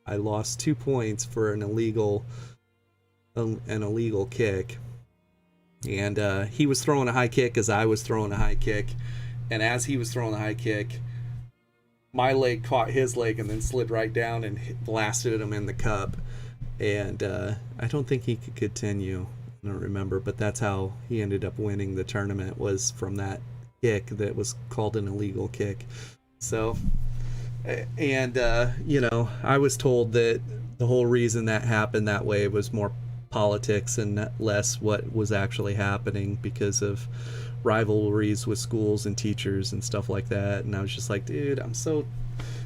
lost 2 points for an illegal kick. And he was throwing a high kick as I was throwing a high kick. And as he was throwing a high kick, my leg caught his leg and then slid right down and blasted him in the cup. And I don't think he could continue. I don't remember, but that's how he ended up winning the tournament, was from that kick that was called an illegal kick. So, and you know, I was told that the whole reason that happened that way was more politics and less what was actually happening, because of rivalries with schools and teachers and stuff like that. And I was just like, dude, I'm so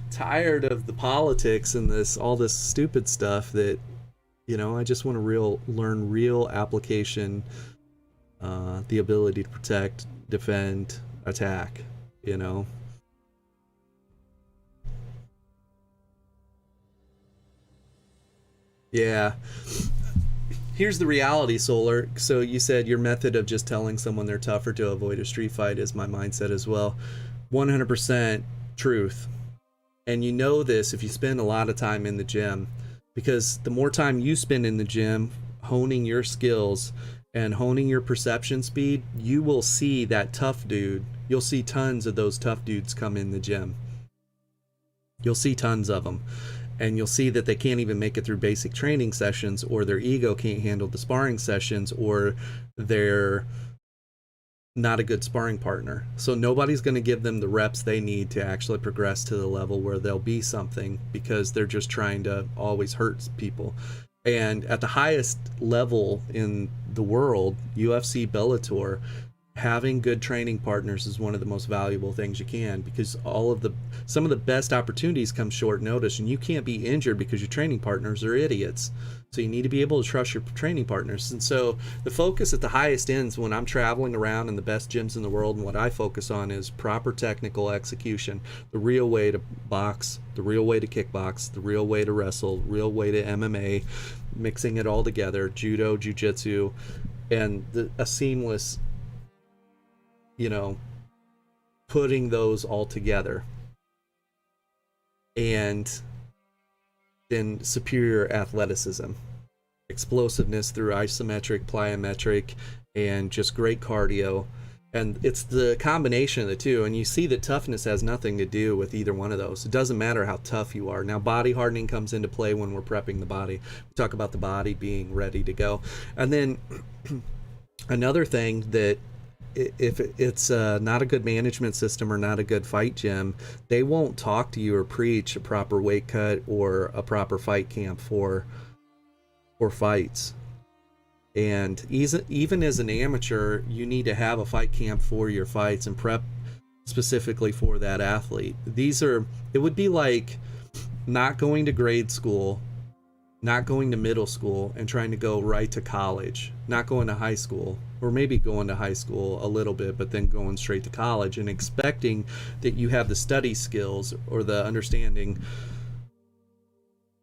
tired of the politics and all this stupid stuff that, you know, I just want to learn real application, the ability to protect, defend, attack, you know. Yeah. Here's the reality, Solar. So you said your method of just telling someone they're tougher to avoid a street fight is my mindset as well. 100% truth. And you know this if you spend a lot of time in the gym, because the more time you spend in the gym honing your skills and honing your perception speed, you will see that tough dude. You'll see tons of those tough dudes come in the gym. You'll see tons of them. And you'll see that they can't even make it through basic training sessions, or their ego can't handle the sparring sessions, or they're not a good sparring partner. So nobody's going to give them the reps they need to actually progress to the level where they'll be something, because they're just trying to always hurt people. And at the highest level in the world, UFC, Bellator, having good training partners is one of the most valuable things you can, because some of the best opportunities come short notice, and you can't be injured because your training partners are idiots. So you need to be able to trust your training partners. And so the focus at the highest ends, when I'm traveling around in the best gyms in the world, and what I focus on is proper technical execution, the real way to box, the real way to kickbox, the real way to wrestle, real way to MMA, mixing it all together, judo, jiu-jitsu, and a seamless, you know, putting those all together. And then superior athleticism, explosiveness through isometric, plyometric, and just great cardio. And it's the combination of the two. And you see that toughness has nothing to do with either one of those. It doesn't matter how tough you are. Now, body hardening comes into play when we're prepping the body. We talk about the body being ready to go. And then another thing that, if it's not a good management system or not a good fight gym, they won't talk to you or preach a proper weight cut or a proper fight camp for fights. And even as an amateur, you need to have a fight camp for your fights and prep specifically for that athlete. It would be like not going to grade school, not going to middle school, and trying to go right to college, not going to high school, or maybe going to high school a little bit, but then going straight to college, and expecting that you have the study skills or the understanding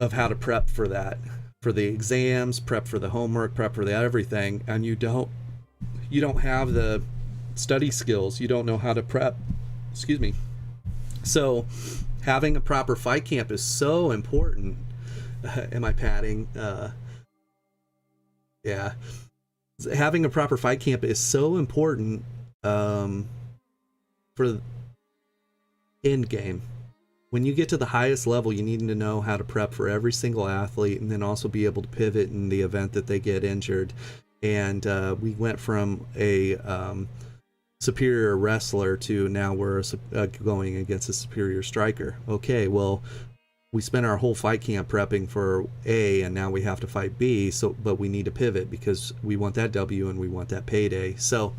of how to prep for that, for the exams, prep for the homework, prep for the everything, and you don't have the study skills. You don't know how to prep. Excuse me. So having a proper fight camp is so important. Am I padding? Yeah. Having a proper fight camp is so important for end game. when you get to the highest level, you need to know how to prep for every single athlete, and then also be able to pivot in the event that they get injured. And we went from a superior wrestler to now we're going against a superior striker. Okay, well, we spent our whole fight camp prepping for A, and now we have to fight B. So, but we need to pivot because we want that W and we want that payday. So,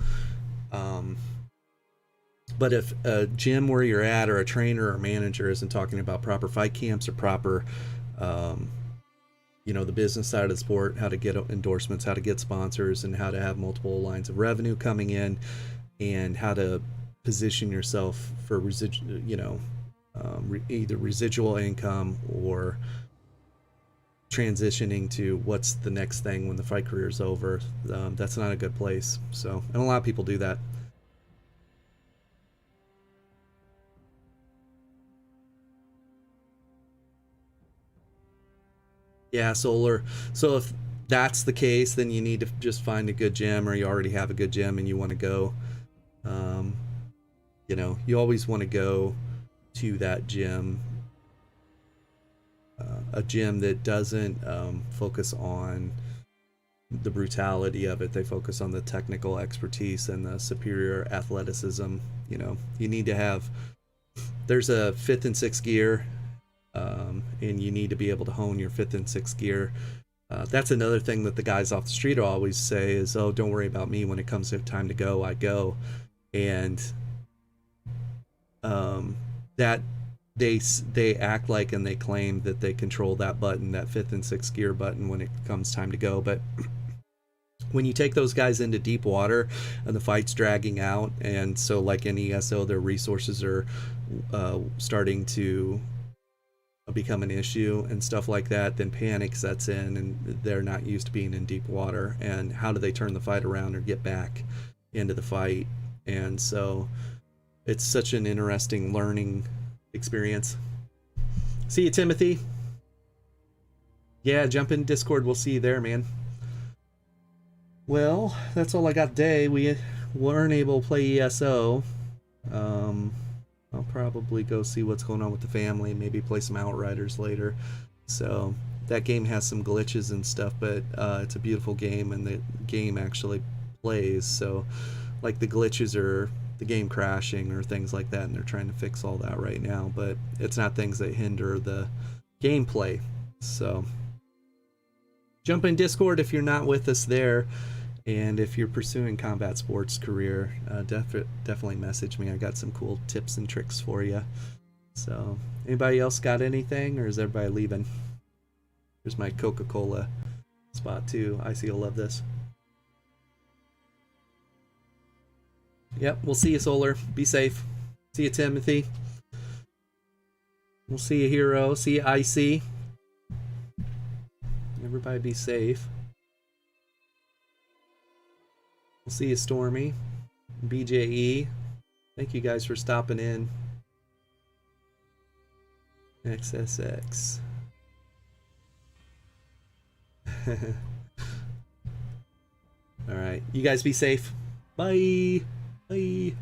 but if a gym where you're at, or a trainer or manager, isn't talking about proper fight camps or proper, the business side of the sport, how to get endorsements, how to get sponsors, and how to have multiple lines of revenue coming in, and how to position yourself for either residual income or transitioning to what's the next thing when the fight career is over, that's not a good place. So, and a lot of people do that. Yeah, Solar. So if that's the case, then you need to just find a good gym, or you already have a good gym and you want to go. You always want to go to that gym, a gym that doesn't focus on the brutality of it. They focus on the technical expertise and the superior athleticism. You need to have, there's a fifth and sixth gear, and you need to be able to hone your fifth and sixth gear. That's another thing that the guys off the street always say is, oh, don't worry about me. When it comes to time to go, I go. And that they act like, and they claim that they control that button, that fifth and sixth gear button, when it comes time to go. But when you take those guys into deep water and the fight's dragging out, and so like in ESO, their resources are starting to become an issue and stuff like that, then panic sets in, and they're not used to being in deep water. And how do they turn the fight around or get back into the fight? And so it's such an interesting learning experience. See you, Timothy. Yeah, jump in Discord. We'll see you there, man. Well, that's all I got today. We weren't able to play ESO. I'll probably go see what's going on with the family, maybe play some Outriders later. So that game has some glitches and stuff, but it's a beautiful game, and the game actually plays. So like the glitches are the game crashing or things like that, and they're trying to fix all that right now, but it's not things that hinder the gameplay. So jump in Discord if you're not with us there. And if you're pursuing combat sports career, definitely message me. I got some cool tips and tricks for you. So, anybody else got anything, or is everybody leaving? Here's my Coca-Cola spot too. Icy will love this. Yep, we'll see you, Solar. Be safe. See you, Timothy. We'll see you, Hero. See you, Icy. Everybody be safe. We'll see you, Stormy. BJE. Thank you guys for stopping in. XSX. Alright. You guys be safe. Bye. Bye.